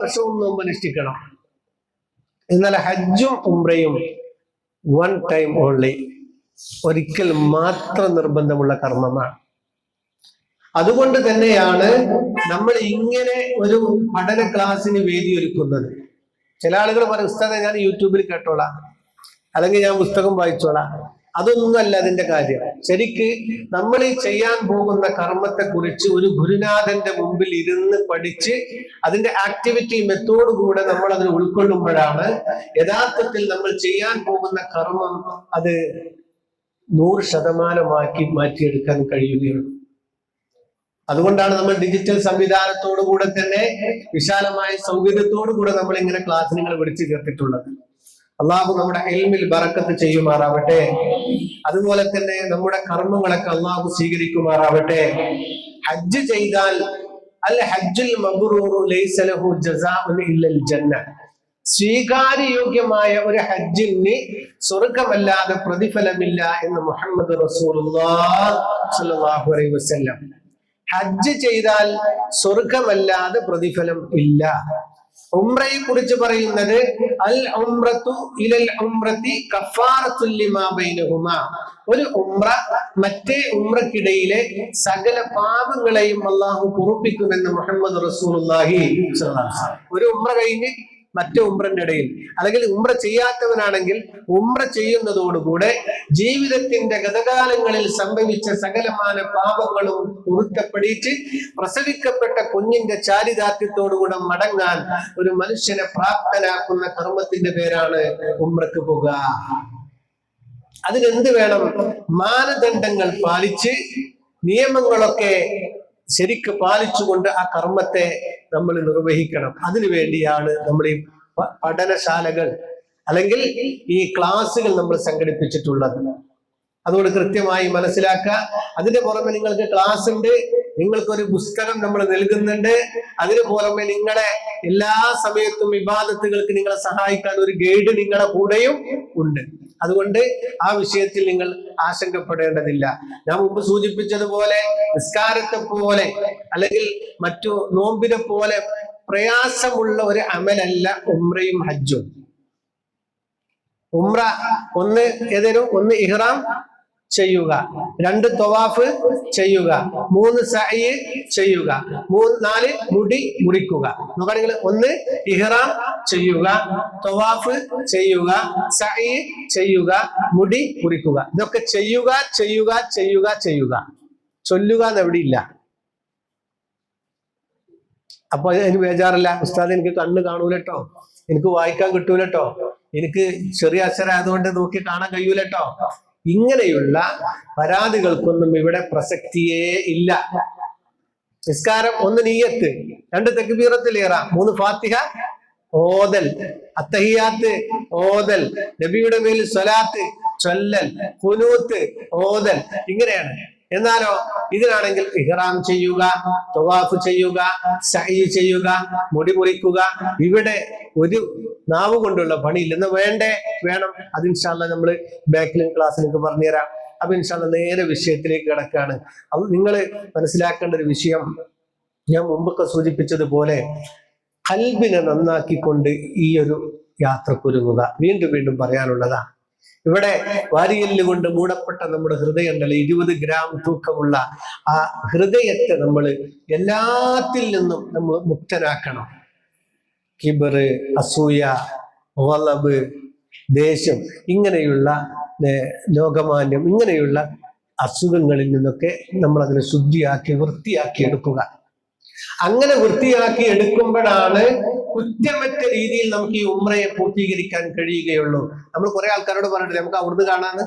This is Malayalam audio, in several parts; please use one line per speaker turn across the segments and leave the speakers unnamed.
വർഷവും നോമ്പ് അനുഷ്ഠിക്കണം. എന്നാൽ ഹജ്ജും ഉംറയും വൺ ടൈം ഓൺലി, ഒരിക്കൽ മാത്രം നിർബന്ധമുള്ള കർമ്മമാണ്. അതുകൊണ്ട് തന്നെയാണ് നമ്മൾ ഇങ്ങനെ ഒരു പഠന ക്ലാസ്സിന് വേദിയൊരുക്കുന്നത്. ചില ആളുകൾ പറയും, ഉസ്താദെ ഞാൻ യൂട്യൂബിൽ കേട്ടോളാം, അല്ലെങ്കിൽ ഞാൻ പുസ്തകം വായിച്ചോളാം. അതൊന്നുമല്ല അതിന്റെ കാര്യം. ശരിക്ക് നമ്മൾ ഈ ചെയ്യാൻ പോകുന്ന കർമ്മത്തെ കുറിച്ച് ഒരു ഗുരുനാഥന്റെ മുമ്പിൽ ഇരുന്ന് പഠിച്ച് അതിന്റെ ആക്ടിവിറ്റി മെത്തോഡ് കൂടെ നമ്മൾ അതിന് ഉൾക്കൊള്ളുമ്പോഴാണ് യഥാർത്ഥത്തിൽ നമ്മൾ ചെയ്യാൻ പോകുന്ന കർമ്മം അത് 100% മാറ്റിയെടുക്കാൻ കഴിയുകയുള്ളൂ. അതുകൊണ്ടാണ് നമ്മൾ ഡിജിറ്റൽ സംവിധാനത്തോടു കൂടെ തന്നെ വിശാലമായ സൗകര്യത്തോടു കൂടെ നമ്മൾ ഇങ്ങനെ ക്ലാസ് നിങ്ങൾ വിളിച്ചു ചേർത്തിട്ടുള്ളത്. അള്ളാഹു നമ്മുടെ ഇൽമിൽ ബറക്കത്ത് ചെയ്യുമാറാവട്ടെ. അതുപോലെ തന്നെ നമ്മുടെ കർമ്മങ്ങളൊക്കെ അള്ളാഹു സ്വീകരിക്കുമാറാവട്ടെ. ഹജ്ജ് ചെയ്താൽ അൽ ഹജ്ജുൽ മബ്റൂറു ലൈസ ലഹു ജസാഉൻ ഇല്ലൽ ജന്ന, സ്വീകാര്യയോഗ്യമായ ഒരു ഹജ്ജിന് സ്വർഗമല്ലാതെ പ്രതിഫലമില്ല എന്ന് മുഹമ്മദ് റസൂലുള്ളാഹി സ്വല്ലല്ലാഹു അലൈഹി വസല്ലം. ഹജ്ജ് ചെയ്താൽ സ്വർഗമല്ലാതെ പ്രതിഫലം ഇല്ല. ഉംറയെ കുറിച്ച് പറയുന്നത് അൽ ഉംറത്തു ഇലൽ ഉംറത്തി കഫാറത്തുൽ ലിമാ ബൈനഹുമാ, ഒരു ഉംറ മറ്റേ ഉംറക്കിടയിലെ സകല പാപങ്ങളെയും അല്ലാഹു പൊറുപ്പിക്കുമെന്ന് മുഹമ്മദ് റസൂലുള്ളാഹി സ്വല്ലല്ലാഹു അലൈഹി വസല്ലം. ഒരു ഉംറ കഴിഞ്ഞ് മറ്റേ ഉംറന്റെ ഇടയിൽ, അല്ലെങ്കിൽ ഉംറ ചെയ്യാത്തവനാണെങ്കിൽ ഉംറ ചെയ്യുന്നതോടുകൂടെ ജീവിതത്തിന്റെ ഗതകാലങ്ങളിൽ സംഭവിച്ച സകലമാന പാപങ്ങളും പൊറുക്കപ്പെടിച്ച് പ്രസവിക്കപ്പെട്ട കുഞ്ഞിന്റെ ചാരിതാർത്ഥ്യത്തോടുകൂടെ മടങ്ങാൻ ഒരു മനുഷ്യനെ പ്രാപ്തനാക്കുന്ന കർമ്മത്തിന്റെ പേരാണ് ഉംറക്ക് പോകുക. അതിനെന്ത് വേണം? മാനദണ്ഡങ്ങൾ പാലിച്ച് നിയമങ്ങളൊക്കെ ശരിക്ക് പാലിച്ചുകൊണ്ട് ആ കർമ്മത്തെ നമ്മൾ നിർവഹിക്കണം. അതിനു വേണ്ടിയാണ് നമ്മൾ ഈ പഠനശാലകൾ അല്ലെങ്കിൽ ഈ ക്ലാസ്സുകൾ നമ്മൾ സംഘടിപ്പിച്ചിട്ടുള്ളത്. അതുകൊണ്ട് കൃത്യമായി മനസ്സിലാക്കുക. അതിന് പുറമെ നിങ്ങൾക്ക് ക്ലാസ് ഉണ്ട്, നിങ്ങൾക്കൊരു പുസ്തകം നമ്മൾ നൽകുന്നുണ്ട്. അതിന് പുറമെ നിങ്ങളെ എല്ലാ സമയത്തും ഇബാദത്തുകൾക്ക് നിങ്ങളെ സഹായിക്കാൻ ഒരു ഗൈഡ് നിങ്ങളെ കൂടെയും ഉണ്ട്. അതുകൊണ്ട് ആ വിഷയത്തിൽ നിങ്ങൾ ആശങ്കപ്പെടേണ്ടതില്ല. ഞാൻ മുമ്പ് സൂചിപ്പിച്ചതുപോലെ നിസ്കാരത്തെ പോലെ അല്ലെങ്കിൽ മറ്റു നോമ്പിനെ പോലെ പ്രയാസമുള്ള ഒരു അമലല്ല ഉംറയും ഹജ്ജും. ഉംറ ഒന്ന് ഇഹ്റാം ചെയ്യുക, 2 തവാഫ് ചെയ്യുക, 3 സഅയ് ചെയ്യുക, 4 മുടി മുറിക്കുക. നോക്കുകയാണെങ്കിൽ 1 ഇഹ്റാം ചെയ്യുക, തവാഫ് ചെയ്യുക, സഅയ് ചെയ്യുക, മുടി മുറിക്കുക. ഇതൊക്കെ ചെയ്യുക ചെയ്യുക ചെയ്യുക ചെയ്യുക, ചൊല്ലുക എന്നെവിടെയില്ല. അപ്പൊ എനിക്ക് ബേജാറില്ല, ഉസ്താദ് എനിക്ക് കണ്ണ് കാണൂലട്ടോ, എനിക്ക് വായിക്കാൻ കിട്ടൂലട്ടോ, എനിക്ക് ചെറിയ അക്ഷരായതുകൊണ്ട് നോക്കി കാണാൻ കഴിയൂലട്ടോ. ഇങ്ങനെയുള്ള പരാതികൾക്കൊന്നും ഇവിടെ പ്രസക്തിയേ ഇല്ല. നിസ്കാരം 1 നിയ്യത്ത്, 2 തക്ബീറത്തുൽ ഇഹ്റാം, 3 ഫാത്തിഹ ഓതൽ, അത്തഹിയാത്ത് ഓതൽ, നബിയുടെ മേൽ സ്വലാത്ത് ചൊല്ലൽ, ഖുനൂത്ത് ഓതൽ, ഇങ്ങനെയാണ്. എന്നാലോ ഇതിനാണെങ്കിൽ ഇഹ്റാം ചെയ്യുക, തവാഫ് ചെയ്യുക, സഅയ് ചെയ്യുക, മുടി മുറിക്കുക, ഇവിടെ ഒരു നാവ് കൊണ്ടുള്ള പണിയില്ല. എന്ന് വേണം. അത് ഇൻഷാ അല്ലാഹ് നമ്മൾ ബാക്കിലും ക്ലാസ്സിലേക്ക് പറഞ്ഞുതരാം. അപ്പൊ ഇൻഷാ അല്ലാഹ് നേരെ വിഷയത്തിലേക്ക് കിടക്കാണ്. അത് നിങ്ങൾ മനസ്സിലാക്കേണ്ട ഒരു വിഷയം, ഞാൻ മുമ്പൊക്കെ സൂചിപ്പിച്ചതുപോലെ ഖൽബിനെ നന്നാക്കിക്കൊണ്ട് ഈ ഒരു യാത്രക്കൊരുങ്ങുക. വീണ്ടും വീണ്ടും പറയാനുള്ളതാണ്. ഇവിടെ വാരിയല്ല് കൊണ്ട് മൂടപ്പെട്ട നമ്മുടെ ഹൃദയം ഉണ്ടല്ലോ, 20 ഗ്രാം തൂക്കമുള്ള ആ ഹൃദയത്തെ നമ്മൾ എല്ലാത്തിൽ നിന്നും നമ്മൾ മുക്തനാക്കണം. കിബറ്, അസൂയ, ഗളബ്, ദേഷ്യം, ഇങ്ങനെയുള്ള ലോകമാന്യം, ഇങ്ങനെയുള്ള അസുഖങ്ങളിൽ നിന്നൊക്കെ നമ്മൾ അതിനെ ശുദ്ധിയാക്കി വൃത്തിയാക്കി എടുക്കുക. അങ്ങനെ വൃത്തിയാക്കി എടുക്കുമ്പോഴാണ് കുറ്റമറ്റ രീതിയിൽ നമുക്ക് ഈ ഉംറയെ പൂർത്തീകരിക്കാൻ കഴിയുകയുള്ളൂ. നമ്മൾ കുറെ ആൾക്കാരോട് പറഞ്ഞിട്ടില്ലേ നമുക്ക് അവിടുന്ന് കാണാന്ന്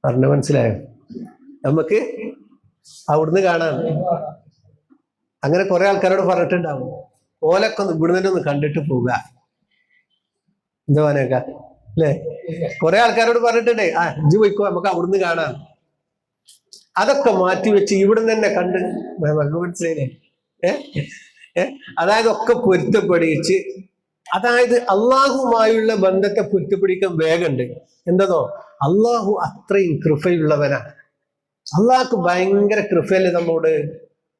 പറഞ്ഞ, മനസ്സിലായോ? നമുക്ക് അവിടുന്ന് കാണാൻ അങ്ങനെ കുറെ ആൾക്കാരോട് പറഞ്ഞിട്ടുണ്ടാവും. ഓലൊക്കെ ഒന്ന് ഇവിടുന്ന് ഒന്ന് കണ്ടിട്ട് പോവുക, എന്താ പറയാ അല്ലേ? കുറെ ആൾക്കാരോട് പറഞ്ഞിട്ടുണ്ടേ, ഇജ്ജ് പോയിക്കോ നമുക്ക് അവിടുന്ന് കാണാം. അതൊക്കെ മാറ്റിവെച്ച് ഇവിടുന്ന് തന്നെ കണ്ട് മനസ്സിലായില്ലേ? അതായത് ഒക്കെ പൊരുത്തപ്പെടിച്ച്, അതായത് അള്ളാഹുമായുള്ള ബന്ധത്തെ പൊരുത്തപ്പെടിക്കാൻ വേഗമുണ്ട്. എന്തോ അള്ളാഹു അത്രയും കൃപയുള്ളവനാ. അള്ളാഹ്ക്ക് ഭയങ്കര കൃപയല്ലേ നമ്മോട്.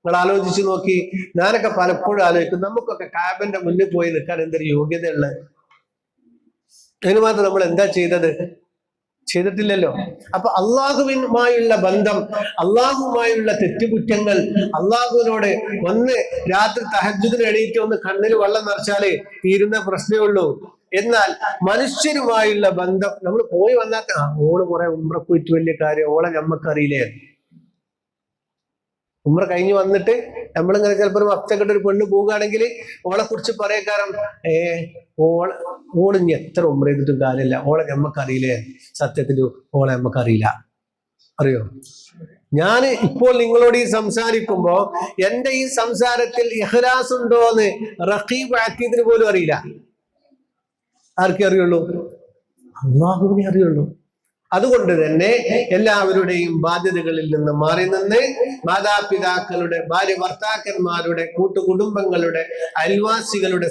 നിങ്ങൾ ആലോചിച്ച് നോക്കി. ഞാനൊക്കെ പലപ്പോഴും ആലോചിക്കും, നമുക്കൊക്കെ കാബന്റെ മുന്നിൽ പോയി നിൽക്കാൻ എന്തൊരു യോഗ്യതയുള്ളത്. അതിന് മാത്രം നമ്മൾ എന്താ ചെയ്തിട്ടില്ലല്ലോ. അപ്പൊ അള്ളാഹുവിനുമായുള്ള ബന്ധം, അള്ളാഹുവുമായുള്ള തെറ്റുകുറ്റങ്ങൾ, അള്ളാഹുവിനോട് ഒന്ന് രാത്രി തഹജ്ജുദിന് എണീറ്റ് ഒന്ന് കണ്ണിൽ വെള്ളം നിറച്ചാല് തീരുന്ന പ്രശ്നമേ ഉള്ളൂ. എന്നാൽ മനുഷ്യരുമായുള്ള ബന്ധം നമ്മൾ പോയി വന്നാത്ത ഓള് കുറെ ഉംറ പോയിട്ട് വലിയ കാര്യം, ഓളെ നമ്മക്കറിയില്ലേ. ഉംറ കഴിഞ്ഞ് വന്നിട്ട് നമ്മളിങ്ങനെ ചിലപ്പോൾ ഒരു മഫ്തക്കെട്ട് ഒരു പെണ്ണ് പോവുകയാണെങ്കിൽ ഓളെ കുറിച്ച് പറയക്കാരം ഓള് ഇനി എത്ര ഉംറ ചെയ്തിട്ടും കാര്യമില്ല, ഓളെ നമ്മക്കറിയില്ലേ. സത്യത്തിൽ ഓളെ നമ്മക്കറിയില്ല. അറിയോ? ഞാൻ ഇപ്പോൾ നിങ്ങളോട് ഈ സംസാരിക്കുമ്പോ എന്റെ ഈ സംസാരത്തിൽ ഇഖ്ലാസ് ഉണ്ടോ എന്ന് റഖീബ് അതീദിന് പോലും അറിയില്ല. ആർക്കേ അറിയുള്ളൂ? അല്ലാഹുവിനെ അറിയുള്ളൂ. അതുകൊണ്ട് തന്നെ എല്ലാവരുടെയും ബാധ്യതകളിൽ നിന്ന് മാറി നിന്ന് മാതാപിതാക്കളുടെ, ഭാര്യ ഭർത്താക്കന്മാരുടെ, കൂട്ടുകുടുംബങ്ങളുടെ, അയൽവാസികളുടെ,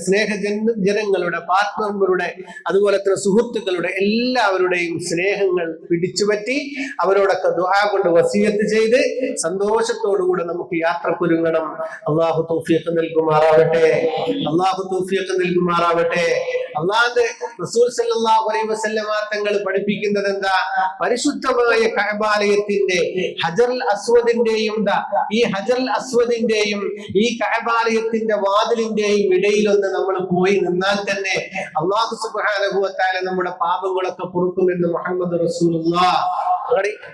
ജനങ്ങളുടെ, പാർട്ട്ണർമാരുടെ, അതുപോലെ തന്നെ സുഹൃത്തുക്കളുടെ എല്ലാവരുടെയും സ്നേഹങ്ങൾ പിടിച്ചുപറ്റി അവരോടൊക്കെ ദുആ കൊണ്ട് വസിയത്ത് ചെയ്ത് സന്തോഷത്തോടുകൂടെ നമുക്ക് യാത്രക്കൊരുങ്ങണം. അള്ളാഹു തൗഫീഖ് നൽകുമാറാവട്ടെ. അള്ളാഹുവിന്റെ റസൂൽ സല്ലല്ലാഹു അലൈഹി വസല്ലമ തങ്ങൾ പഠിപ്പിക്കുന്നത് എന്താ? പരിശുദ്ധമായ കഅബാലയത്തിന്റെ ഹജറുൽ അസ്വദിന്റെയും ഈ ഹജറുൽ അസ്വദിന്റെയും ഈ കഅബാലയത്തിന്റെ വാതിലിന്റെയും ഇടയിലൊന്ന് നമ്മൾ പോയി നിന്നാൽ തന്നെ അല്ലാഹു സുബ്ഹാനഹു വ തആല നമ്മുടെ പാപങ്ങളൊക്കെ പൊറുക്കുമെന്ന് മുഹമ്മദ് റസൂലുള്ളാഹ്.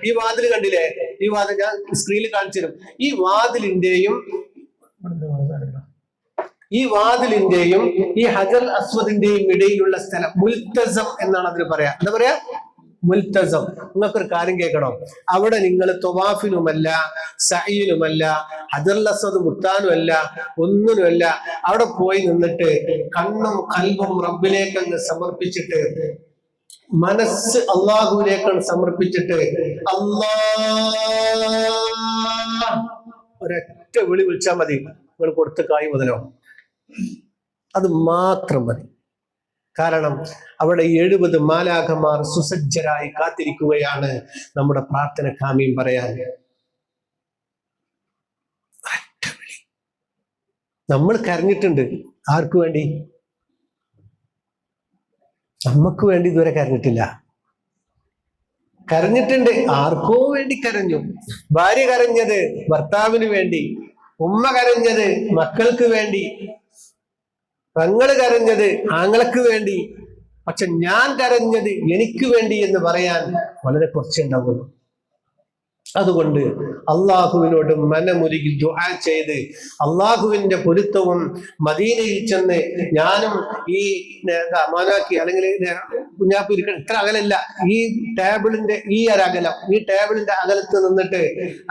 ഈ വാതിൽ കണ്ടില്ലേ? ഈ വാതിൽ ഞാൻ സ്ക്രീനിൽ കാണിച്ചു തരും. ഈ വാതിലിന്റെയും ഈ ഹജറുൽ അസ്വദിന്റെയും ഇടയിലുള്ള സ്ഥലം മുൽത്തസം എന്നാണ് അതിന് പറയാ. എന്താ പറയാ? മുൽത്തസം. നിങ്ങൾക്കൊരു കാര്യം കേൾക്കണം. അവിടെ നിങ്ങൾ ത്വവാഫിനുമല്ല, സഈനുമല്ല, ഹജറുൽ അസ്വദ് മുത്താനുമല്ല, ഒന്നിനുമല്ല. അവിടെ പോയി നിന്നിട്ട് കണ്ണും കൽബും റബ്ബിലേക്ക് അങ്ങ് സമർപ്പിച്ചിട്ട്, മനസ്സ് അള്ളാഹുവിലേക്കാണ് സമർപ്പിച്ചിട്ട് ഒരൊറ്റ വിളിച്ചാൽ മതി. നിങ്ങൾ കൊടുത്ത കായ് മുതലോ അത് മാത്രം മതി. കാരണം അവിടെ 70 മാലാഖമാർ സുസജ്ജരായി കാത്തിരിക്കുകയാണ് നമ്മുടെ പ്രാർത്ഥന കാമീം പറയാൻ. നമ്മൾ കരഞ്ഞിട്ടുണ്ട്. ആർക്കു വേണ്ടി? നമുക്ക് വേണ്ടി ഇതുവരെ കരഞ്ഞിട്ടില്ല. കരഞ്ഞിട്ടുണ്ട്, ആർക്കോ വേണ്ടി കരഞ്ഞു. ഭാര്യ കരഞ്ഞത് ഭർത്താവിന് വേണ്ടി, ഉമ്മ കരഞ്ഞത് മക്കൾക്ക് വേണ്ടി, പെങ്ങള് കരഞ്ഞത് ആങ്ങളക്ക് വേണ്ടി. പക്ഷെ ഞാൻ കരഞ്ഞത് എനിക്ക് വേണ്ടി എന്ന് പറയാൻ വളരെ കുറച്ചേ ഉണ്ടാവുള്ളൂ. അതുകൊണ്ട് അള്ളാഹുവിനോട് മനമുരുകി ദുആ ചെയ്ത് അള്ളാഹുവിന്റെ പൊരുത്തവും, മദീനയിൽ ചെന്ന് ഞാനും ഈ മാനാക്കി അല്ലെങ്കിൽ കുഞ്ഞാപ്പ് ഇരിക്കണം, ഇത്ര അകലല്ല, ഈ ടേബിളിന്റെ ഈ ഒരകലം, ഈ ടേബിളിന്റെ അകലത്ത് നിന്നിട്ട്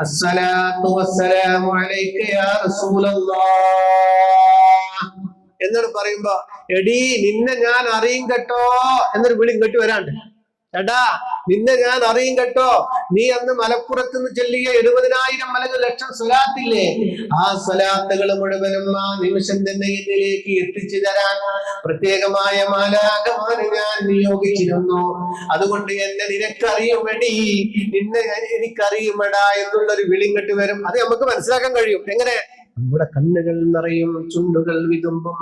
അസ്സലാത്തു വസ്സലാമു അലൈക യാ റസൂലല്ലാഹ് എന്നോട് പറയുമ്പോ, എടീ നിന്നെ ഞാൻ അറിയും കേട്ടോ എന്നൊരു വിളി ഇങ്ങോട്ട് വരാണ്ട്. എടാ നിന്നെ ഞാൻ അറിയും കേട്ടോ, നീ അന്ന് മലപ്പുറത്ത് നിന്ന് ചൊല്ലിയ 70,000 അല്ലെങ്കിൽ ലക്ഷം സ്വലാത്തില്ലേ, ആ സ്വലാത്തുകൾ മുഴുവനും ആ നിമിഷം തന്നെ എന്നിലേക്ക് എത്തിച്ചു തരാൻ പ്രത്യേകമായ മാലാഖമാരെ ഞാൻ നിയോഗിച്ചിരുന്നു. അതുകൊണ്ട് എന്നെ നിനക്കറിയുമെടി, നിന്നെ എനിക്കറിയുമെടാ എന്നുള്ളൊരു വിളി ഇങ്ങോട്ട് വരും. അത് നമുക്ക് മനസ്സിലാക്കാൻ കഴിയും. എങ്ങനെ? നമ്മുടെ കണ്ണുകൾ നിറയും, ചുണ്ടുകൾ വിതുമ്പും,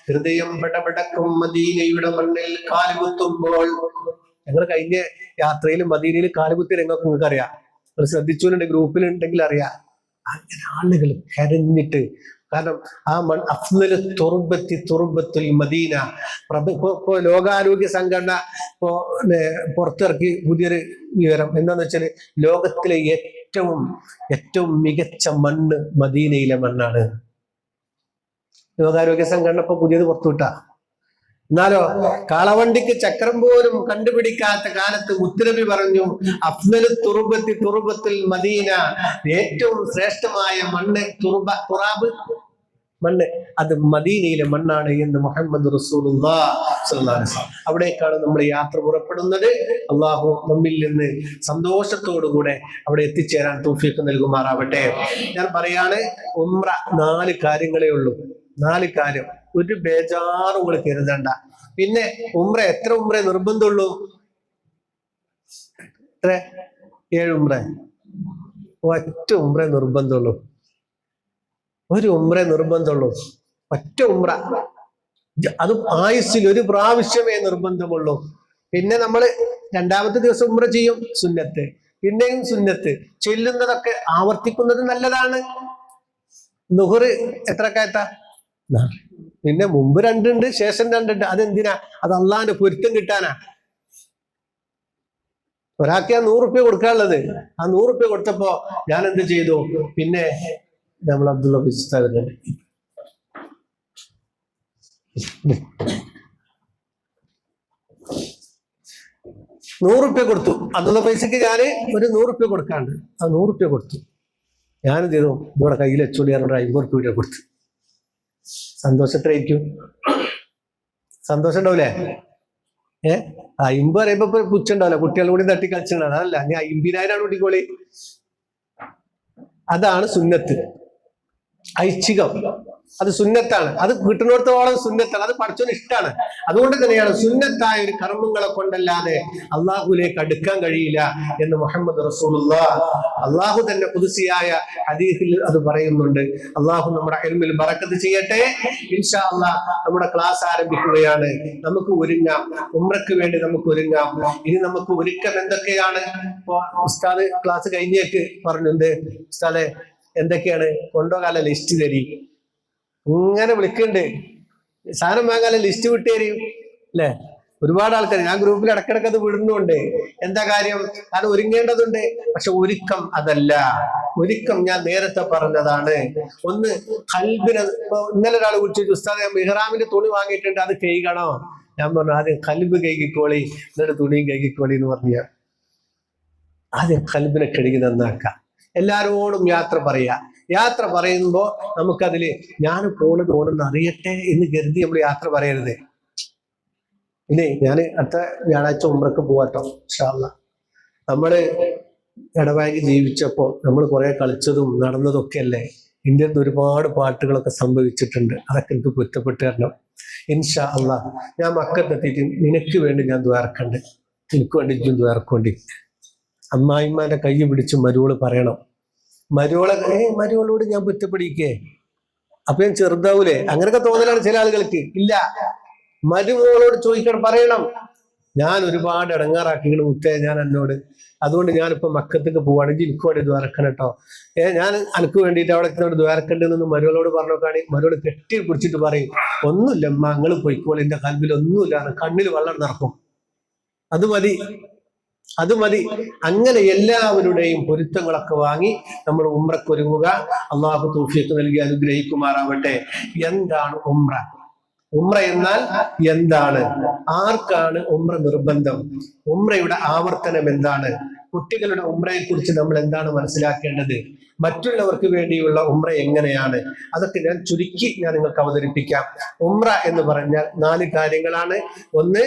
ഹൃദയം പടപടക്കും. മദീനയുടെ മണ്ണിൽ കാലുകുത്തുമ്പോൾ, ഞങ്ങൾ കഴിഞ്ഞ യാത്രയിൽ മദീനയിൽ കാലുകുത്തി നിങ്ങൾക്ക് അറിയാം. നിങ്ങൾ ശ്രദ്ധിച്ചുകൊണ്ട് ഗ്രൂപ്പിലുണ്ടെങ്കിൽ അറിയാം. അങ്ങനെ ആളുകൾ കരഞ്ഞിട്ട്, കാരണം ആ അഫ്ളലു തുർബത്തുൽ മദീന. ഇപ്പൊ ലോകാരോഗ്യ സംഘടന പുറത്തിറക്കി പുതിയൊരു വിവരം എന്താന്ന് വെച്ചാല്, ലോകത്തിലെ ഏറ്റവും മികച്ച മണ്ണ് മദീനയിലെ മണ്ണാണ്. ലോകാരോഗ്യ സംഘടന ഇപ്പൊ പുതിയത് പുറത്തുവിട്ടാ. എന്നാലോ കാളവണ്ടിക്ക് ചക്രം പോലും കണ്ടുപിടിക്കാത്ത കാലത്ത് മുത്തുനബി പറഞ്ഞു, അഫ്ളലു തുർബത്തുൽ മദീന, ഏറ്റവും ശ്രേഷ്ഠമായ മണ്ണ് തുറാബ് മണ്ണ്, അത് മദീനയിലെ മണ്ണാണ് എന്ന് മുഹമ്മദ് റസൂലുള്ളാഹി സ്വല്ലല്ലാഹു അലൈഹി വസല്ലം. അവിടേക്കാണ് നമ്മൾ യാത്ര പുറപ്പെടുന്നത്. അള്ളാഹു നമ്മിൽ നിന്ന് സന്തോഷത്തോടുകൂടെ അവിടെ എത്തിച്ചേരാൻ തൗഫീഖ് നൽകുമാറാവട്ടെ. ഞാൻ പറയാണ്, ഉംറ 4 കാര്യങ്ങളേ ഉള്ളൂ. 4 കാര്യം. ഒരു ബേജാറും കൂടെ കരുതണ്ട. പിന്നെ ഉംറ എത്ര ഉംറ നിർബന്ധമുള്ളൂ? 7 ഉംറ. ഒറ്റ ഉംറ നിർബന്ധമുള്ളൂ. ഒരു ഉംറ നിർബന്ധമുള്ളൂ, ഒറ്റ ഉംറ. അതും ആയുസ്സിൽ ഒരു പ്രാവശ്യമേ നിർബന്ധമുള്ളൂ. പിന്നെ നമ്മൾ രണ്ടാമത്തെ ദിവസം ഉംറ ചെയ്യും, സുന്നത്ത്, പിന്നെയും സുന്നത്ത്. ചെല്ലുന്നതൊക്കെ ആവർത്തിക്കുന്നത് നല്ലതാണ്. ളുഹ്റ് എത്ര റക്അത്താ? പിന്നെ മുമ്പ് രണ്ടുണ്ട്, ശേഷം രണ്ടുണ്ട്. അതെന്തിനാ? അത് അള്ളാഹിന്റെ പൊരുത്തം കിട്ടാനാ. ഒരാൾക്ക് ഞാൻ 100 റുപ്യ കൊടുക്കാനുള്ളത്, ആ 100 റുപ്യ കൊടുത്തപ്പോ ഞാൻ എന്ത് ചെയ്തു? പിന്നെ നമ്മൾ അബ്ദുള്ള ഉസ്താദ് 100 റുപ്യ കൊടുത്തു. അതുള്ള പൈസക്ക് ഞാന് ഒരു 100 റുപ്യ കൊടുക്കാണ്ട് ആ 100 റുപ്യ കൊടുത്തു. ഞാനെന്ത് ചെയ്തു? ഇതോടെ കയ്യിൽ വെച്ചോളി 50 റുപ്യ കൊടുത്തു. സന്തോഷം എത്രയായിരിക്കും? സന്തോഷം ഉണ്ടാവില്ലേ? 50 പറയുമ്പോ പുച്ഛണ്ടാവില്ല, കുട്ടികളും കൂടി തട്ടി കളിച്ചിട്ടുണ്ടാവും. അതല്ല, ഞാൻ 50,000 കൂട്ടിക്കോളി. അതാണ് സുന്നത്ത്, ഐച്ഛികം. അത് സുന്നത്താണ്, അത് കിട്ടുന്നിടത്തോളം സുന്നത്താണ്, അത് പടച്ചോന് ഇഷ്ടമാണ്. അതുകൊണ്ട് തന്നെയാണ് സുന്നത്തായ ഒരു കർമ്മങ്ങളെ കൊണ്ടല്ലാതെ അള്ളാഹുലേക്ക് അടുക്കാൻ കഴിയില്ല എന്ന് മുഹമ്മദ് റസൂലുള്ളാഹ് അള്ളാഹു തന്നെ ഖുദ്സിയായ ഹദീസിൽ അത് പറയുന്നുണ്ട്. അള്ളാഹു നമ്മുടെ ഇൽമിൽ ബറക്കത്ത് ചെയ്യട്ടെ. ഇൻഷാ അള്ളാഹ് നമ്മുടെ ക്ലാസ് ആരംഭിക്കുകയാണ്. നമുക്ക് ഒരുങ്ങാം, ഉംറയ്ക്ക് വേണ്ടി നമുക്ക് ഒരുങ്ങാം. ഇനി നമുക്ക് ഒരുക്കം എന്തൊക്കെയാണ്? ഇപ്പൊ ഉസ്താദ് ക്ലാസ് കഴിഞ്ഞേക്ക് പറഞ്ഞുണ്ട്, ഉസ്താദെ എന്തൊക്കെയാണ് കൊണ്ടുപോകാനുള്ള ലിസ്റ്റ് തരി. ഇങ്ങനെ വിളിക്കുന്നുണ്ട്, സാധനം വാങ്ങാൻ ലിസ്റ്റ് വിട്ട് തരും അല്ലെ? ഒരുപാട് ആൾക്കാർ, ഞാൻ ഗ്രൂപ്പിൽ ഇടക്കിടക്ക് അത് വിടുന്നുണ്ട്. എന്താ കാര്യം? കാരണം ഒരുങ്ങേണ്ടതുണ്ട്. പക്ഷെ ഒരുക്കം അതല്ല. ഒരുക്കം ഞാൻ നേരത്തെ പറഞ്ഞതാണ്. ഒന്ന് ഖൽബിനെ, ഇപ്പൊ ഇന്നലെ ഒരാൾ വിളിച്ചു, ഉസ്താദ് ഞാൻ ഇഹ്റാമിന്റെ തുണി വാങ്ങിയിട്ടുണ്ട്, അത് കഴുകണോ? ഞാൻ പറഞ്ഞു ആദ്യം ഖൽബ് കഴുകിക്കോളി, എന്നിട്ട് തുണിയും കഴുകിക്കോളി എന്ന് പറഞ്ഞ. ആദ്യം ഖൽബിനെ കഴുകി നന്നാക്കാം. എല്ലാരോടും യാത്ര പറയാ. യാത്ര പറയുമ്പോ നമുക്കതില് ഞാൻ പോണത് ഓരോന്ന് അറിയട്ടെ എന്ന് കരുതി നമ്മൾ യാത്ര പറയരുത്. ഇല്ലേ, ഞാൻ അടുത്ത വ്യാഴാഴ്ച ഉംറക്ക് പോവാട്ടോ ഇൻഷാ അല്ലാഹ്. നമ്മള് ഇടവഴി ജീവിച്ചപ്പോ നമ്മൾ കുറെ കളിച്ചതും നടന്നതൊക്കെ അല്ലേ. ഇന്ത്യയിൽ നിന്ന് ഒരുപാട് പാട്ടുകളൊക്കെ സംഭവിച്ചിട്ടുണ്ട്. അതൊക്കെ എനിക്ക് കുറ്റപ്പെട്ട് തരണം ഇൻഷാ അല്ലാഹ്. ഞാൻ മക്കത്തെത്തിയിട്ട് നിനക്ക് വേണ്ടി ഞാൻ ദ്വാരക്കണ്ട്, എനിക്ക് വേണ്ടി ഇജ്ജും ദ്വാരക്കൊണ്ടി. അമ്മായിമാന്റെ കൈ പിടിച്ച് മരുവോള് പറയണം, മരുവളോട് ഞാൻ കുറ്റപ്പെടിക്കേ, അപ്പൊ ഞാൻ ചെറുതാവൂലേ? അങ്ങനെയൊക്കെ തോന്നലാണ് ചില ആളുകൾക്ക്. ഇല്ല, മരുമോളോട് ചോദിക്കണം, പറയണം, ഞാൻ ഒരുപാട് ഇടങ്ങാറാക്കിക്കണം മുത്തേ ഞാൻ എന്നോട്, അതുകൊണ്ട് ഞാനിപ്പോ മക്കത്തേക്ക് പോവാണെങ്കിൽ എനിക്ക് വേണ്ടി ദ്വാരക്കണം കേട്ടോ. ഞാൻ അനക്ക് വേണ്ടിയിട്ട് അവിടെ ദ്വാരക്കണ്ടെന്ന് മരുവളോട് പറഞ്ഞോക്കാണ്. മരുവള് കെട്ടി പിടിച്ചിട്ട് പറയും, ഒന്നുമില്ല അമ്മ, നിങ്ങൾ പോയിക്കോളി, എന്റെ കൽബിൽ ഒന്നുമില്ല, കണ്ണിൽ വെള്ളം നിറക്കും. അത് മതി, അത് മതി. അങ്ങനെ എല്ലാവരുടെയും പൊരുത്തങ്ങളൊക്കെ വാങ്ങി നമ്മൾ ഉംറക്ക് ഒരുങ്ങുക. അള്ളാഹു തൗഫീഖ് നൽകി അനുഗ്രഹിക്കുമാറാവട്ടെ. എന്താണ് ഉംറ? ഉംറ എന്നാൽ എന്താണ്? ആർക്കാണ് ഉംറ നിർബന്ധം? ഉംറയുടെ ആവർത്തനം എന്താണ്? കുട്ടികളുടെ ഉംറയെ കുറിച്ച് നമ്മൾ എന്താണ് മനസ്സിലാക്കേണ്ടത്? മറ്റുള്ളവർക്ക് വേണ്ടിയുള്ള ഉംറ എങ്ങനെയാണ്? അതൊക്കെ ഞാൻ ചുരുക്കി ഞാൻ നിങ്ങൾക്ക് അവതരിപ്പിക്കാം. ഉംറ എന്ന് പറഞ്ഞാൽ 4 കാര്യങ്ങളാണ്. ഒന്ന്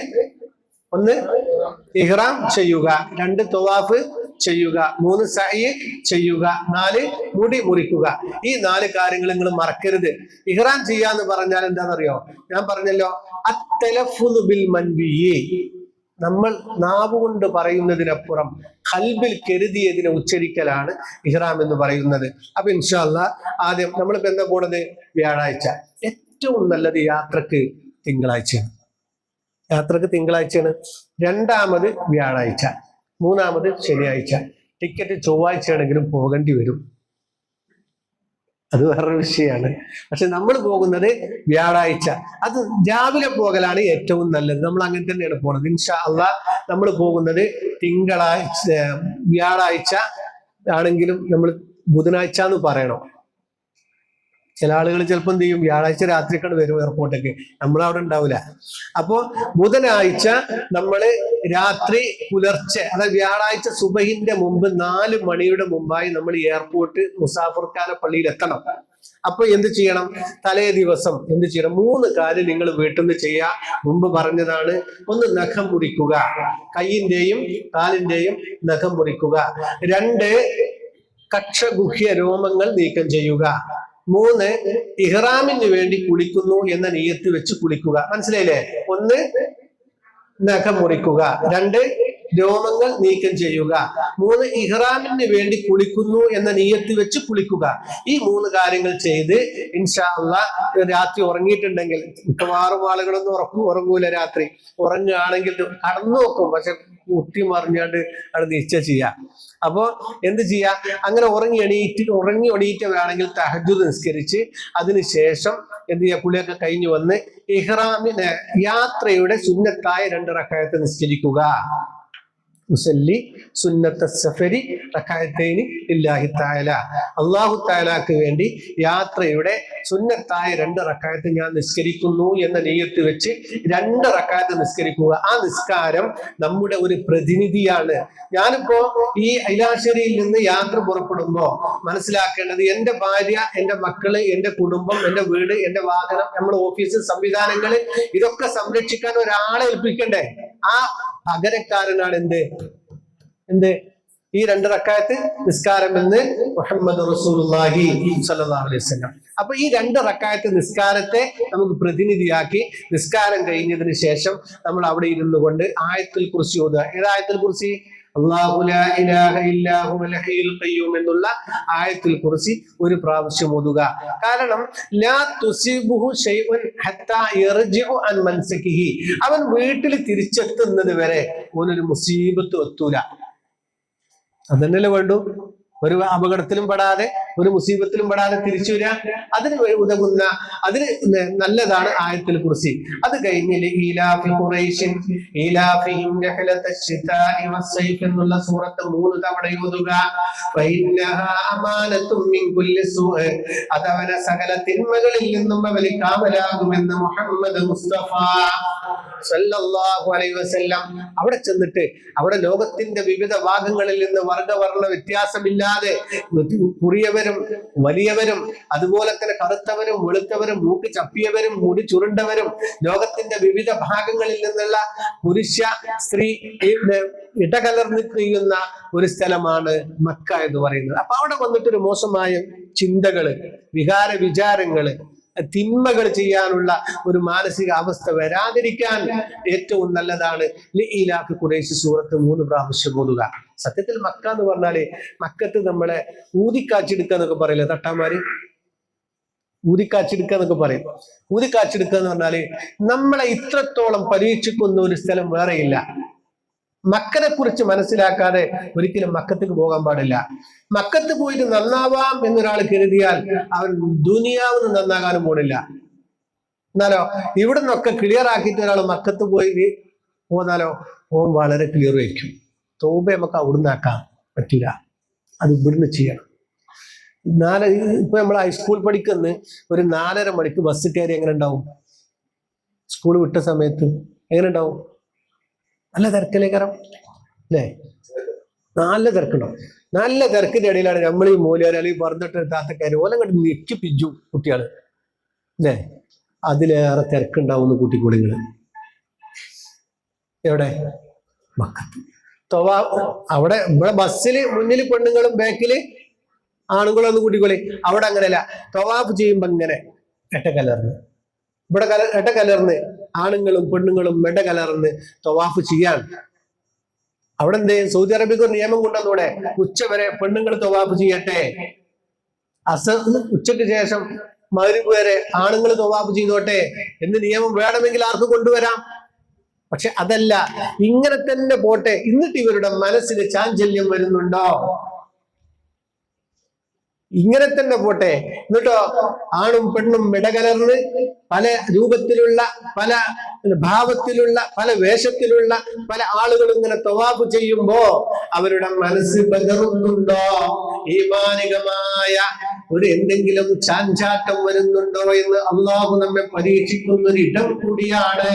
ഇഹ്റാം ചെയ്യുക, 2 തവാഫ് ചെയ്യുക, 3 സഅയ് ചെയ്യുക, 4 മുടി മുറിക്കുക. ഈ 4 കാര്യങ്ങൾ നിങ്ങൾ മറക്കരുത്. ഇഹ്റാം ചെയ്യാന്ന് പറഞ്ഞാൽ എന്താണെന്നറിയോ? ഞാൻ പറഞ്ഞല്ലോ, അത്തലഫുദു ബിൽ മൻബിയി, നമ്മൾ നാവുകൊണ്ട് പറയുന്നതിനപ്പുറം ഖൽബിൽ കരുതിയതിനെ ഉച്ചരിക്കലാണ് ഇഹ്റാം എന്ന് പറയുന്നത്. അപ്പൊ ഇൻഷാ അല്ലാഹ് ആദ്യം നമ്മളിപ്പോ എന്താ പോണത്? വ്യാഴാഴ്ച. ഏറ്റവും നല്ലത് യാത്രക്ക് തിങ്കളാഴ്ചയാണ്. യാത്രക്ക് തിങ്കളാഴ്ചയാണ്. 2ാമത് വ്യാഴാഴ്ച, 3ാമത് ശനിയാഴ്ച. ടിക്കറ്റ് ചൊവ്വാഴ്ചയാണെങ്കിലും പോകേണ്ടി വരും, അത് വേറൊരു വിഷയമാണ്. പക്ഷെ നമ്മൾ പോകുന്നത് വ്യാഴാഴ്ച. അത് രാവിലെ പോകലാണ് ഏറ്റവും നല്ലത്. നമ്മൾ അങ്ങനെ തന്നെയാണ് പോണത്. ഇൻഷാ അല്ലാഹ് നമ്മൾ പോകുന്നത് വ്യാഴാഴ്ച ആണെങ്കിലും നമ്മൾ ബുധനാഴ്ച എന്ന് പറയണം. ചില ആളുകൾ ചിലപ്പോൾ എന്ത് ചെയ്യും, വ്യാഴാഴ്ച രാത്രിക്കാണ് വരും എയർപോർട്ടേക്ക്, നമ്മളവിടെ ഉണ്ടാവില്ല. അപ്പോ ബുധനാഴ്ച നമ്മള് രാത്രി പുലർച്ചെ, അതായത് വ്യാഴാഴ്ച സുബഹിന്റെ മുമ്പ് 4 മണിയുടെ മുമ്പായി നമ്മൾ എയർപോർട്ട് മുസാഫർഖാന പള്ളിയിൽ എത്തണം. അപ്പൊ എന്ത് ചെയ്യണം? തലേ ദിവസം എന്ത് ചെയ്യണം? 3 കാര്യം നിങ്ങൾ വീട്ടിൽ നിന്ന് ചെയ്യാ. മുമ്പ് പറഞ്ഞതാണ്. 1 നഖം മുറിക്കുക, കൈയിന്റെയും കാലിന്റെയും നഖം മുറിക്കുക. 2 കക്ഷഗുഹ്യ രോമങ്ങൾ നീക്കം ചെയ്യുക. 3 ഇഹ്റാമിന് വേണ്ടി കുളിക്കുന്നു എന്ന നിയ്യത്ത് വെച്ച് കുളിക്കുക. മനസ്സിലായില്ലേ? 1 നഖം മുറിക്കുക, 2 രോമങ്ങൾ നീക്കം ചെയ്യുക. 3 ഇഹ്റാമിന് വേണ്ടി കുളിക്കുന്നു എന്ന നിയ്യത്ത് വെച്ച് കുളിക്കുക. ഈ 3 കാര്യങ്ങൾ ചെയ്ത് ഇൻഷാ അല്ലാഹ് രാത്രി ഉറങ്ങിയിട്ടുണ്ടെങ്കിൽ, മിക്കവാറും ആളുകളൊന്നും ഉറങ്ങൂല, രാത്രി ഉറങ്ങുകയാണെങ്കിൽ കടന്നു നോക്കും, പക്ഷെ കുത്തി മറിഞ്ഞാണ്ട് അത് നിശ്ചയ ചെയ്യാം. അപ്പോ എന്ത് ചെയ്യാ, അങ്ങനെ ഉറങ്ങി എണീറ്റവരാണെങ്കിൽ തഹജ്ജുദ് നിസ്കരിച്ച് അതിനുശേഷം എന്ത് ചെയ്യാ, കുളിയൊക്കെ കഴിഞ്ഞു വന്ന് ഇഹ്റാമിന് യാത്രയുടെ സുന്നത്തായ 2 റക്അത്ത് നിസ്കരിക്കുക. മുസല്ലി സുന്നത്ത സഫരി റക്അത്തൈനി ലില്ലാഹി തആല. അല്ലാഹു തആലക്ക് വേണ്ടി യാത്രയുടെ സുന്നത്തായ 2 റക്അത്ത് ഞാൻ നിസ്കരിക്കുന്നു എന്ന നിയ്യത്ത് വെച്ച് 2 റക്അത്ത് നിസ്കരിക്കുക. ആ നിസ്കാരം നമ്മുടെ ഒരു പ്രതിനിധിയാണ്. ഞാനിപ്പോ ഈ ഐലാശ്ശേരിയിൽ നിന്ന് യാത്ര പുറപ്പെടുമ്പോ മനസ്സിലാക്കേണ്ടത്, എന്റെ ഭാര്യ, എന്റെ മക്കള്, എന്റെ കുടുംബം, എന്റെ വീട്, എന്റെ വാഹനം, നമ്മുടെ ഓഫീസ് സംവിധാനങ്ങള്, ഇതൊക്കെ സംരക്ഷിക്കാൻ ഒരാളെ ഏൽപ്പിക്കണ്ടേ? ആ പകരക്കാരനാണ് എന്ത് ഈ 2 റക്അത്ത് നിസ്കാരം എന്ന് മുഹമ്മദ് റസൂലുള്ളാഹി സ്വല്ലല്ലാഹു അലൈഹി വസല്ലം. അപ്പൊ ഈ 2 റക്അത്ത് നിസ്കാരത്തെ നമുക്ക് പ്രതിനിധിയാക്കി നിസ്കാരം കഴിഞ്ഞതിന് ശേഷം നമ്മൾ അവിടെ ഇരുന്നു കൊണ്ട് ആയത്തുൽ കുർസി ഓതുക. ഏത് ആയത്തുൽ കുർസി? അല്ലാഹു ലാ ഇലാഹ ഇല്ലാ ഹുവൽ ഹയ്യുൽ ഖയ്യൂം എന്നുള്ള ആയത്തുൽ കുർസി ഒരു പ്രാവശ്യം ഓതുക. കാരണം ലാ തുസിബുഹു ശൈഉൻ ഹത്താ യർജിഉ അൻ മൻസകിഹി, അവൻ വീട്ടിൽ തിരിച്ചെത്തുന്നത് വരെ ഓനൊരു മുസീബത്ത് എത്തൂല. അതന്നെയല്ലേ വേണ്ടു. ഒരു അപകടത്തിലും പെടാതെ, ഒരു മുസീബത്തിലും പെടാതെ തിരിച്ചു വരിക, അതിന് ഉതകുന്ന, അതിന് നല്ലതാണ് ആയത്തുൽ കുർസി. അത് കഴിഞ്ഞ് ഈലാഫി ഖുറൈശിൻ ഈലാഫിഹിം റഹ്ലത്തശ് ശിതാഇ വസ്സൈഫ് എന്നുള്ള സൂറത്ത് 3 തവണ ഓതുക. ഫഇന്നഹാ അമാനത്തും മിൻ കുല്ലി സൂഅ, അതവന സകല തിന്മകളിൽ നിന്നും അവന് കാവലാകുമെന്ന് മുഹമ്മദ് മുസ്തഫ സല്ലല്ലാഹു അലൈഹി വസല്ലം. അവിടെ ചെന്നിട്ട് അവിടെ ലോകത്തിന്റെ വിവിധ ഭാഗങ്ങളിൽ നിന്ന് വർഗവർണ്ണ വ്യത്യാസമില്ലാതെ കുറിയവരും വലിയവരും അതുപോലെ തന്നെ കറുത്തവരും വെളുത്തവരും മൂക്ക് ചപ്പിയവരും മുടി ചുരുണ്ടവരും ലോകത്തിന്റെ വിവിധ ഭാഗങ്ങളിൽ നിന്നുള്ള പുരുഷ സ്ത്രീ ഇടകലർന്ന് കഴിയുന്ന ഒരു സ്ഥലമാണ് മക്ക എന്ന് പറയുന്നത്. അപ്പൊ അവിടെ വന്നിട്ടൊരു മോശമായ ചിന്തകള്, വികാര വിചാരങ്ങള്, തിന്മകൾ ചെയ്യാനുള്ള ഒരു മാനസിക അവസ്ഥ വരാതിരിക്കാൻ ഏറ്റവും നല്ലതാണ് ലഇലാഫി ഖുറൈശ് സൂറത്ത് 3 പ്രാവശ്യം ഓതുക. സത്യത്തിൽ മക്ക എന്ന് പറഞ്ഞാല് മക്കത്ത് നമ്മളെ ഊതിക്കാച്ചെടുക്കുക എന്നൊക്കെ പറയില്ലേ തട്ടാമാര്, ഊതിക്കാച്ചെടുക്കുക എന്നൊക്കെ പറയും. ഊതിക്കാച്ചെടുക്കുക എന്ന് പറഞ്ഞാല് നമ്മളെ ഇത്രത്തോളം പരീക്ഷിക്കുന്ന ഒരു സ്ഥലം വേറെയില്ല. മക്കനെ കുറിച്ച് മനസ്സിലാക്കാതെ ഒരിക്കലും മക്കത്തേക്ക് പോകാൻ പാടില്ല. മക്കത്ത് പോയിട്ട് നന്നാവാം എന്നൊരാൾ കരുതിയാൽ അവൻ ദുനിയാവിന് നന്നാകാനും പോണില്ല. എന്നാലോ ഇവിടെ നിന്നൊക്കെ ക്ലിയർ ആക്കിയിട്ട് ഒരാൾ മക്കത്ത് പോയി പോന്നാലോ ഓൻ വളരെ ക്ലിയർ വയ്ക്കും. തോപ നമുക്ക് അവിടുന്ന് ആക്കാൻ പറ്റില്ല, അത് ഇവിടുന്ന് ചെയ്യണം. ഇപ്പൊ നമ്മൾ ഹൈസ്കൂൾ പഠിക്കുന്ന ഒരു 4:30 മണിക്ക് ബസ് കയറി എങ്ങനെ ഉണ്ടാവും? സ്കൂൾ വിട്ട സമയത്ത് എങ്ങനെ ഉണ്ടാവും? നല്ല തിരക്കിലേക്കരം അല്ലേ? നല്ല തിരക്കുണ്ടാവും. നല്ല തിരക്കിന്റെ ഇടയിലാണ് നമ്മൾ ഈ മൂല്യാർ അല്ലെങ്കിൽ പറഞ്ഞിട്ട് താത്തക്കാര് ഓലം കണ്ട് ഞെക്കിപ്പിച്ചു കുട്ടികള് അല്ലേ? അതിലേറെ തിരക്കുണ്ടാവുന്ന കുട്ടിക്കുളികള് എവിടെ? മക്കത്ത്. അവിടെ ഇവിടെ ബസ്സില് മുന്നിൽ പെണ്ണുങ്ങളും ബാക്കില് ആണുങ്ങളും ഒന്ന് കൂട്ടിക്കൊളി. അവിടെ അങ്ങനെയല്ല. തവാഫ് ചെയ്യുമ്പോ ഇങ്ങനെ എട്ടക്കലർന്ന്, ഇവിടെ എട്ടക്കലർന്ന് ആണുങ്ങളും പെണ്ണുങ്ങളും മെടകലർന്ന് തവാഫ് ചെയ്യാൻ. അവിടെ എന്ത് സൗദി അറേബ്യക്ക് ഒരു നിയമം കൊണ്ടുവന്നൂടെ? ഉച്ചവരെ പെണ്ണുങ്ങൾ തവാഫ് ചെയ്യട്ടെ, ഉച്ചയ്ക്ക് ശേഷം മഗ്‌രിബ് വരെ ആണുങ്ങൾ തവാഫ് ചെയ്തോട്ടെ എന്ന് നിയമം വേണമെങ്കിൽ ആർക്ക് കൊണ്ടുവരാം. പക്ഷെ അതല്ല, ഇങ്ങനെ തന്നെ പോട്ടെ. എന്നിട്ട് ഇവരുടെ മനസ്സിന് ചാഞ്ചല്യം വരുന്നുണ്ടോ? ഇങ്ങനെ തന്നെ പോട്ടെ. എന്നിട്ടോ ആണും പെണ്ണും ഇടകലർന്ന് പല രൂപത്തിലുള്ള, പല ഭാവത്തിലുള്ള, പല വേഷത്തിലുള്ള പല ആളുകളും ഇങ്ങനെ തവാഫ് ചെയ്യുമ്പോ അവരുടെ മനസ്സ് ബദറുന്നുണ്ടോ? ഈമാനികമായ ഒരു എന്തെങ്കിലും ചാഞ്ചാട്ടം വരുന്നുണ്ടോ എന്ന് അള്ളാഹു നമ്മെ പരീക്ഷിക്കുന്ന ഒരു ഇടം കൂടിയാണ്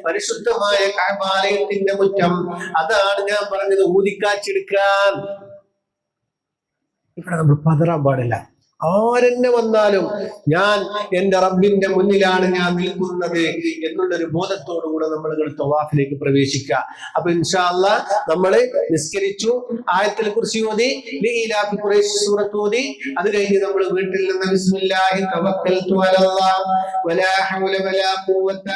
പരിശുദ്ധമായ കഅബാലയത്തിന്റെ മുറ്റം. അതാണ് ഞാൻ പറഞ്ഞത്, ഊതിക്കാച്ചെടുക്കാൻ. ഇവിടെ നമ്മൾ പതറാൻ പാടില്ല. ആരെന്നെ വന്നാലും ഞാൻ എന്റെ റബ്ബിന്റെ മുന്നിലാണ് ഞാൻ നിൽക്കുന്നത് എന്നുള്ളൊരു ബോധത്തോടുകൂടെ നമ്മൾ തവാഫിലേക്ക് പ്രവേശിക്കുക. അപ്പൊ ഇൻഷാ അല്ലാഹ് നമ്മള് നിസ്കരിച്ചു, ആയത്തുൽ കുർസി ഓതി, ലീലാഫി ഖുറൈശ് സൂറത്ത് ഓതി, അത് കഴിഞ്ഞ് നമ്മൾ വീട്ടിൽ നിന്ന് ബിസ്മില്ലാഹി തവക്കൽതു അലല്ലാഹ് വലാ ഹൗല വലാ ഖുവത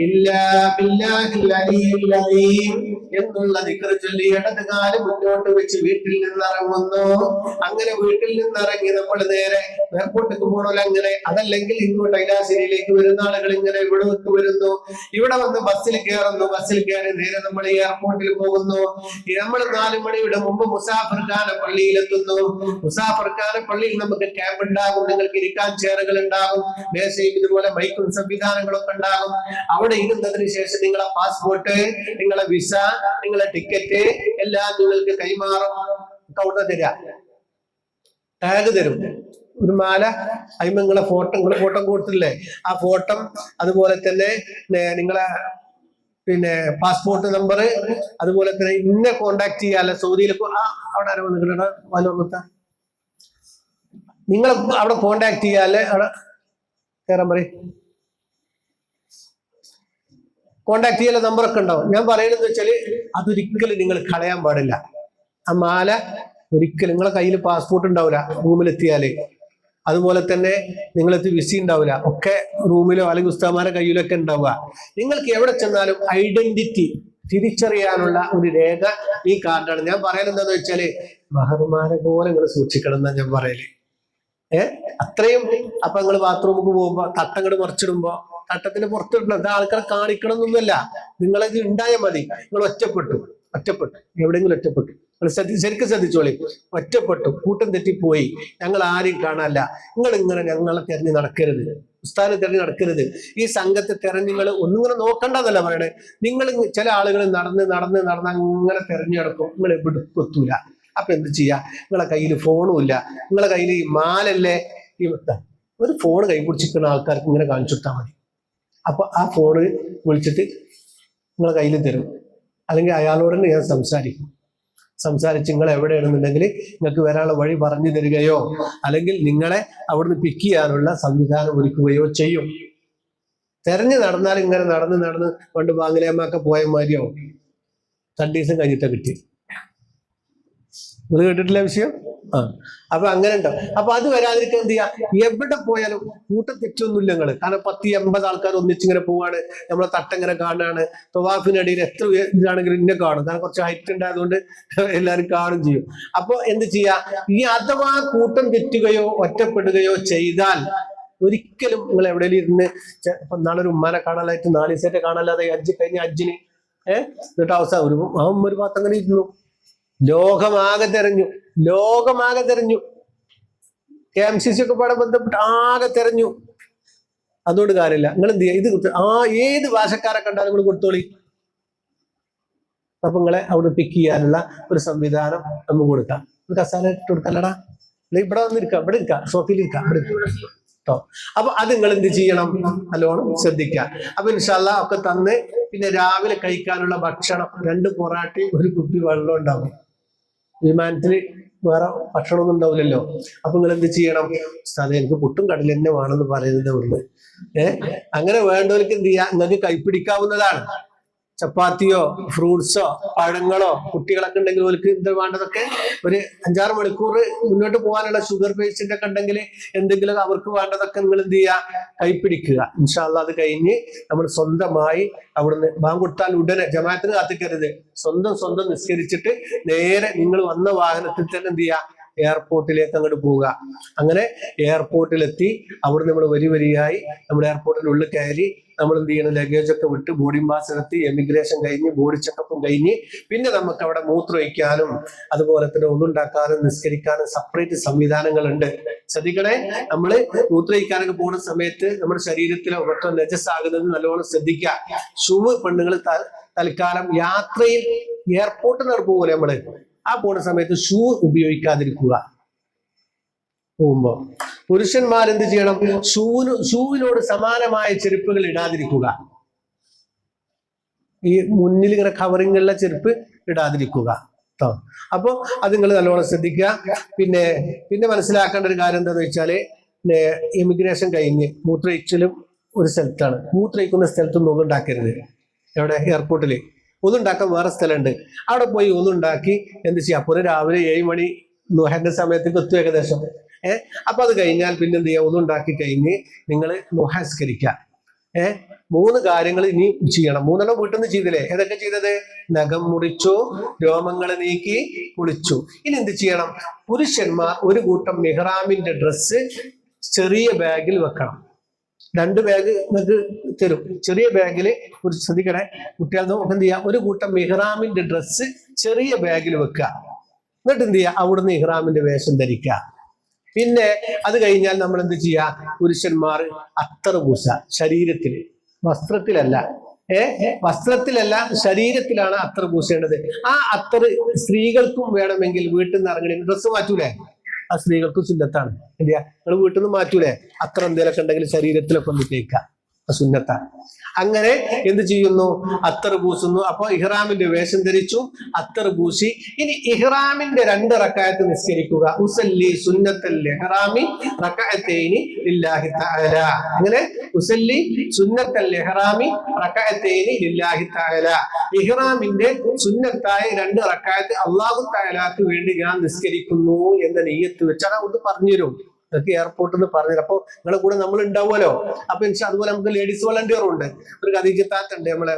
ഇല്ലാ ബില്ലാഹിൽ അലിയിൽ അലീം എന്നുള്ള ദിക്ർ ചൊല്ലി ഇടത് കാല് മുന്നോട്ട് വെച്ച് വീട്ടിൽ നിന്ന് ഇറങ്ങുന്നു. അങ്ങനെ വീട്ടിൽ നിന്ന് ഇറങ്ങി നമ്മൾ നേരെ എയർപോർട്ടിലേക്ക് പോകണമല്ലോ, അങ്ങനെ അതല്ലെങ്കിൽ ഇങ്ങോട്ട് ഐലാസിരിയിലേക്ക് വരുന്ന ആളുകൾ ഇങ്ങനെ ഇവിടെ വരുന്നു, ഇവിടെ വന്ന് ബസ്സിൽ കയറുന്നു, ബസ്സിൽ കയറി നേരെ നമ്മൾ എയർപോർട്ടിൽ പോകുന്നു. നമ്മൾ 4 മണിയുടെ മുമ്പ് മുസാഫർഖാന പള്ളിയിലെത്തുന്നു. മുസാഫർഖാന പള്ളിയിൽ നമുക്ക് ക്യാമ്പ് ഉണ്ടാകും, നിങ്ങൾക്ക് ഇരിക്കാൻ ചെയറുകൾ ഉണ്ടാകും, മേശയും ഇതുപോലെ മൈക്കും സംവിധാനങ്ങളൊക്കെ ഉണ്ടാകും. അവിടെ ഇരുന്നതിന് ശേഷം നിങ്ങളെ പാസ്പോർട്ട്, നിങ്ങളെ വിസ, നിങ്ങളെ ടിക്കറ്റ് എല്ലാം നിങ്ങൾക്ക് കൈമാറും. കൗണ്ടർ തരാ, ടാഗ് തരും, ഒരു മാല, നിങ്ങളെ ഫോട്ടോ, നിങ്ങളെ ഫോട്ടോ കൊടുത്തില്ലേ ആ ഫോട്ടോ, അതുപോലെ തന്നെ നിങ്ങളെ പാസ്പോർട്ട് നമ്പർ, അതുപോലെ തന്നെ ഇന്നെ കോണ്ടാക്ട് ചെയ്യാല്ല സൗദിയിൽ അവിടെ ആരോ നിങ്ങളുടെ വലോർത്ത നിങ്ങൾ അവിടെ കോണ്ടാക്ട് ചെയ്യാല്ലേ, അവിടെ കയറാൻ പറയും, കോണ്ടാക്ട് ചെയ്യാനുള്ള നമ്പറൊക്കെ ഉണ്ടാവും. ഞാൻ പറയുന്നത് വെച്ചാല് അതൊരിക്കലും നിങ്ങൾ കളയാൻ പാടില്ല. ആ മാല ഒരിക്കലും, നിങ്ങളെ കയ്യിൽ പാസ്പോർട്ട് ഉണ്ടാവില്ല റൂമിലെത്തിയാല്, അതുപോലെ തന്നെ നിങ്ങളെത്തി വിസ ഉണ്ടാവില്ല, ഒക്കെ റൂമിലോ അല്ലെങ്കിൽ ഉസ്താമാരുടെ കയ്യിലോ ഒക്കെ ഉണ്ടാവുക. നിങ്ങൾക്ക് എവിടെ ചെന്നാലും ഐഡന്റിറ്റി തിരിച്ചറിയാനുള്ള ഒരു രേഖ ഈ കാർഡാണ്. ഞാൻ പറയുന്നത് എന്താന്ന് വെച്ചാല് മഹർമാരെ പോലെ നിങ്ങൾ സൂക്ഷിക്കണം എന്നാ ഞാൻ പറയല്. അത്രയും. അപ്പൊ നിങ്ങൾ ബാത്റൂമിൽ പോകുമ്പോ തട്ടങ്ങട് മറിച്ചിടുമ്പോ തട്ടത്തിന് പുറത്തിടണം, ആൾക്കാരെ കാണിക്കണം എന്നൊന്നുമല്ല, നിങ്ങളത് ഉണ്ടായാൽ മതി. നിങ്ങൾ ഒറ്റപ്പെട്ടു എവിടെയെങ്കിലും ഒറ്റപ്പെട്ടു, ശരിക്കും ശ്രദ്ധിച്ചോളി, ഒറ്റപ്പെട്ടു, കൂട്ടം തെറ്റിപ്പോയി, ഞങ്ങൾ ആരെയും കാണാനല്ല, നിങ്ങൾ ഇങ്ങനെ ഞങ്ങളെ തെരഞ്ഞു നടക്കരുത്, ഉസ്താദിനെ തെരഞ്ഞു നടക്കരുത്, ഈ സംഘത്തെ തെരഞ്ഞു നിങ്ങൾ ഒന്നിങ്ങനെ നോക്കണ്ടെന്നല്ല പറയണേ. നിങ്ങൾ ചില ആളുകൾ നടന്ന് അങ്ങനെ തെരഞ്ഞു നടക്കും, നിങ്ങൾ എവിടെ എത്തൂല. അപ്പൊ എന്ത് ചെയ്യാ, നിങ്ങളെ കയ്യിൽ ഫോണും ഇല്ല, നിങ്ങളെ കയ്യിൽ ഈ മാലല്ലേ, ഈ ഒരു ഫോൺ കൈ പിടിച്ചിരിക്കുന്ന ആൾക്കാർക്ക് ഇങ്ങനെ കാണിച്ചു കൊടുത്താൽ മതി. അപ്പൊ ആ ഫോണ് വിളിച്ചിട്ട് നിങ്ങളെ കയ്യിൽ തരും, അല്ലെങ്കിൽ അയാളോട് തന്നെ ഞാൻ സംസാരിച്ച് നിങ്ങൾ എവിടെയാണെന്നുണ്ടെങ്കിൽ നിങ്ങൾക്ക് വരാനുള്ള വഴി പറഞ്ഞു തരികയോ അല്ലെങ്കിൽ നിങ്ങളെ അവിടുന്ന് പിക്ക് ചെയ്യാനുള്ള സംവിധാനം ഒരുക്കുകയോ ചെയ്യും. തെരഞ്ഞു നടന്നാൽ ഇങ്ങനെ നടന്ന് പണ്ട് ബാംഗ്ലയമ്മൊക്കെ പോയ മാതിരിയോ 2 ദിവസം കഴിഞ്ഞിട്ടാ കിട്ടി. നിങ്ങൾ കേട്ടിട്ടില്ല വിഷയം? അപ്പൊ അങ്ങനെ ഉണ്ടാവും. അപ്പൊ അത് വരാതിരിക്കാൻ എന്ത് ചെയ്യാ, എവിടെ പോയാലും കൂട്ടം തെറ്റൊന്നുമില്ല നിങ്ങൾ. കാരണം 10-80 ആൾക്കാർ ഒന്നിച്ചിങ്ങനെ പോവാണ്, നമ്മളെ തട്ടങ്ങനെ കാണുകയാണ്. തൊവാഫിനിടയിൽ എത്ര ഇതാണെങ്കിലും ഇന്നെ കാണും, കാരണം കുറച്ച് ഹൈറ്റ് ഉണ്ടായതുകൊണ്ട് എല്ലാവരും കാണും ചെയ്യും. അപ്പൊ എന്ത് ചെയ്യാ, ഈ അഥവാ കൂട്ടം തെറ്റുകയോ ഒറ്റപ്പെടുകയോ ചെയ്താൽ ഒരിക്കലും നിങ്ങൾ എവിടെയെങ്കിലും ഇരുന്ന്, ഇപ്പൊ നാളെ ഒരു ഉമ്മാനെ കാണാനായിട്ട് 4 ദിവസത്തെ കാണാല്ലാതെ കഴിഞ്ഞ ഹജ്ജിന് എന്നിട്ട് അവസാനം ഒരു ഭാഗത്ത് അങ്ങനെ ഇരുന്നു, ലോകമാകെ തെരഞ്ഞു, KMCC ഒക്കെ പാടെ ബന്ധപ്പെട്ട് ആകെ തെരഞ്ഞു. അതുകൊണ്ട് കാര്യമില്ല, നിങ്ങൾ എന്ത് ചെയ്യുക, ഇത് ഏത് ഭാഷക്കാരെ കണ്ടാലും നിങ്ങൾ കൊടുത്തോളി. അപ്പൊ നിങ്ങളെ അവിടെ പിക്ക് ചെയ്യാനുള്ള ഒരു സംവിധാനം നമുക്ക് കൊടുക്കാം. കസാല ഇട്ട് കൊടുക്കല്ലടാ, ഇവിടെ വന്നിരിക്കാം, ഇവിടെ ഇരിക്കാം, സോഫയിൽ ഇരിക്കാം, ഇവിടെ കേട്ടോ. അപ്പൊ അത് നിങ്ങൾ എന്ത് ചെയ്യണം, നല്ലോണം ശ്രദ്ധിക്കുക. അപ്പൊ ഇൻഷാ അല്ലാഹ് ഒക്കെ തന്ന്, പിന്നെ രാവിലെ കഴിക്കാനുള്ള ഭക്ഷണം 2 പൊറാട്ടയും 1 കുപ്പി വെള്ളം ഉണ്ടാവും. വിമാനത്തിൽ വേറെ ഭക്ഷണമൊന്നും ഉണ്ടാവില്ലല്ലോ. അപ്പൊ നിങ്ങൾ എന്ത് ചെയ്യണം, ഉസ്താദേ എനിക്ക് പുട്ടും കടല തന്നെ വേണമെന്ന് പറയുന്നത് ഇവിടുന്ന്. അങ്ങനെ വേണ്ടവർക്ക് എന്ത് ചെയ്യാം, നിങ്ങൾക്ക് കൈപ്പിടിക്കാവുന്നതാണ്. ചപ്പാത്തിയോ ഫ്രൂട്ട്സോ പഴങ്ങളോ കുട്ടികളൊക്കെ ഉണ്ടെങ്കിൽ അവർക്ക് ഇത് വേണ്ടതൊക്കെ ഒരു 5-6 മണിക്കൂർ മുന്നോട്ട് പോകാനുള്ള ഷുഗർ പേഷ്യന്റ് ഒക്കെ ഉണ്ടെങ്കിൽ എന്തെങ്കിലും അവർക്ക് വേണ്ടതൊക്കെ നിങ്ങൾ എന്ത് ചെയ്യുക, കൈപ്പിടിക്കുക. ഇൻഷാ അല്ലാഹ് അത് കഴിഞ്ഞ് നമ്മൾ സ്വന്തമായി അവിടുന്ന് ബാങ്ക് കൊടുത്താൽ ഉടനെ ജമാഅത്തിന് കാത്തിക്കരുത്, സ്വന്തം നിസ്കരിച്ചിട്ട് നേരെ നിങ്ങൾ വന്ന വാഹനത്തിൽ തന്നെ എന്ത് ചെയ്യുക, എയർപോർട്ടിലേക്ക് അങ്ങോട്ട് പോവുക. അങ്ങനെ എയർപോർട്ടിലെത്തി അവിടുന്ന് നമ്മൾ വരിയായി നമ്മൾ എയർപോർട്ടിന്റെ ഉള്ളിൽ കയറി നമ്മൾ എന്ത് ചെയ്യണം, ലഗേജ് ഒക്കെ വിട്ട് ബോർഡിംഗ് പാസ് എടുത്ത് എമിഗ്രേഷൻ കഴിഞ്ഞ് ബോഡി ചെക്കപ്പും കഴിഞ്ഞ് പിന്നെ നമുക്ക് അവിടെ മൂത്രമൊഴിക്കാനും അതുപോലെ തന്നെ ഒന്നുണ്ടാക്കാനും നിസ്കരിക്കാനും സെപ്പറേറ്റ് സംവിധാനങ്ങളുണ്ട്. ശ്രദ്ധിക്കണേ, നമ്മള് മൂത്രമൊഴിക്കാനൊക്കെ പോകുന്ന സമയത്ത് നമ്മുടെ ശരീരത്തിലോ മറ്റോ നജസ്സാകുന്നത് നല്ലോണം ശ്രദ്ധിക്കുക. ഷൂവ് പെണ്ണുങ്ങൾ തൽക്കാലം യാത്രയിൽ എയർപോർട്ടിൽ നിന്ന് പോകൂലെ നമ്മള്, ആ പോകുന്ന സമയത്ത് ഷൂ ഉപയോഗിക്കാതിരിക്കുക. പോകുമ്പോ പുരുഷന്മാരെന്ത് ചെയ്യണം, ഷൂവിനോട് സമാനമായ ചെരുപ്പുകൾ ഇടാതിരിക്കുക. ഈ മുന്നിൽ ഇങ്ങനെ കവറിങ്ങുള്ള ചെരുപ്പ് ഇടാതിരിക്കുക. കേട്ടോ. അപ്പൊ അത് നിങ്ങൾ നല്ലോണം ശ്രദ്ധിക്കുക. പിന്നെ പിന്നെ മനസ്സിലാക്കേണ്ട ഒരു കാര്യം എന്താണെന്ന് വെച്ചാല്, ഇമിഗ്രേഷൻ കഴിഞ്ഞ് മൂത്രയിച്ചലും ഒരു സ്ഥലത്താണ്, മൂത്രയിക്കുന്ന സ്ഥലത്ത് ഒന്നുണ്ടാക്കരുത്. എവിടെ? എയർപോർട്ടിൽ ഒന്നുണ്ടാക്കാൻ വേറെ സ്ഥലമുണ്ട്, അവിടെ പോയി ഒന്നുണ്ടാക്കി എന്ത് ചെയ്യാം, അപ്പോൾ രാവിലെ 7 മണി നുഹന്റെ സമയത്തേക്ക് എത്തും ഏകദേശം. അപ്പൊ അത് കഴിഞ്ഞാൽ പിന്നെ എന്ത് ചെയ്യുക, ഒന്നുണ്ടാക്കി കഴിഞ്ഞ് നിങ്ങൾ നുഹസ്കരിക്കുക. 3 കാര്യങ്ങൾ ഇനി ചെയ്യണം. 3 വീട്ടിൽ നിന്ന് ചെയ്തില്ലേ? ഏതൊക്കെ ചെയ്തത്? നഖം മുറിച്ചു, രോമങ്ങൾ നീക്കി, കുളിച്ചു. ഇനി എന്ത് ചെയ്യണം? പുരുഷന്മാർ ഒരു കൂട്ടം മെഹ്റാമിന്റെ ഡ്രസ്സ് ചെറിയ ബാഗിൽ വെക്കണം. 2 ബാഗ് നിങ്ങൾക്ക് തരും. ചെറിയ ബാഗില് ശ്രദ്ധിക്കണേ കുട്ടികൾ, നമുക്ക് എന്ത് ചെയ്യാം, ഒരു കൂട്ടം മെഹ്റാമിന്റെ ഡ്രസ്സ് ചെറിയ ബാഗിൽ വെക്കുക. എന്നിട്ട് എന്ത് ചെയ്യുക, അവിടുന്ന് ഇഹ്റാമിന്റെ വേഷം ധരിക്കുക. പിന്നെ അത് കഴിഞ്ഞാൽ നമ്മൾ എന്ത് ചെയ്യുക, പുരുഷന്മാർ അത്തർ പൂശ ശരീരത്തില്, വസ്ത്രത്തിലല്ല. വസ്ത്രത്തിലല്ല, ശരീരത്തിലാണ് അത്തർ പൂശേണ്ടത്. ആ അത്തർ സ്ത്രീകൾക്കും വേണമെങ്കിൽ വീട്ടിൽ നിന്ന് ഇറങ്ങണ ഡ്രസ്സ് മാറ്റൂലേ, ആ സ്ത്രീകൾക്ക് സുന്നത്താണ്. എന്ത് ചെയ്യാ, നിങ്ങൾ വീട്ടിൽ നിന്ന് മാറ്റൂലേ, അത്ര എന്തെങ്കിലുമൊക്കെ ഉണ്ടെങ്കിൽ ശരീരത്തിലൊക്കെ ഒന്ന് തേക്കുക, സുന്നത്താണ്. അങ്ങനെ എന്ത് ചെയ്യുന്നു? അത്തർ പൂശുന്നു. അപ്പൊ ഇഹ്റാമിന്റെ വേഷം ധരിച്ചു, അത്തർ പൂശി. ഇനി ഇഹ്റാമിന്റെ 2 റക്അത്ത് നിസ്കരിക്കുക. ഉസല്ലി സുന്നത്തൽ ഇഹ്റാമി റക്അത്തൈനി ലില്ലാഹി തആല. അങ്ങനെ ഉസല്ലി സുന്നത്തൽ ഇഹ്റാമി റക്അത്തൈനി ലില്ലാഹി തആല. ഇഹ്റാമിന്റെ സുന്നത്തായ 2 റക്അത്ത് അല്ലാഹു തആലക്ക് വേണ്ടി ഞാൻ നിസ്കരിക്കുന്നു എന്ന നിയ്യത്ത് വെച്ചാൽ അത് പറഞ്ഞുതരും. ഇതൊക്കെ എയർപോർട്ടിൽ നിന്ന് പറഞ്ഞുതരും. അപ്പൊ നിങ്ങളെ കൂടെ നമ്മൾ ഉണ്ടാവുമല്ലോ. അപ്പൊ അതുപോലെ നമുക്ക് ലേഡീസ് വോളണ്ടിയറും ഉണ്ട്. ഒരു ഖദീജത്താത്തുണ്ട്, നമ്മളെ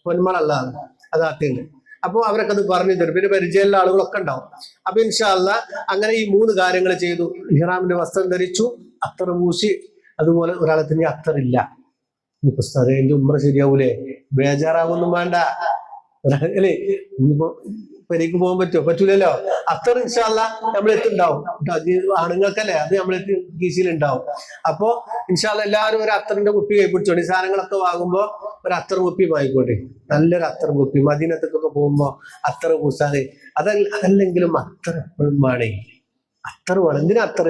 പൊന്മളല്ലാതെ അതാത്തുണ്ട്. അപ്പൊ അവരൊക്കെ അത് പറഞ്ഞു തരും. പിന്നെ പരിചയമുള്ള ആളുകളൊക്കെ ഉണ്ടാവും. അപ്പൊ ഇൻഷാ അല്ലാ അങ്ങനെ ഈ 3 കാര്യങ്ങൾ ചെയ്തു. ഇഹ്റാമിന്റെ വസ്ത്രം ധരിച്ചു, അത്തർ പൂശി. അതുപോലെ ഒരാളത്തിന് അത്തറില്ല, ഇനിയിപ്പോ എന്റെ ഉമ്ര ശരിയാവൂലേ, ബേജാറാവൊന്നും വേണ്ട അല്ലേ. ഇനിയിപ്പോ പെരേക്ക് പോകാൻ പറ്റുമോ? പറ്റൂലല്ലോ. അത്തർ ഇൻഷാ അല്ലാ നമ്മളെത്തുണ്ടാവും. ആണുങ്ങൾക്കല്ലേ, അത് നമ്മളെത്തി കീശയിലുണ്ടാവും. അപ്പൊ ഇൻഷാ അല്ലാ എല്ലാവരും ഒരു അത്തറിന്റെ കുപ്പി കൈപ്പിടിച്ചോണ്ട്, ഈ സാധനങ്ങളൊക്കെ വാങ്ങുമ്പോ ഒരു അത്തർ കുപ്പി വാങ്ങിക്കോട്ടെ. നല്ലൊരു അത്തർ കുപ്പി. മദീനത്തേക്കൊക്കെ പോകുമ്പോ അത്തർ പൂസാതെ, അതല്ലെങ്കിലും അത്തർ എപ്പോഴും വേണേ. അത്തർ വേണം. എന്തിനാ അത്തർ?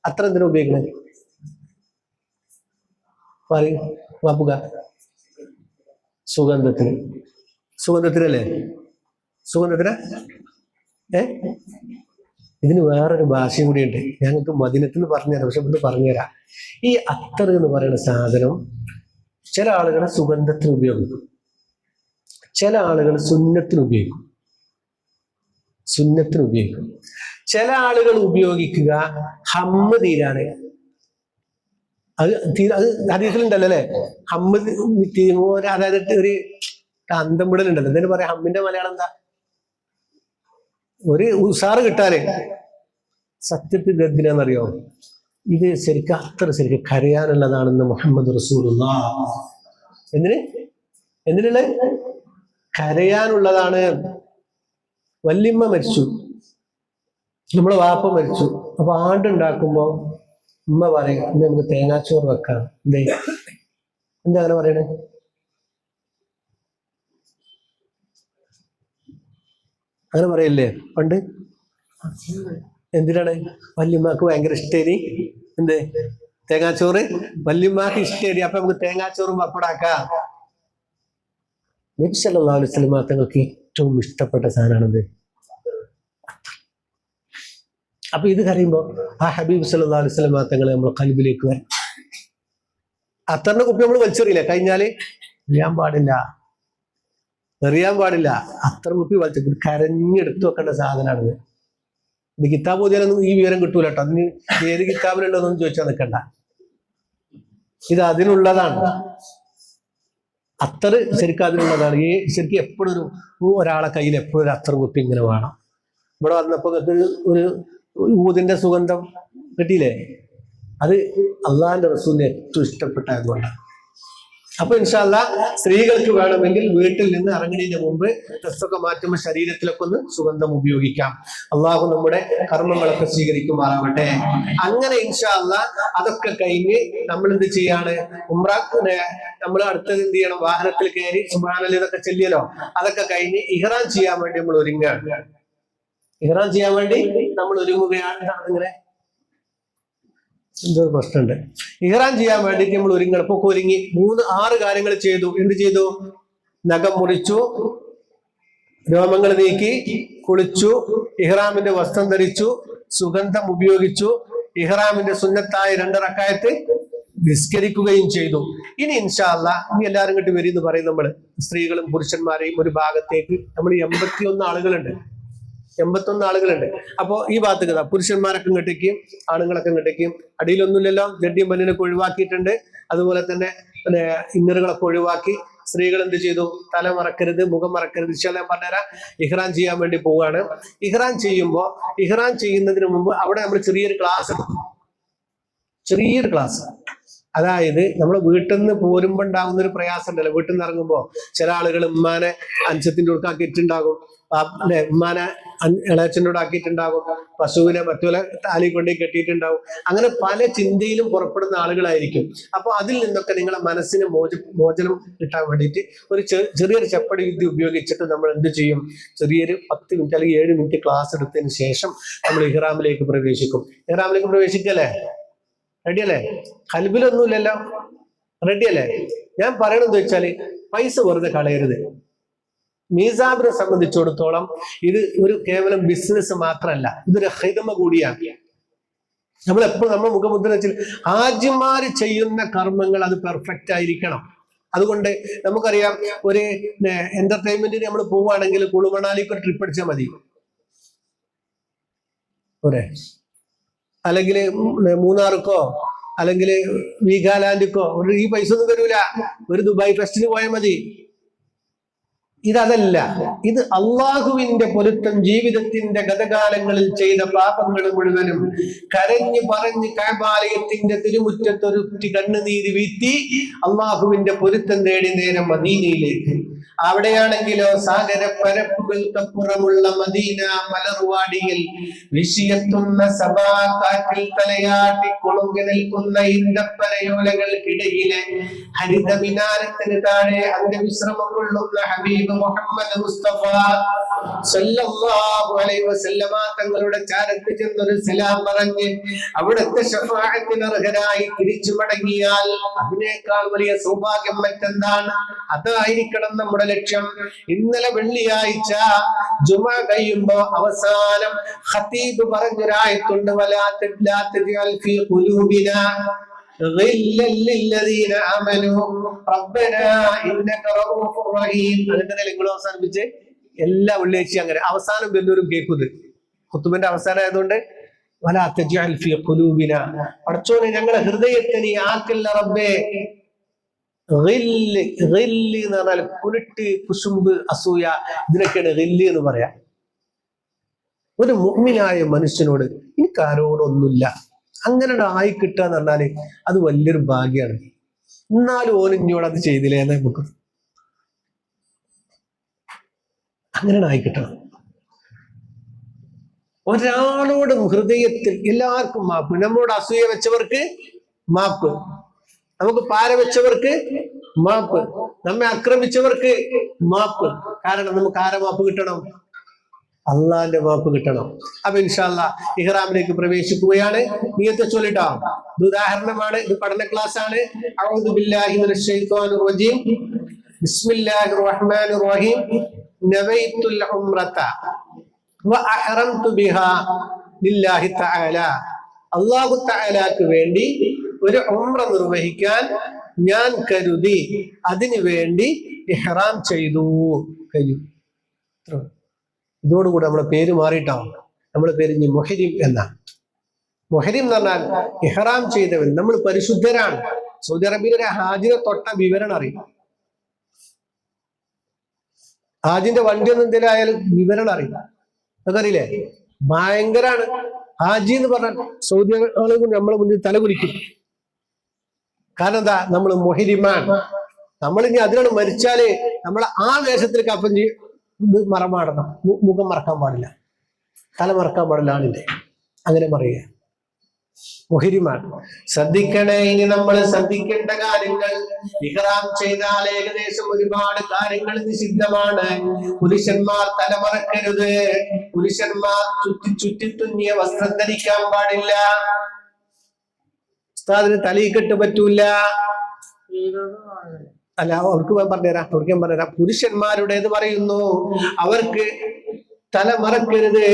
അത്തർ എന്തിനാ ഉപയോഗിക്കണേ? പറയും വാപ്പുക. സുഗന്ധത്തിന്. സുഗന്ധത്തിനല്ലേ? സുഗന്ധത്തിന്. ഇതിന് വേറൊരു ഭാഷയും കൂടി ഉണ്ട്, ഞങ്ങൾക്ക് മദീനത്തിന് പറഞ്ഞുതരാം. പക്ഷെ ഇത് പറഞ്ഞുതരാം. ഈ അത്തർ എന്ന് പറയുന്ന സാധനം ചില ആളുകൾ സുഗന്ധത്തിന് ഉപയോഗിക്കും, ചില ആളുകൾ സുന്നത്തിന് ഉപയോഗിക്കും. ചില ആളുകൾ ഉപയോഗിക്കുക ഹമ്മ് തീരാണ്. അത് ഹദീസിലുണ്ടല്ലോ അല്ലെ, ഹമ്മ് തീരുമ്പോ അതായത് ഒരു അന്തം വിടലുണ്ടല്ലോ. എന്തായാലും പറയാം, ഹമ്മിന്റെ മലയാളം എന്താ? ഒരു ഉസാറ് കിട്ടാല്. സത്യത്തിൽ ഗദ്ദിലെന്നറിയോ? ഇത് ശരിക്കും അത്ര ശരിക്കും കരയാനുള്ളതാണെന്ന് മുഹമ്മദ് റസൂലുള്ളാഹ്. എന്തിനുള്ള? കരയാനുള്ളതാണ്. വല്യമ്മ മരിച്ചു, നമ്മളെ വാപ്പ മരിച്ചു. അപ്പൊ ആണ്ടുണ്ടാക്കുമ്പോ ഉമ്മ പറയും, നമുക്ക് തേങ്ങാച്ചോറ് വെക്കാം. എന്താ അങ്ങനെ പറയണേ? അങ്ങനെ പറയല്ലേ പണ്ട്? എന്തിനാണ്? വല്യമ്മക്ക് ഭയങ്കര ഇഷ്ടേനി എന്ത്? തേങ്ങാച്ചോറ്. വല്യമ്മക്ക് ഇഷ്ടേനി, അപ്പൊ നമുക്ക് തേങ്ങാച്ചോറും പപ്പടാക്കാം. നബി സല്ലല്ലാഹു അലൈഹി വസല്ലം തങ്ങൾക്ക് ഏറ്റവും ഇഷ്ടപ്പെട്ട സാധനമാണത്. അപ്പൊ ഇത് കറിയുമ്പോ ആ ഹബീബ് സല്ലല്ലാഹു അലൈഹി വസല്ലം തങ്ങളെ നമ്മളെ കൽബിലേക്ക് വരും. അത്തറിന്റെ കുപ്പി നമ്മൾ വലിച്ചെറിയില്ലേ, കഴിഞ്ഞാല് എറിയാൻ പാടില്ല. അത്ര കുപ്പി വലിച്ച കരഞ്ഞെടുത്ത് വെക്കേണ്ട സാധനമാണിത്. ഇത് കിതാബ് ഓതിയാലൊന്നും ഈ വിവരം കിട്ടൂല കേട്ടോ. അതിന് ഏത് കിതാബിലുള്ളതെന്നൊന്നും ചോദിച്ചാൽ നിൽക്കണ്ട. ഇത് അതിനുള്ളതാണ്. അത്തർ ശരിക്കും അതിനുള്ളതാണ്. ശരിക്കും എപ്പോഴും ഒരാളെ കയ്യിൽ എപ്പോഴും ഒരു അത്തർ കുപ്പി ഇങ്ങനെ വേണം. ഇവിടെ വന്നപ്പോ ഒരു ഊതിന്റെ സുഗന്ധം കിട്ടിയില്ലേ? അത് അള്ളാഹിന്റെ റസൂലിന് ഏറ്റവും ഇഷ്ടപ്പെട്ടതുകൊണ്ടാണ്. അപ്പൊ ഇൻഷാ അല്ലാഹ് സ്ത്രീകൾക്ക് വേണമെങ്കിൽ വീട്ടിൽ നിന്ന് ഇറങ്ങുന്നതിന് മുമ്പ് ഡ്രസ്സൊക്കെ മാറ്റുമ്പോൾ ശരീരത്തിലൊക്കെ ഒന്ന് സുഗന്ധം ഉപയോഗിക്കാം. അള്ളാഹു നമ്മുടെ കർമ്മങ്ങളൊക്കെ സ്വീകരിക്കുമാറാവട്ടെ. അങ്ങനെ ഇൻഷാ അല്ലാഹ് അതൊക്കെ കഴിഞ്ഞ് നമ്മൾ എന്ത് ചെയ്യാണ്? ഉംറക്ക് നമ്മൾ അടുത്തത് എന്ത് ചെയ്യണം? വാഹനത്തിൽ കയറി സുബ്ഹാനല്ലാഹ് ഇതൊക്കെ ചെല്ലിയല്ലോ. അതൊക്കെ കഴിഞ്ഞ് ഇഹ്റാം ചെയ്യാൻ വേണ്ടി നമ്മൾ ഒരുങ്ങുകയാണ്. ഇഹ്റാം ചെയ്യാൻ വേണ്ടി നമ്മൾ ഒരുങ്ങുകയാണ്. ഇങ്ങനെ എന്തോ പ്രശ്നമുണ്ട്. ഇഹ്റാം ചെയ്യാൻ വേണ്ടിയിട്ട് നമ്മൾ ഒരുങ്ങണപ്പൊക്കെ ഒരുങ്ങി 6 കാര്യങ്ങൾ ചെയ്തു. എന്ത് ചെയ്തു? നഖം മുറിച്ചു, രോമങ്ങൾ നീക്കി, കുളിച്ചു, ഇഹ്റാമിന്റെ വസ്ത്രം ധരിച്ചു, സുഗന്ധം ഉപയോഗിച്ചു, ഇഹ്റാമിന്റെ സുന്നത്തായ 2 റക്അത്ത് നിസ്കരിക്കുകയും ചെയ്തു. ഇനി ഇൻഷാ അല്ലാഹ് ഇനി എല്ലാവരും ഇങ്ങോട്ട് വരും എന്ന് പറയും. നമ്മള് സ്ത്രീകളും പുരുഷന്മാരെയും ഒരു ഭാഗത്തേക്ക് നമ്മൾ 81 ആളുകളുണ്ട്. 81 ആളുകളുണ്ട്. അപ്പോ ഈ ഭാഗത്തേക്ക് പുരുഷന്മാരൊക്കെ ഇങ്ങോട്ടേക്കും ആണുങ്ങളൊക്കെ ഇങ്ങോട്ടേക്കും. അടിയിലൊന്നുമില്ലല്ലോ, ജഡ്ഡിയും പല്ലിനൊക്കെ ഒഴിവാക്കിയിട്ടുണ്ട്. അതുപോലെ തന്നെ ഇന്നറുകളൊക്കെ ഒഴിവാക്കി. സ്ത്രീകൾ എന്ത് ചെയ്തു? തല മറക്കരുത്, മുഖം മറക്കരുത്. ഞാൻ പറഞ്ഞുതരാം. ഇഹ്റാൻ ചെയ്യാൻ വേണ്ടി പോവുകയാണ്. ഇഹ്റാൻ ചെയ്യുന്നതിന് മുമ്പ് അവിടെ നമ്മൾ ചെറിയൊരു ക്ലാസ് അതായത് നമ്മൾ വീട്ടിൽ നിന്ന് പോരുമ്പോ ഉണ്ടാകുന്ന ഒരു പ്രയാസം ഉണ്ടല്ലോ. വീട്ടിൽ നിന്ന് ഇറങ്ങുമ്പോ ചില ആളുകൾ ഉമ്മാനെ അഞ്ചത്തിന്റെ ഉടുക്കാക്കിയിട്ടുണ്ടാകും, അല്ലെ, ഉമ്മാനെ ഇളയച്ചൻ്റെ ആക്കിയിട്ടുണ്ടാകും, പശുവിനെ മറ്റുള്ള താലി കൊണ്ടേ കെട്ടിയിട്ടുണ്ടാവും. അങ്ങനെ പല ചിന്തയിലും പുറപ്പെടുന്ന ആളുകളായിരിക്കും. അപ്പൊ അതിൽ നിന്നൊക്കെ നിങ്ങളെ മനസ്സിന് മോചനം കിട്ടാൻ വേണ്ടിയിട്ട് ഒരു ചെറിയൊരു ചെപ്പടി വിദ്യ ഉപയോഗിച്ചിട്ട് നമ്മൾ എന്ത് ചെയ്യും? ചെറിയൊരു 10 മിനിറ്റ് അല്ലെങ്കിൽ 7 മിനിറ്റ് ക്ലാസ് എടുത്തതിന് ശേഷം നമ്മൾ ഇഹ്റാമിലേക്ക് പ്രവേശിക്കും. ഇഹ്റാമിലേക്ക് പ്രവേശിക്കല്ലേ? റെഡിയല്ലേ? ഖൽബിലൊന്നുമില്ലല്ലോ, റെഡിയല്ലേ? ഞാൻ പറയണെന്ന് വെച്ചാല് പൈസ വെറുതെ കളയരുത്. മീസാബിനെ സംബന്ധിച്ചിടത്തോളം ഇത് ഒരു കേവലം ബിസിനസ് മാത്രമല്ല, ഇതൊരു ഹിദമ കൂടിയാണ്. നമ്മൾ എപ്പോഴും നമ്മുടെ മുഖമുദ്ര വെച്ചാൽ ഹാജിമാര് ചെയ്യുന്ന കർമ്മങ്ങൾ അത് പെർഫെക്റ്റ് ആയിരിക്കണം. അതുകൊണ്ട് നമുക്കറിയാം, ഒരു എന്റർടൈൻമെന്റിന് നമ്മൾ പോവുകയാണെങ്കിൽ കുളുമണാലിക്ക് ഒരു ട്രിപ്പ് അടിച്ചാൽ മതി, പോരെ? അല്ലെങ്കിൽ മൂന്നാർക്കോ അല്ലെങ്കിൽ വീഗാലാൻഡിക്കോ ഈ പൈസ ഒന്നും വരൂല. ഒരു ദുബായ് ഫെസ്റ്റിന് പോയാൽ മതി. ഇതല്ല, ഇത് അള്ളാഹുവിന്റെ പൊരുത്തം. ജീവിതത്തിന്റെ ഗതകാലങ്ങളിൽ ചെയ്ത പാപങ്ങൾ മുഴുവനും കരഞ്ഞു പറഞ്ഞ് കഅബാലയത്തിന്റെ തിരുമുറ്റത്തൊരുത്തി കണ്ണുനീര് വീഴ്ത്തി അള്ളാഹുവിന്റെ പൊരുത്തം തേടി നേരം മദീനയിലേക്ക്. അവിടെയാണെങ്കിലോ സാഗര പരപ്പുകൾക്കപ്പുറമുള്ള മദീന മലർവാടിയിൽ വിഷയത്തുന്ന സഭാകാറ്റിൽ തലയാട്ടി കുളുങ്ങി നിൽക്കുന്ന ഈന്തപ്പനയോലകൾക്കിടയിലെ ഹരിത മിനാരത്തിന് താഴെ അന്ത്യവിശ്രമം കൊള്ളുന്ന ഹബീബ് മുഹമ്മദ് മുസ്തഫ സല്ലല്ലാഹു അലൈഹി വസല്ലമ തങ്ങളുടെ ചാരത്ത് ചെന്നൊരു സലാം പറഞ്ഞ് അവിടുത്തെ ശഫാഅത്തിന് അർഹരായി തിരിച്ചു മടങ്ങിയാൽ അതിനേക്കാൾ വലിയ സൗഭാഗ്യം മറ്റെന്താണ്? അതായിരിക്കണം നമ്മുടെ ലക്ഷ്യം. ഇന്നലെ വെള്ളിയാഴ്ച ജുമാ കഴിയുമ്പോ അവസാനം ഖതീബ് പറഞ്ഞൊരായത്തുണ്ട്, വലാ തജ്അൽ ഫീ ഖുലൂബിനാ അവസാനിപ്പിച്ച് എല്ലാ വെള്ളിയാഴ്ചയും അങ്ങനെ അവസാനം എല്ലാവരും കേൾക്കുന്നത് ഖുതുബിന്റെ അവസാനം ആയതുകൊണ്ട് വലാ തജ്അൽ ഫീ ഖുലൂബിനാ, പടച്ചോനെ ഞങ്ങളെ ഹൃദയത്തെ നീ ആക്കല്ല റബ്ബേ. ഗില്ല് എന്ന് പറഞ്ഞാൽ കുരുട്ട്, കുശുമ്പ്, അസൂയ, ഇതിനൊക്കെയാണ് ഗില്ല് എന്ന് പറയാം. ഒരു മുഅ്മിനായ മനുഷ്യനോട് എനിക്ക് ആരോടൊന്നുമില്ല അങ്ങനെ ആയി കിട്ടുക എന്ന് പറഞ്ഞാല് അത് വലിയൊരു ഭാഗ്യമാണ്. എന്നാലും ഓൻ ഇഞ്ഞോട് അത് ചെയ്തില്ലേ എന്ന് നമുക്ക് അങ്ങനെ ആയി കിട്ടണം. ഒരാളോടും ഹൃദയത്തിൽ എല്ലാവർക്കും മാപ്പ്. നമ്മളോട് അസൂയ വെച്ചവർക്ക് മാപ്പ്, നമുക്ക് പാര വെച്ചവർക്ക് മാപ്പ്, നമ്മെ ആക്രമിച്ചവർക്ക് മാപ്പ്. കാരണം നമുക്ക് ആരെ മാപ്പ് കിട്ടണം? അള്ളാന്റെ മാപ്പ് കിട്ടണം. അപ്പൊ ഇൻഷാ അല്ലാഹ് ഇഹ്റാമിലേക്ക് പ്രവേശിക്കുകയാണ്. നിയത്ത് ചൊല്ലിട്ടോ. ഇത് ഉദാഹരണമാണ്, ഇത് പഠന ക്ലാസ് ആണ്. അഊദു ബില്ലാഹി മിനശ് ശൈത്വാനിർ റജീം. ബിസ്മില്ലാഹിർ റഹ്മാനിർ റഹീം. നവൈതുൽ ഉംറത വ അഹ്റംതു ബിഹാ ലില്ലാഹി തആല. അല്ലാഹു തആലക്ക് വേണ്ടി ഒരു ഉംറ നിർവഹിക്കാൻ ഞാൻ കരുതി, അതിനു വേണ്ടി ഇഹ്റാം ചെയ്തു. കഴിഞ്ഞു. ഇതോടുകൂടി നമ്മളെ പേര് മാറിയിട്ടാവും. നമ്മളെ പേര് ഇനി മുഹരിം എന്നാണ്. മുഹരിം എന്ന് പറഞ്ഞാൽ ഇഹ്റാം ചെയ്തവൻ. നമ്മൾ പരിശുദ്ധരാണ്. സൗദി അറേബ്യയിൽ ഒരു ഹാജിനെ തൊട്ട വിവരണം അറിയും. ഹാജിന്റെ വണ്ടി ഒന്നും എന്തെങ്കിലും ആയാലും വിവരണം അറിയും. അതറിയില്ലേ? ഭയങ്കരാണ് ഹാജി എന്ന് പറഞ്ഞാൽ. സൗദി ആളുകൾ നമ്മളെ മുന്നിൽ തലകുലിക്കും. കാരണം എന്താ? നമ്മൾ മുഹരിമാൻ. നമ്മളിനി അതിനാണ് മരിച്ചാല് നമ്മൾ ആ വേഷത്തിൽ കപ്പം മറമാടണം. മുഖം മറക്കാൻ പാടില്ല, തല മറക്കാൻ പാടില്ല ആളിന്റെ. അങ്ങനെ പറയുക മുഹരിമാൻ. ശ്രദ്ധിക്കണേ, ഇനി നമ്മൾ ശ്രദ്ധിക്കേണ്ട കാര്യങ്ങൾ. ഇഹ്റാം ചെയ്താൽ ഏകദേശം ഒരുപാട് കാര്യങ്ങൾ നിഷിദ്ധമാണ്. പുരുഷന്മാർ തലമറക്കരുത്. പുരുഷന്മാർ ചുറ്റിത്തുന്നിയ വസ്ത്രം ധരിക്കാൻ പാടില്ല. ഉസ്താദിന് തലയിക്കെട്ട് പറ്റൂല. അല്ല, അവർക്ക് ഞാൻ പറഞ്ഞുതരാം. പുരുഷന്മാരുടേത് പറയുന്നു, അവർക്ക് തല മറക്കരുത്,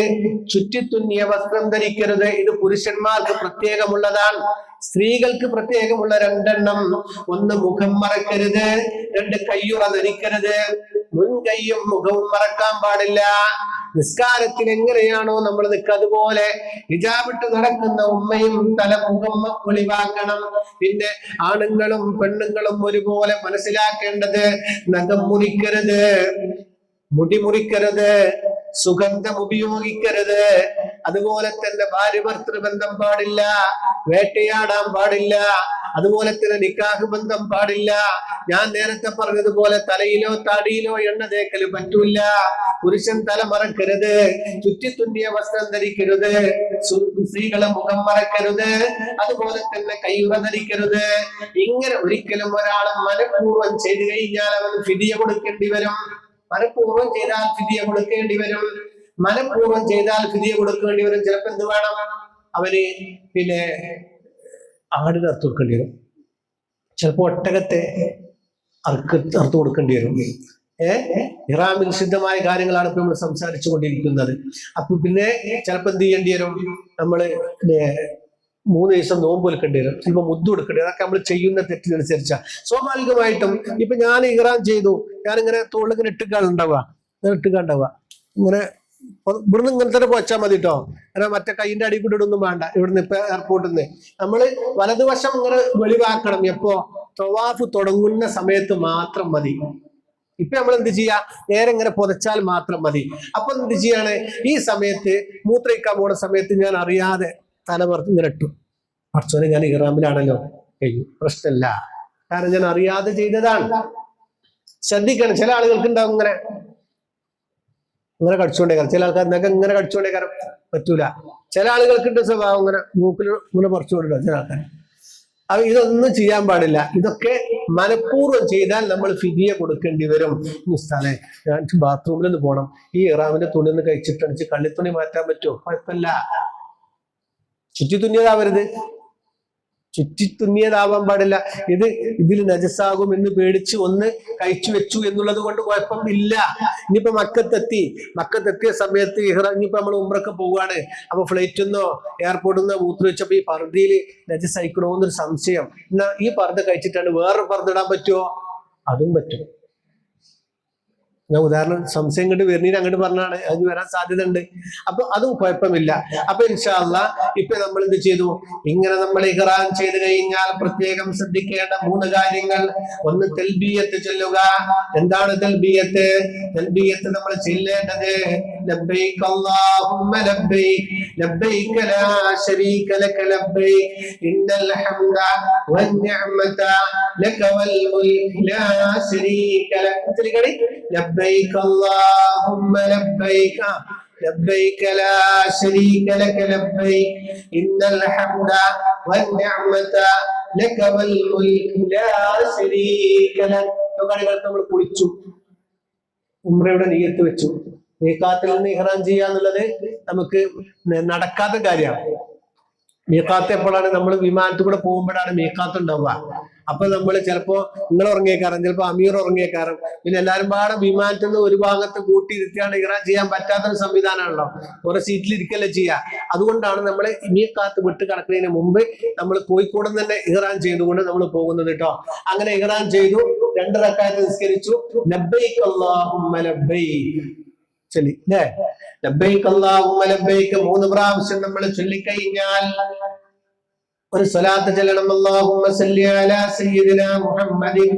ചുറ്റിത്തുന്നിയ വസ്ത്രം ധരിക്കരുത്. ഇത് പുരുഷന്മാർക്ക് പ്രത്യേകമുള്ളതാണ്. സ്ത്രീകൾക്ക് പ്രത്യേകമുള്ള 2 എണ്ണം. 1 മുഖം മറക്കരുത്, 2 കയ്യുറ ധരിക്കരുത്. മുൻകൈയും മുഖവും മറക്കാൻ പാടില്ല. നിസ്കാരത്തിൽ എങ്ങനെയാണോ നമ്മൾ നിൽക്കുക, അതുപോലെ ഹിജാബിട്ട് നടക്കുന്ന ഉമ്മയും മുഖം ഒളിവാക്കണം. പിന്നെ ആണുങ്ങളും പെണ്ണുങ്ങളും ഒരുപോലെ മനസ്സിലാക്കേണ്ടത്, നഖം മുറിക്കരുത്, മുടി മുറിക്കരുത്, സുഗന്ധം ഉപയോഗിക്കരുത്. അതുപോലെ തന്നെ ഭാര്യ ഭർത്തൃബന്ധം പാടില്ല, വേട്ടയാടാൻ പാടില്ല, അതുപോലെ തന്നെ നിക്കാഹ് ബന്ധം പാടില്ല. ഞാൻ നേരത്തെ പറഞ്ഞതുപോലെ തലയിലോ താടിയിലോ എണ്ണ തേക്കല് പറ്റൂല. പുരുഷൻ തല മറക്കരുത്, ചുറ്റിത്തുന്നിയ വസ്ത്രം ധരിക്കരുത്, സ്ത്രീകളെ മുഖം മറക്കരുത്, അതുപോലെ തന്നെ കയ്യുറ ധരിക്കരുത്. ഇങ്ങനെ ഒരിക്കലും ഒരാളെ മനഃപൂർവ്വം ചെയ്തു കഴിഞ്ഞാൽ അവൻ ഫിദിയ കൊടുക്കേണ്ടി വരും. മനഃപൂർവ്വം ചെയ്താൽ ഫിദിയ കൊടുക്കേണ്ടി വരും. മനഃപൂർവ്വം ചെയ്താൽ ഫിദിയ കൊടുക്കേണ്ടി വരും. ചിലപ്പോ എന്ത് വേണം, അവന് പിന്നെ ആടിന് അറുത്ത് കൊടുക്കേണ്ടി വരും, ചിലപ്പോ ഒട്ടകത്തെ അറുത്ത് കൊടുക്കേണ്ടി വരും. ഇഹ്റാമിൽ നിഷിദ്ധമായ കാര്യങ്ങളാണ് ഇപ്പൊ നമ്മൾ സംസാരിച്ചു കൊണ്ടിരിക്കുന്നത്. അപ്പൊ പിന്നെ ചിലപ്പോ എന്ത് ചെയ്യേണ്ടി വരും, നമ്മള് 3 ദിവസം നോമ്പ് എടുക്കേണ്ടി വരും, ചിലപ്പോൾ മുദ്ദു കൊടുക്കേണ്ടി വരും. അതൊക്കെ നമ്മൾ ചെയ്യുന്ന തെറ്റിനനുസരിച്ചാ. സ്വാഭാവികമായിട്ടും ഇപ്പൊ ഞാൻ ഇഹ്റാം ചെയ്തു, ഞാനിങ്ങനെ തോളിങ്ങനെ ഇട്ടുകാണ്ടാവുക, ഇങ്ങനെ ഇവിടുന്ന് ഇങ്ങനെ തന്നെ പോച്ചാൽ മതി കേട്ടോ. കാരണം മറ്റേ കൈയിന്റെ അടി കൂടെ ഇടൊന്നും വേണ്ട. ഇവിടുന്ന് ഇപ്പൊ എയർപോർട്ടിൽ നിന്ന് നമ്മള് വലതുവശം ഇങ്ങനെ വെളിവാക്കണം. എപ്പോ തവാഫ് തുടങ്ങുന്ന സമയത്ത് മാത്രം മതി. ഇപ്പൊ നമ്മൾ എന്ത് ചെയ്യാ, നേരെ ഇങ്ങനെ പുതച്ചാൽ മാത്രം മതി. അപ്പൊ എന്ത് ചെയ്യാണ്, ഈ സമയത്ത് മൂത്രയിക്കാൻ പോണ സമയത്ത് ഞാൻ അറിയാതെ തലമറത്ത് ഇങ്ങനെ ഇട്ടു, പഠിച്ചോനെ ഞാൻ ഇഹ്റാമിലാണല്ലോ, കഴിഞ്ഞു, പ്രശ്നമില്ല, കാരണം ഞാൻ അറിയാതെ ചെയ്തതാണ്. ശ്രദ്ധിക്കണം, ചില ആളുകൾക്ക് ഉണ്ടാവും ഇങ്ങനെ കടിച്ചുകൊണ്ടേക്കാരം, ചില ആൾക്കാർ ഇങ്ങനെ കടിച്ചുകൊണ്ടേക്കാരം പറ്റൂല. ചില ആളുകൾക്കുണ്ട് സ്വഭാവം ഇങ്ങനെ മൂക്കിൽ ഇങ്ങനെ പറിച്ചുകൊണ്ടിട്ടുണ്ടോ ചില ആൾക്കാർ. അത് ഇതൊന്നും ചെയ്യാൻ പാടില്ല. ഇതൊക്കെ മനഃപൂർവ്വം ചെയ്താൽ നമ്മൾ ഫിദിയ കൊടുക്കേണ്ടി വരും. ഉസ്താദേ, ഞാൻ ബാത്റൂമിൽ നിന്ന് പോകണം, ഈ ഇഹ്റാമിന്റെ തുണി ഒന്ന് കഴിച്ചിട്ടടിച്ച് കള്ളിത്തുണി മാറ്റാൻ പറ്റുമോ? കുഴപ്പമില്ല. ചുറ്റി തുന്നിയതാവരുത്, ചുറ്റി തുന്നിയതാവാൻ പാടില്ല. ഇതിൽ നജസാകും എന്ന് പേടിച്ച് ഒന്ന് കഴിച്ചു വെച്ചു എന്നുള്ളത് കൊണ്ട് കുഴപ്പമില്ല. ഇനിയിപ്പോ മക്കത്തെത്തിയ സമയത്ത് ഇനിയിപ്പോ നമ്മൾ ഉംറക്ക് പോവുകയാണ്, അപ്പൊ ഫ്ലൈറ്റിൽ നിന്നോ എയർപോർട്ടിൽ നിന്നോ മൂത്ര വെച്ചപ്പോ ഈ പർദ്ദയിൽ നജസയിക്കണോന്നൊരു സംശയം, എന്നാ ഈ പർദ്ദ കഴിച്ചിട്ടാണ് വേറൊരു പർദ്ദ ഇടാൻ പറ്റുമോ? അതും പറ്റും. ഞാൻ ഉദാഹരണം സംശയം കണ്ട് വരുന്നീന് അങ്ങോട്ട് പറഞ്ഞാണ്, അത് വരാൻ സാധ്യത ഉണ്ട്. അപ്പൊ അതും കുഴപ്പമില്ല. അപ്പൊ ഇൻഷാ അല്ലാഹ് ഇപ്പൊ നമ്മൾ എന്ത് ചെയ്തു, ഇങ്ങനെ നമ്മൾ ഇഹ്റാം ചെയ്ത് കഴിഞ്ഞാൽ പ്രത്യേകം ശ്രദ്ധിക്കേണ്ട 3 കാര്യങ്ങൾ. ഒന്ന് തൽബിയത്ത് ചൊല്ലുക. എന്താണ് തൽബിയത്ത്? തൽബിയത്ത് നമ്മൾ ചൊല്ലേണ്ടത് ലബ്ബൈക അല്ലാഹുമ്മ ലബ്ബൈക ലബ്ബൈക ലാ ശരീക ലക ലബ്ബൈക ഇന്നൽ ഹംദ വന്നിഅമത ലക വൽ മുൽക് ലാ ശരീക ലക. لبيك اللهم لبيك لبيك لا شريك لك لبيك إن الحمد والنعمة لك والملك لا شريك لك. നമ്മൾ കുളിച്ചു, ഉംറയുടെ നിയ്യത്ത് വെച്ചു. മീഖാത്തിൽ നിന്ന് ഇഹ്റാം ചെയ്യാന്നുള്ളത് നമുക്ക് നടക്കാത്ത കാര്യമാണ്. മീഖാത്ത് എപ്പോഴാണ്? നമ്മൾ വിമാനത്തിൽ കൂടെ പോകുമ്പോഴാണ് മീഖാത്ത് ഉണ്ടാവുക. അപ്പൊ നമ്മൾ ചിലപ്പോ നിങ്ങൾ ഉറങ്ങിയേക്കാറും, ചിലപ്പോ അമീർ ഉറങ്ങിയേക്കാറും, പിന്നെ എല്ലാവരും പാടെ വിമാനത്തിൽ നിന്ന് ഒരു ഭാഗത്ത് കൂട്ടിയിരുത്തിയാണ് ഇഹ്റാം ചെയ്യാൻ പറ്റാത്തൊരു സംവിധാനമാണല്ലോ. ഓരോ സീറ്റിൽ ഇരിക്കല്ലേ ചെയ്യുക. അതുകൊണ്ടാണ് നമ്മൾ മീഖാത്ത് വിട്ട് കിടക്കുന്നതിന് മുമ്പ് നമ്മൾ കോഴിക്കോട് തന്നെ ഇഹ്റാം ചെയ്തുകൊണ്ട് നമ്മൾ പോകുന്നത് കേട്ടോ. അങ്ങനെ ഇഹ്റാം ചെയ്തു, 2 റക്അത്ത് നിസ്കരിച്ചു. ലബ്ബൈക അല്ലാഹുമ്മ ലബ്ബൈക ചൊല്ലി അല്ലേ, ലബ്ബൈക അല്ലാഹുമ്മ ലബ്ബൈക 3 പ്രാവശ്യം നമ്മൾ ചൊല്ലിക്കഴിഞ്ഞാൽ ഒരു സ്വലാത്ത് ചൊല്ലണം. അല്ലാഹുമ്മ സല്ലി അലാ സയ്യിദിനാ മുഹമ്മദിൻ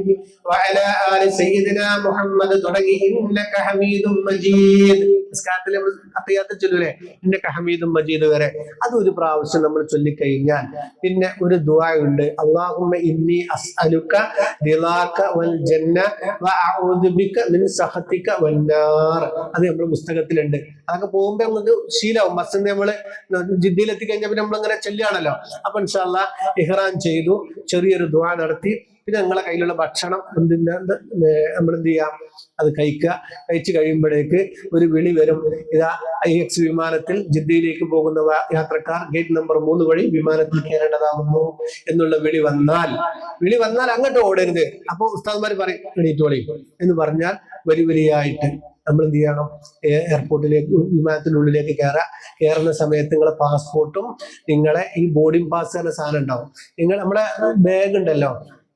വഅലാ ആലി സയ്യിദിനാ മുഹമ്മദ് തുടങ്ങി ഇന്നക ഹമീദും മജീദ്. നിസ്കാരത്തിൽ നമ്മൾ അത്തഹിയ്യാത്ത് ചൊല്ലൂലേ, ഇന്നക ഹമീദും മജീദ് വരെ. അതൊരു പ്രാവശ്യം നമ്മൾ ചൊല്ലിക്കഴിഞ്ഞാൽ പിന്നെ ഒരു ദുആ ഉണ്ട്. അല്ലാഹുമ്മ ഇന്നി അസ്അലുക റിളാക വൽ ജന്ന വഅഊദു ബിക മിൻ സഖതിക വന്നാർ. അത് നമ്മുടെ പുസ്തകത്തിലുണ്ട്. അതൊക്കെ പോകുമ്പോ നമുക്ക് ശീലമാവും. ബസ്സിൽ നമ്മൾ ജിദ്ദയിൽ എത്തിക്കഴിഞ്ഞാൽ പിന്നെ നമ്മളിങ്ങനെ ചൊല്ലുകയാണല്ലോ. അപ്പൊ ഇൻഷാ അല്ലാഹ് ഇഹ്റാം ചെയ്തു, ചെറിയൊരു ദുആ നടത്തി, പിന്നെ നിങ്ങളെ കയ്യിലുള്ള ഭക്ഷണം നമ്മൾ എന്ത് ചെയ്യാം, അത് കഴിച്ചു കഴിയുമ്പോഴേക്ക് ഒരു വിളി വരും, ഇതാ IX വിമാനത്തിൽ ജിദ്ദയിലേക്ക് പോകുന്ന യാത്രക്കാർ ഗേറ്റ് നമ്പർ 3 വഴി വിമാനത്തിൽ കയറേണ്ടതാകുന്നു എന്നുള്ള വിളി വന്നാൽ അങ്ങോട്ട് ഓടരുത്. അപ്പൊ ഉസ്താദ്മാര് പറയും എണീറ്റോളി എന്ന് പറഞ്ഞാൽ വരിയായിട്ട് നമ്മൾ എന്ത് ചെയ്യണം, എയർപോർട്ടിലേക്ക് വിമാനത്തിനുള്ളിലേക്ക് കയറുന്ന സമയത്ത് നിങ്ങളെ പാസ്പോർട്ടും നിങ്ങളെ ഈ ബോർഡിംഗ് പാസ് എന്ന സാധനം ഉണ്ടാവും. നമ്മളെ ബാഗ് ഉണ്ടല്ലോ,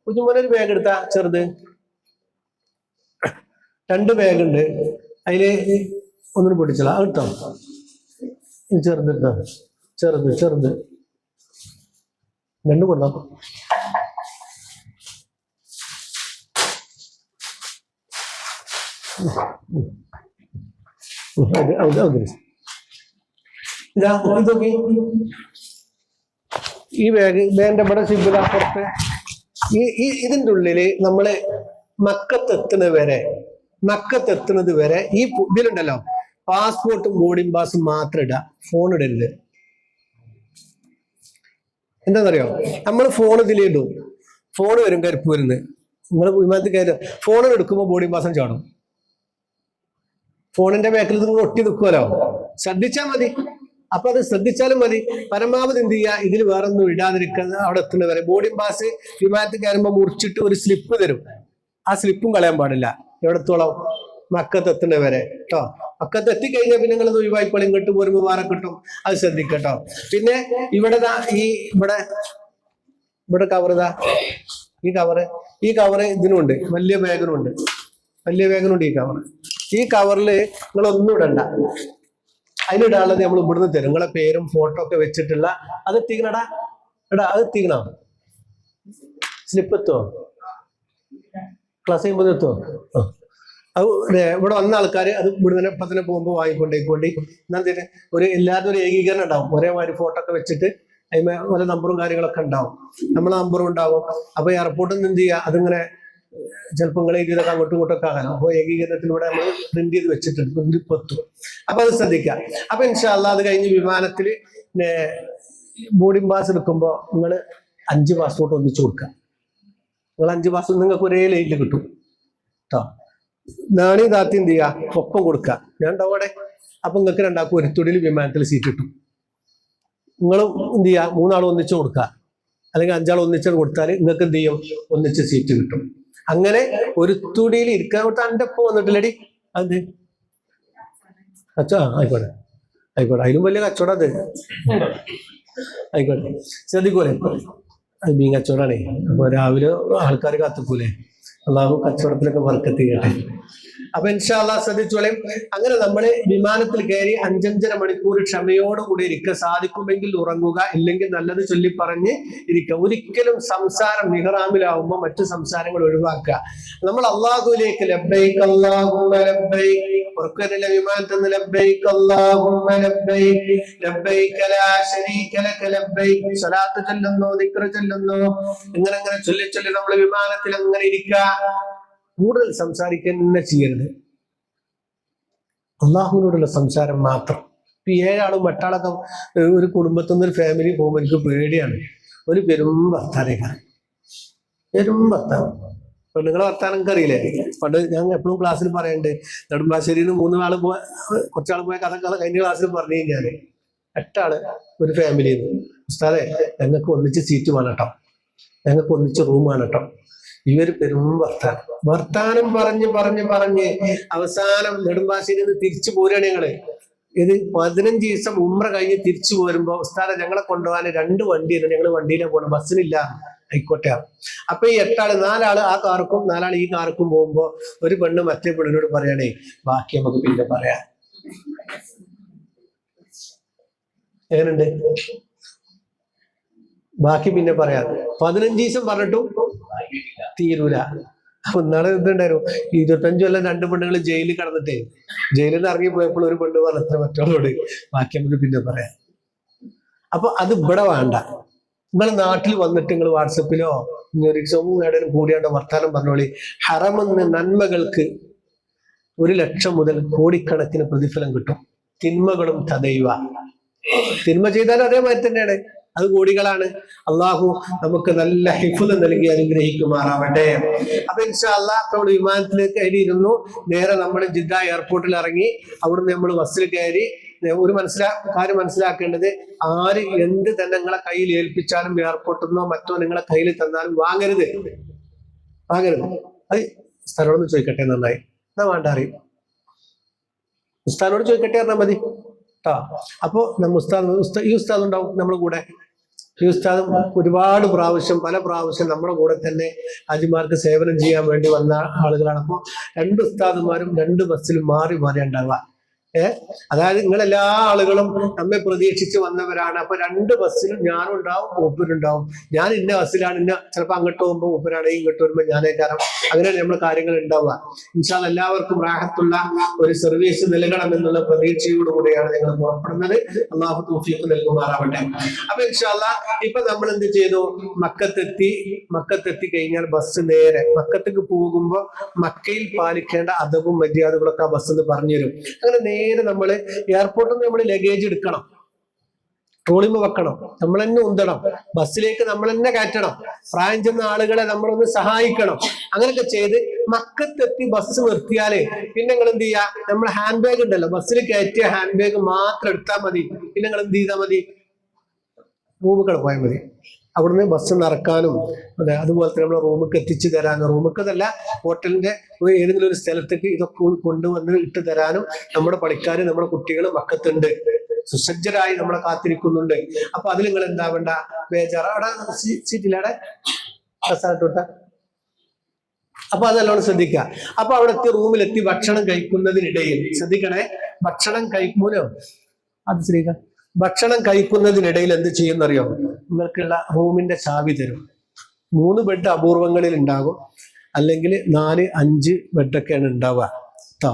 കുഞ്ഞുമോനെ ഒരു ബാഗ് എടുത്താ ചെറുത്, 2 ബാഗ് ഉണ്ട്, അതില് ഒന്നിനും പൊട്ടിച്ചല്ല എടുത്തോ, ചെറുത് ചെറുത് 2 കൊടുത്താ. ഇതൊക്കെ ഈ ബാഗിന്റെ ഇവിടെ സിബിലപ്പുറത്ത് ഇതിന്റെ ഉള്ളില് നമ്മള് മക്കത്തെത്തുന്നത് വരെ ഈ ഇതിലുണ്ടല്ലോ പാസ്പോർട്ടും ബോർഡിംഗ് പാസും മാത്രം ഇടുക, ഫോൺ ഇടരുത്. എന്താണെന്നറിയോ, നമ്മൾ ഫോൺ ഇതിലിടും, ഫോൺ വരും കരിപ്പൂരിന്ന്, നിങ്ങൾ വിമാനത്തിൽ കയറി ഫോണിൽ എടുക്കുമ്പോൾ ബോർഡിംഗ് പാസും ചാടും. ഫോണിന്റെ ബാക്കിൽ നിങ്ങൾ ഒട്ടി നിൽക്കുമല്ലോ, ശ്രദ്ധിച്ചാൽ മതി. അപ്പൊ അത് ശ്രദ്ധിച്ചാലും മതി. പരമാവധി എന്ത് ചെയ്യുക, ഇതിൽ വേറൊന്നും ഇടാതിരിക്കുന്ന അവിടെ എത്തുന്നവരെ. ബോർഡിംഗ് പാസ് വിമാനത്തിൽ കയറുമ്പോൾ മുറിച്ചിട്ട് ഒരു സ്ലിപ്പ് തരും, ആ സ്ലിപ്പും കളയാൻ പാടില്ല. എവിടത്തോളം? മക്കത്തെത്തുന്നവരെ കേട്ടോ. മക്കത്ത് എത്തിക്കഴിഞ്ഞാൽ പിന്നെ നിങ്ങൾ ഒഴിവായിപ്പോൾ ഇങ്ങോട്ട് പോരുമ്പോൾ വേറെ കിട്ടും, അത് ശ്രദ്ധിക്കട്ടോ. പിന്നെ ഇവിടെ കവർ ഈ കവറ് ഇതിനുണ്ട്, വലിയ ബാഗിനുണ്ട് ഈ കവറിൽ നിങ്ങളൊന്നും ഇടണ്ട. അതിലിടാനുള്ളത് നമ്മൾ ഇവിടുന്ന് തരും, നിങ്ങളെ പേരും ഫോട്ടോ ഒക്കെ വെച്ചിട്ടുള്ള. അത് എത്തിക്കണടാ, അത് എത്തിക്കണോ? സ്ലിപ്പ് എത്തുമോ? ക്ലാസ് ചെയ്യുമ്പോൾ എത്തുമോ? അത് ഇവിടെ വന്ന ആൾക്കാർ അത് ഇവിടുന്ന് ഇപ്പം തന്നെ പോകുമ്പോൾ വാങ്ങിക്കൊണ്ടേക്കൊണ്ടി. എന്നാൽ ഒരു എല്ലാവരും ഒരു ഏകീകരണം ഉണ്ടാവും, ഒരേമാതിരി ഫോട്ടോ ഒക്കെ വെച്ചിട്ട് അതിന് ഓരോ നമ്പറും കാര്യങ്ങളൊക്കെ ഉണ്ടാവും, നമ്മളെ നമ്പറും ഉണ്ടാവും. അപ്പൊ എയർപോർട്ടിൽ നിന്ന് എന്ത് ചെയ്യുക, അതിങ്ങനെ ചിലപ്പോൾ നിങ്ങളെ ഇതൊക്കെ അങ്ങോട്ടും ഇങ്ങോട്ടൊക്കെ ആകാനോ. അപ്പോൾ ഏകീകരണത്തിലൂടെ നമ്മൾ പ്രിന്റ് ചെയ്ത് വെച്ചിട്ടുണ്ട്, പ്രിന്റ് പത്തും. അപ്പൊ അത് ശ്രദ്ധിക്കാം. അപ്പൊ ഇൻഷാ അല്ലാഹ് അത് കഴിഞ്ഞ് വിമാനത്തിൽ ബോർഡിംഗ് പാസ് എടുക്കുമ്പോൾ നിങ്ങൾ 5 പാസ്പോർട്ട് ഒന്നിച്ചു കൊടുക്കുക. നിങ്ങൾ 5 പാസ്പോർട്ട് നിങ്ങൾക്ക് ഒരേ ലൈനിൽ കിട്ടും കേട്ടോ. നാണി താത്തി എന്ത് ചെയ്യുക, ഒപ്പം കൊടുക്കുക. ഞാൻ ഉണ്ടാവും അവിടെ. അപ്പൊ നിങ്ങൾക്ക് രണ്ടാക്കും ഒരു തൊടിയിൽ വിമാനത്തിൽ സീറ്റ് കിട്ടും. നിങ്ങളും എന്ത് ചെയ്യുക, 3 ആൾ ഒന്നിച്ചു കൊടുക്കുക, അല്ലെങ്കിൽ 5 ആൾ ഒന്നിച്ചു കൊടുത്താൽ നിങ്ങൾക്ക് എന്ത് ചെയ്യും, ഒന്നിച്ച് സീറ്റ് കിട്ടും. അങ്ങനെ ഒരു തുടിയിൽ ഇരിക്കാൻ കൊടുത്ത എൻ്റെ ഒപ്പം വന്നിട്ടില്ലടി. അത് ആയിക്കോട്ടെ അതിലും വലിയ കച്ചവടം അത്. ആയിക്കോട്ടെ, ശ്രദ്ധിക്കൂലേ, അത് മീൻ കച്ചവടമാണേ. അപ്പൊ രാവിലെ ആൾക്കാർ കാത്തിക്കൂലേ. അള്ളാഹു കച്ചവടത്തിലൊക്കെ ബർക്കത്ത് ചെയ്യട്ടെ. അപ്പൊ ഇൻഷാ അല്ലാഹ് ശ്രദ്ധിച്ചോളെ. അങ്ങനെ നമ്മള് വിമാനത്തിൽ കയറി 5-5.5 മണിക്കൂർ ക്ഷമയോടുകൂടി ഇരിക്കുക. സാധിക്കുമെങ്കിൽ ഉറങ്ങുക, ഇല്ലെങ്കിൽ നല്ലത് ചൊല്ലി പറഞ്ഞ് ഇരിക്കുക. ഒരിക്കലും സംസാരം ഇഹ്റാമിലാവുമ്പോൾ മറ്റു സംസാരങ്ങൾ ഒഴിവാക്കുക. നമ്മൾ അള്ളാഹുലേക്ക് ലബ്ബൈക് അല്ലാഹുമ്മ ലബ്ബൈക്, ഉറക്കത്തിലെ വിമാനത്തിൽ നിന്ന് ലബ്ബൈക് അല്ലാഹുമ്മ ലബ്ബൈക് ലബ്ബൈക ലാ ശരീക ലക ലബ്ബൈക്, സ്വലാത്ത് ചൊല്ലുന്നു, ദിക്ർ ചൊല്ലുന്നു, ഇങ്ങനെ ചൊല്ലി നമ്മൾ വിമാനത്തിൽ അങ്ങനെ ഇരിക്കുക. കൂടുതൽ സംസാരിക്കാൻ തന്നെ ചെയ്യരുത്, അള്ളാഹുവിനോടുള്ള സംസാരം മാത്രം. ഇപ്പൊ 7 ആളും 8 ആളൊക്കെ ഒരു കുടുംബത്തിൽ നിന്ന് ഒരു ഫാമിലി പോകുമ്പോൾ എനിക്ക് പേടിയാണ്. ഒരു പെരും വർത്താനം. പെണ്ണുങ്ങളെ വർത്താനം എനിക്ക് അറിയില്ലേ. പണ്ട് ഞാൻ എപ്പോഴും ക്ലാസ്സിൽ പറയുന്നുണ്ട്, നെടുമ്പാശ്ശേരിയിൽ 3 ആള് കുറച്ചാൾ പോയ കഥ കഴിഞ്ഞ ക്ലാസ്സിൽ പറഞ്ഞു കഴിഞ്ഞാല് 8 ആള് ഒരു ഫാമിലിയിൽ നിന്ന്, ഉസ്താദേ ഞങ്ങൾക്ക് ഒന്നിച്ച് സീറ്റ് വേണം കേട്ടോ, ഞങ്ങൾക്ക് ഒന്നിച്ച് റൂം വേണം കേട്ടോ. ഇവര് പെരും വർത്താനം പറഞ്ഞ് അവസാനം നെടുമ്പാശ്ശേരിയിൽ നിന്ന് തിരിച്ചു പോരുകയാണ് ഞങ്ങള്. ഇത് 15 ദിവസം ഉംറ കഴിഞ്ഞ് തിരിച്ചു പോരുമ്പോ ഉസ്താദെ ഞങ്ങളെ കൊണ്ടുപോകാൻ 2 വണ്ടിയാണ്, ഞങ്ങൾ വണ്ടിയിലാണ് പോകണം, ബസ്സിനില്ല. ആയിക്കോട്ടെ. അപ്പൊ ഈ 8 ആള് 4 ആള് ആ കാർക്കും 4 ആള് ഈ കാർക്കും പോകുമ്പോ ഒരു പെണ്ണ് മറ്റേ പെണ്ണിനോട് പറയണേ, ബാക്കി നമുക്ക് പിന്നെ പറയാം. എങ്ങനുണ്ട്? ബാക്കി പിന്നെ പറയാം. 15 ദിവസം പറഞ്ഞിട്ടും തീരൂല. അപ്പൊ ഇന്നാളെ ഇതുണ്ടായിരുന്നു, 25 കൊല്ലം 2 പെണ്ണുങ്ങൾ ജയിലിൽ കിടന്നിട്ടേ, ജയിലിൽ നിന്ന് ഇറങ്ങി പോയപ്പോൾ ഒരു പെണ്ണ് പറഞ്ഞത്ര മറ്റോളോട് ബാക്കി നമുക്ക് പിന്നെ പറയാം. അപ്പൊ അത് ഇവിടെ വേണ്ട. നിങ്ങൾ നാട്ടിൽ വന്നിട്ട് നിങ്ങൾ വാട്സപ്പിലോ ഒരു എവിടെയും കൂടിയാണ്ട് വർത്താനം പറഞ്ഞോളി. ഹറമെന്ന് നന്മകൾക്ക് 1,00,000 മുതൽ കോടിക്കണക്കിന് പ്രതിഫലം കിട്ടും. തിന്മകളും തദൈവ, തിന്മ ചെയ്താലും അതേമാതിരി തന്നെയാണ്. അത് കോടികളാണ്. അള്ളാഹു നമുക്ക് നല്ല ഹിഫ്ള് നൽകി അനുഗ്രഹിക്കുമാറാവട്ടെ. അപ്പൊ ഇൻഷാ അല്ലാഹ് നമ്മൾ വിമാനത്തിലേക്ക് കയറിയിരുന്നു. നേരെ നമ്മൾ ജിദ്ദ എയർപോർട്ടിൽ ഇറങ്ങി. അവിടുന്ന് നമ്മൾ ബസ്സിൽ കയറി. ഒരു കാര്യം മനസ്സിലാക്കേണ്ടത്, ആര് എന്ത് തന്നെ നിങ്ങളെ കയ്യിൽ ഏൽപ്പിച്ചാലും എയർപോർട്ടിൽ നിന്നോ മറ്റോ നിങ്ങളെ കയ്യിൽ തന്നാലും വാങ്ങരുത്. അത് ഉസ്താദിനോട് ചോദിക്കട്ടെ, നന്നായി എന്നാ വേണ്ട അറിയും. ഉസ്താദിനോട് ചോദിക്കട്ടെ പറഞ്ഞാൽ മതി കേട്ടോ. അപ്പോ ഈ ഉസ്താദ് ഉണ്ടാവും നമ്മുടെ കൂടെ. ഈ ഉസ്താദും ഒരുപാട് പ്രാവശ്യം പല പ്രാവശ്യം നമ്മുടെ കൂടെ തന്നെ ഹാജിമാർക്ക് സേവനം ചെയ്യാൻ വേണ്ടി വന്ന ആളുകളാണ്. അപ്പോൾ 2 ഉസ്താദുമാരും 2 ബസ്സിലും മാറി മാറി ഉണ്ടാവുക. അതായത് നിങ്ങളെല്ലാ ആളുകളും നമ്മെ പ്രതീക്ഷിച്ച് വന്നവരാണ്. അപ്പൊ 2 ബസ്സിലും ഞാനും ഉണ്ടാവും, മൂപ്പരുണ്ടാവും. ഞാൻ ഇന്ന ബസ്സിലാണ്, ചിലപ്പോൾ അങ്ങോട്ട് പോകുമ്പോൾ മൂപ്പരാണ്, ഇങ്ങോട്ട് വരുമ്പോൾ ഞാനേ കാരണം. അങ്ങനെയാണ് നമ്മൾ കാര്യങ്ങൾ ഉണ്ടാവുക. ഇൻഷാ അല്ലാഹ് എല്ലാവർക്കും റാഹത്തുള്ള ഒരു സർവീസ് നൽകണം എന്നുള്ള പ്രതീക്ഷയോടുകൂടിയാണ് ഞങ്ങൾ പുറപ്പെടുന്നത്. അള്ളാഹു തൗഫീഖ് നൽകുമാറാവട്ടെ. അപ്പൊ ഇൻഷാ അല്ലാഹ് ഇപ്പൊ നമ്മൾ എന്ത് ചെയ്തു? മക്കത്തെത്തി കഴിഞ്ഞാൽ ബസ് നേരെ മക്കത്തേക്ക് പോകുമ്പോൾ മക്കയിൽ പാലിക്കേണ്ട അദബും മര്യാദകളൊക്കെ ആ ബസ്സിൽ പറഞ്ഞു തരും. അങ്ങനെ നേരെ നമ്മള് എയർപോർട്ടിൽ നിന്ന് നമ്മൾ ലഗേജ് എടുക്കണം, ട്രോളിമ വെക്കണം, നമ്മൾ തന്നെ ഉന്തണം, ബസ്സിലേക്ക് നമ്മൾ തന്നെ കയറ്റണം, പ്രായം ചെന്ന ആളുകളെ നമ്മളൊന്ന് സഹായിക്കണം. അങ്ങനെയൊക്കെ ചെയ്ത് മക്കത്തെത്തി ബസ് നിർത്തിയാല് പിന്നെ നിങ്ങൾ എന്ത് ചെയ്യാ? നമ്മൾ ഹാൻഡ് ബാഗ് ഉണ്ടല്ലോ, ബസ്സിൽ കയറ്റിയ ഹാൻഡ് ബാഗ് മാത്രം എടുത്താൽ മതി. പിന്നെ നിങ്ങൾ എന്ത് ചെയ്താൽ മതി? റൂമുകൾ പോയാൽ മതി. അവിടുന്ന് ബസ് നിറക്കാനും അതെ അതുപോലെ തന്നെ നമ്മളെ റൂമിക്ക് എത്തിച്ചു തരാനും, റൂമിക്കതല്ല ഹോട്ടലിന്റെ ഏതെങ്കിലും ഒരു സ്ഥലത്തേക്ക് ഇതൊക്കെ കൊണ്ടുവന്ന് ഇട്ട് തരാനും നമ്മുടെ പണിക്കാര് നമ്മുടെ കുട്ടികൾ മക്കത്തുണ്ട്, സുസജ്ജരായി നമ്മളെ കാത്തിരിക്കുന്നുണ്ട്. അപ്പൊ അതിൽ നിങ്ങൾ എന്താവേണ്ട ബേജാറ്. അവിടെ സീറ്റിലവിടെ സ്ഥലത്തോട്ട. അപ്പൊ അതെല്ലാം ശ്രദ്ധിക്കുക. അപ്പൊ അവിടെ എത്തി റൂമിലെത്തി ഭക്ഷണം കഴിക്കുന്നതിനിടയിൽ ശ്രദ്ധിക്കണേ, ഭക്ഷണം കഴിക്കുമ്പോഴോ അത് ശ്രീക ഭക്ഷണം കഴിക്കുന്നതിനിടയിൽ എന്ത് ചെയ്യുന്നറിയോ? നിങ്ങൾക്കുള്ള റൂമിന്റെ ചാവി തരും. 3 ബെഡ് അപൂർവങ്ങളിൽ ഉണ്ടാകും, അല്ലെങ്കിൽ 4, 5 ബെഡൊക്കെയാണ് ഉണ്ടാവുക കേട്ടോ.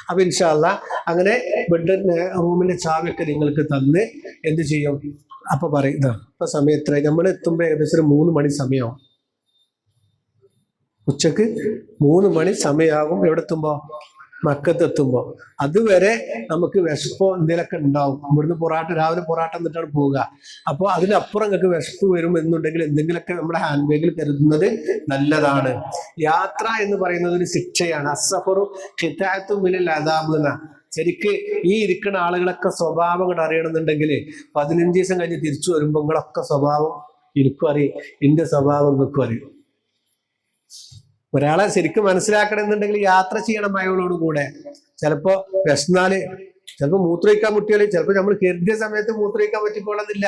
അപ്പൊ ഇൻഷാ അല്ലാഹ് അങ്ങനെ ബെഡ് റൂമിന്റെ ചാവിയൊക്കെ നിങ്ങൾക്ക് തന്ന് എന്ത് ചെയ്യും? അപ്പൊ പറയും ഇപ്പൊ സമയം എത്ര? നമ്മൾ എത്തുമ്പോ ഏകദേശം 3 മണി സമയമാവും. ഉച്ചക്ക് 3 മണി സമയമാകും. എവിടെ എത്തുമ്പോ? മക്കത്തെത്തുമ്പോ. അതുവരെ നമുക്ക് വിശപ്പോ എന്തെങ്കിലുമൊക്കെ ഉണ്ടാവും. ഇവിടുന്ന് രാവിലെ പൊറാട്ട എന്നിട്ടാണ് പോവുക. അപ്പോൾ അതിനപ്പുറം നിങ്ങൾക്ക് വിശപ്പ് വരും എന്നുണ്ടെങ്കിൽ എന്തെങ്കിലുമൊക്കെ നമ്മുടെ ഹാൻഡ് ബാഗിൽ കരുതുന്നത് നല്ലതാണ്. യാത്ര എന്ന് പറയുന്നത് ഒരു ശിക്ഷയാണ്. അസ്സഫറു ഖിതാഅത്തും മിനൽ അദാബ് എന്ന. ശരിക്ക് ഈ ഇരിക്കുന്ന ആളുകളൊക്കെ സ്വഭാവം കൂടെ അറിയണമെന്നുണ്ടെങ്കിൽ 15 ദിവസം കഴിഞ്ഞ് തിരിച്ചു വരുമ്പോൾ നിങ്ങളൊക്കെ സ്വഭാവം എനിക്കും അറിയും, എന്റെ സ്വഭാവം നിങ്ങൾക്കും അറിയും. ഒരാളെ ശരിക്കും മനസ്സിലാക്കണമെന്നുണ്ടെങ്കിൽ യാത്ര ചെയ്യണം അയാളോട് കൂടെ. ചിലപ്പോ വിശന്നാല്, ചിലപ്പോ മൂത്രമൊഴിക്കാൻ മുട്ടിയാല്, ചിലപ്പോ നമ്മൾ കരുതിയ സമയത്ത് മൂത്രമൊഴിക്കാൻ പറ്റിക്കോളുന്നില്ല.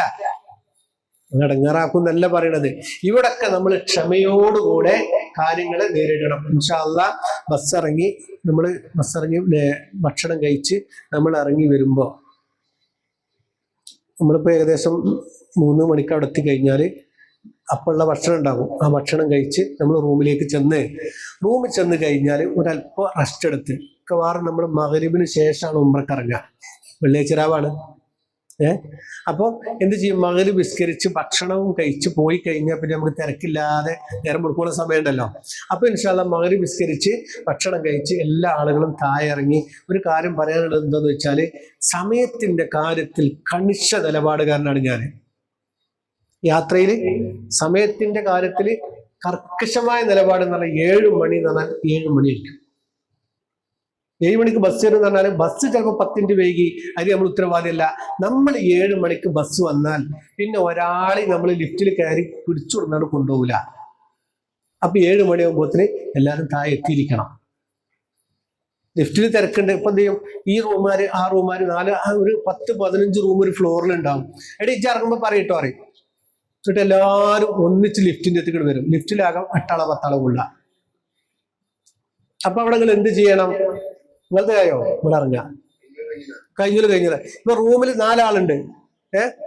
ഇടങ്ങാറാക്കും എന്നല്ല പറയണത്. ഇവിടൊക്കെ നമ്മൾ ക്ഷമയോടുകൂടെ കാര്യങ്ങളെ നേരിടണം. ഇൻഷാ അല്ലാഹ് ബസ്സിറങ്ങി ഭക്ഷണം കഴിച്ച് നമ്മൾ ഇറങ്ങി വരുമ്പോ നമ്മളിപ്പോ ഏകദേശം 3 മണിക്ക് അവിടെ എത്തിക്കഴിഞ്ഞാല് അപ്പോഴുള്ള ഭക്ഷണം ഉണ്ടാകും. ആ ഭക്ഷണം കഴിച്ച് നമ്മൾ റൂമിലേക്ക് റൂമിൽ ചെന്ന് കഴിഞ്ഞാൽ ഒരല്പം റെസ്റ്റ് എടുത്ത് മിക്കവാറും നമ്മൾ മഗ്‌രിബിന് ശേഷമാണ് ഉംറക്ക് ഇറങ്ങുക. വെള്ളിയാഴ്ച രാവാണ്. അപ്പോൾ എന്ത് ചെയ്യും? മഗ്‌രിബ് നിസ്കരിച്ച് ഭക്ഷണവും കഴിച്ച് പോയി കഴിഞ്ഞാൽ പിന്നെ നമുക്ക് തിരക്കില്ലാതെ നേരം കൊടുക്കുന്ന സമയം ഉണ്ടല്ലോ. അപ്പൊ ഇൻഷാ അല്ലാഹ് മഗ്‌രിബ് നിസ്കരിച്ച് ഭക്ഷണം കഴിച്ച് എല്ലാ ആളുകളും താഴെ ഇറങ്ങി. ഒരു കാര്യം പറയാനുള്ളത് എന്താന്ന് വെച്ചാല്, സമയത്തിന്റെ കാര്യത്തിൽ കണിശ നിലപാടുകാരനാണ് ഞാൻ. യാത്രയിൽ സമയത്തിന്റെ കാര്യത്തിൽ കർക്കശമായ നിലപാട് എന്ന് പറഞ്ഞാൽ 7 മണി എന്ന് പറഞ്ഞാൽ 7 മണിയായിരിക്കും. 7 മണിക്ക് ബസ് വരും എന്ന് പറഞ്ഞാൽ ബസ് ചിലപ്പോൾ 10 മിനിറ്റ് വൈകി, അതിന് നമ്മൾ ഉത്തരവാദിയല്ല. നമ്മൾ 7 മണിക്ക് ബസ് വന്നാൽ പിന്നെ ഒരാളെ നമ്മൾ ലിഫ്റ്റിൽ കയറി പിടിച്ചുകൊടുന്നാണ് കൊണ്ടുപോകില്ല. അപ്പൊ 7 മണിയാകുമ്പോഴത്തേന് എല്ലാവരും താഴെ എത്തിയിരിക്കണം. ലിഫ്റ്റിൽ തിരക്കുണ്ട്. ഇപ്പൊ എന്ത് ചെയ്യും? ഈ റൂമാര് ആ റൂമാര് 10-15 റൂം ഒരു ഫ്ലോറിൽ ഉണ്ടാവും. ഇജ്ജ് ഇറങ്ങുമ്പോ പറയട്ടോ അറിയും. എന്നിട്ട് എല്ലാവരും ഒന്നിച്ച് ലിഫ്റ്റിന്റെ എത്തിക്കൊണ്ട് വരും. ലിഫ്റ്റിലാകാം 8 ആളോ 10 ആളോ കൊള്ള. അപ്പൊ അവിടെ നിങ്ങൾ എന്ത് ചെയ്യണം? നിങ്ങളുടെ കായോ ഇവിടെ ഇറങ്ങാം. കഴിഞ്ഞത് ഇപ്പൊ റൂമിൽ 4 ആളുണ്ട്.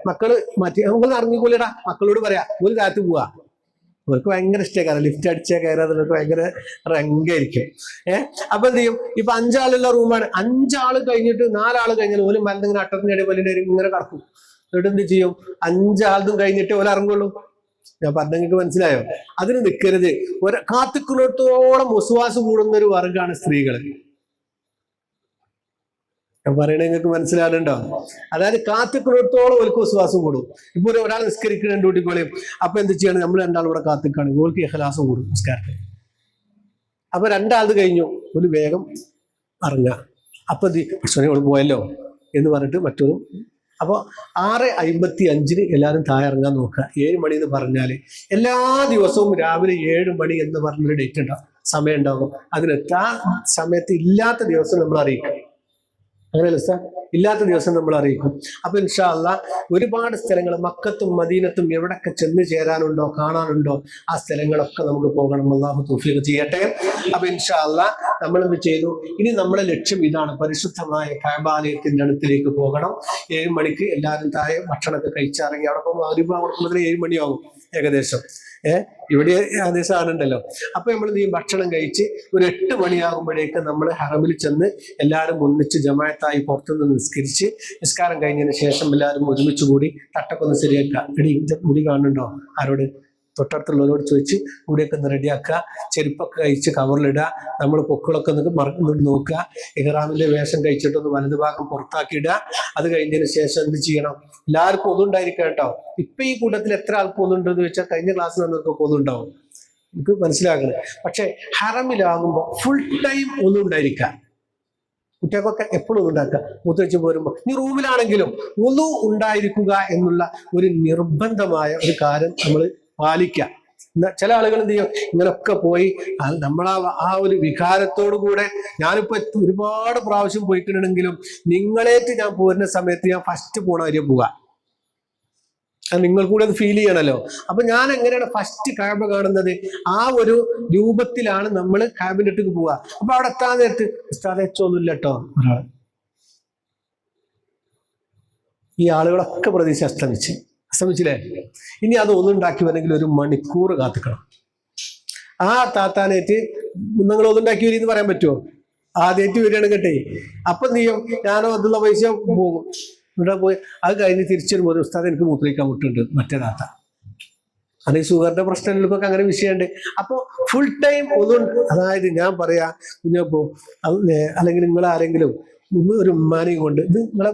മക്കള് നമുക്ക് ഇറങ്ങിക്കൂലടാ, മക്കളോട് പറയാ ഒരു കാറ്റ് പോവാ. അവർക്ക് ഭയങ്കര ഇഷ്ടമാണ് ലിഫ്റ്റ് അടിച്ചാൽ കയറാതെ, ഭയങ്കര രംഗായിരിക്കും. അപ്പൊ എന്ത് ചെയ്യും? ഇപ്പൊ 5 ആളുള്ള റൂമാണ്. 5 ആള് കഴിഞ്ഞിട്ട് 4 ആള് കഴിഞ്ഞാൽ ഒരു മരുന്നിങ്ങനെ അട്ടത്തിന്റെ ഇടയിൽ ഇങ്ങനെ കടക്കും. എന്നിട്ട് എന്ത് ചെയ്യും? 5 ആളും കഴിഞ്ഞിട്ട് ഓല ഇറങ്ങുള്ളൂ. ഞാൻ പറഞ്ഞെങ്കിൽ മനസ്സിലായോ? അതിന് നിൽക്കരുത്. കാത്തിക്കുന്നിടത്തോളം വിശ്വാസം കൂടുന്ന ഒരു വർഗമാണ് സ്ത്രീകൾ. ഞാൻ പറയണത് നിങ്ങൾക്ക് മനസ്സിലാകുന്നുണ്ടോ? അതായത് കാത്തിക്കുന്നിടത്തോളം ഓൾക്ക് വിശ്വാസം കൂടും. ഇപ്പൊ ഒരാൾ നിസ്കരിക്കുന്ന ഡ്യൂട്ടിക്കോളയും അപ്പൊ എന്ത് ചെയ്യണം? നമ്മൾ രണ്ടാളും ഇവിടെ കാത്തിക്കാണ്, ഓൾക്ക് ഇഖ്ലാസും കൂടും നിസ്കാരത്തിൽ. അപ്പൊ രണ്ടാളത് കഴിഞ്ഞു, ഒരു വേഗം അറിഞ്ഞ അപ്പൊ ഭക്ഷണം പോയല്ലോ എന്ന് പറഞ്ഞിട്ട് മറ്റൊരു. അപ്പോൾ 6:55 എല്ലാവരും താഴെ ഇറങ്ങാൻ നോക്കുക. 7 മണി എന്ന് പറഞ്ഞാൽ എല്ലാ ദിവസവും രാവിലെ 7 മണി എന്ന് പറഞ്ഞൊരു ഡേറ്റ് ഉണ്ടാവും, സമയം ഉണ്ടാകും. അതിനെത്താ സമയത്ത് ഇല്ലാത്ത ദിവസം നമ്മൾ അറിയിക്കും. അങ്ങനെയല്ല സാർ, ഇല്ലാത്ത ദിവസം നമ്മൾ അറിയിക്കും. അപ്പൊ ഇൻഷാ അല്ലാഹ് ഒരുപാട് സ്ഥലങ്ങൾ മക്കത്തും മദീനത്തും എവിടൊക്കെ ചെന്ന് ചേരാനുണ്ടോ കാണാനുണ്ടോ ആ സ്ഥലങ്ങളൊക്കെ നമുക്ക് പോകണം. അല്ലാഹു തൗഫീഖ് ചെയ്യട്ടെ. അപ്പൊ ഇൻഷാ അല്ലാഹ് നമ്മളെന്ത് ചെയ്തു? ഇനി നമ്മളെ ലക്ഷ്യം ഇതാണ്, പരിശുദ്ധമായ കഅബാലയത്തിന്റെ അടുത്തിലേക്ക് പോകണം. 7 മണിക്ക് എല്ലാവരും താഴെ ഭക്ഷണമൊക്കെ കഴിച്ചിറങ്ങി അവിടെ പോകുമ്പോൾ മുതൽ 7 മണിയാവും ഏകദേശം. ഇവിടെ ഏകദേശം ആണുണ്ടല്ലോ. അപ്പൊ നമ്മൾ ഈ ഭക്ഷണം കഴിച്ച് ഒരു 8 മണിയാകുമ്പോഴേക്ക് നമ്മൾ ഹറമിൽ ചെന്ന് എല്ലാവരും ഒന്നിച്ച് ജമാഅത്തായി പുറത്തുനിന്ന് നിസ്കരിച്ച്, നിസ്കാരം കഴിഞ്ഞതിന് ശേഷം എല്ലാവരും ഒരുമിച്ച് കൂടി തട്ടൊക്കെ ഒന്ന് ശരിയാക്കുക. എടി മുടി കാണുന്നുണ്ടോ? ആരോട്? തൊട്ടടുത്തുള്ളവരോട് ചോദിച്ച് മുടിയൊക്കെ ഒന്ന് റെഡിയാക്കുക. ചെരുപ്പൊക്കെ കഴിച്ച് കവറിലിടുക. നമ്മൾ പൊക്കിളൊക്കെ ഒന്ന് മറന്നു നോക്കുക. ഇഹ്റാമിന്റെ വേഷം കഴിച്ചിട്ടൊന്ന് വലതു ഭാഗം പുറത്താക്കിയിടുക. അത് കഴിഞ്ഞതിന് ശേഷം എന്ത് ചെയ്യണം? എല്ലാവർക്കും ഒന്നുണ്ടായിരിക്കാം കേട്ടോ. ഇപ്പൊ ഈ കൂട്ടത്തിൽ എത്ര ആൾക്ക് ഒന്നുണ്ടെന്ന് വെച്ചാൽ കഴിഞ്ഞ ക്ലാസ്സിൽ നമുക്ക് ഒന്നുണ്ടാവും, എനിക്ക് മനസ്സിലാക്കുന്നത്. പക്ഷെ ഹറമിലാകുമ്പോൾ ഫുൾ ടൈം ഒന്നും ഉണ്ടായിരിക്കാം. കുട്ടികൾക്കൊക്കെ എപ്പോഴും ഒന്നും ഉണ്ടാക്കുക. മുത്തച്ഛൻ പോരുമ്പോൾ ഇനി റൂമിലാണെങ്കിലും ഒന്നും ഉണ്ടായിരിക്കുക എന്നുള്ള ഒരു നിർബന്ധമായ ഒരു കാര്യം നമ്മൾ പാലിക്കാം. ചില ആളുകൾ എന്ത് ചെയ്യും? ഇങ്ങനൊക്കെ പോയി നമ്മളാ ആ ഒരു വികാരത്തോടു കൂടെ. ഞാനിപ്പോ ഒരുപാട് പ്രാവശ്യം പോയിട്ടുണ്ടെങ്കിലും നിങ്ങളേറ്റ് ഞാൻ പോരുന്ന സമയത്ത് ഞാൻ ഫസ്റ്റ് പോണ വരെ പോവാ. നിങ്ങൾ കൂടെ അത് ഫീൽ ചെയ്യണല്ലോ. അപ്പൊ ഞാൻ എങ്ങനെയാണ് ഫസ്റ്റ് കഅബ കാണുന്നത്? ആ ഒരു രൂപത്തിലാണ് നമ്മൾ കഅബിന്റെ അടുത്തേക്ക് പോവുക. അപ്പൊ അവിടെ എത്താൻ നേരത്ത് ഉസ്താദേ വെച്ചൊന്നുമില്ല കേട്ടോ ഒരാൾ. ഈ ആളുകളൊക്കെ പ്രതീക്ഷ അസ്തമിച്ചില്ലേ? ഇനി അത് ഒന്നുണ്ടാക്കി വരണമെങ്കിൽ 1 മണിക്കൂർ കാത്തിക്കണം. ആ താത്താനേറ്റ് നിങ്ങൾ ഒന്നുണ്ടാക്കി വരീന്ന് പറയാൻ പറ്റുമോ? ആദ്യമായിട്ട് വരികയാണ് കേട്ടേ. അപ്പൊ എന്ത് ചെയ്യും? ഞാനോ അതുള്ള പൈസ പോകും, ഇവിടെ പോയി അത് കഴിഞ്ഞ് തിരിച്ചു വരുമ്പോൾ ഉസ്താദ് എനിക്ക് മൂത്രയിക്കാൻ വിട്ടുണ്ട് മറ്റേ താത്ത. അത് ഈ ഷുഗറിന്റെ പ്രശ്നങ്ങൾക്കൊക്കെ അങ്ങനെ വിഷയമുണ്ട്. അപ്പോൾ ഫുൾ ടൈം ഒന്നും, അതായത് ഞാൻ പറയാ കുഞ്ഞപ്പോ അല്ലെങ്കിൽ നിങ്ങളാരെങ്കിലും ഒരു ഉമ്മാനെയും കൊണ്ട്, ഇത് നിങ്ങളെ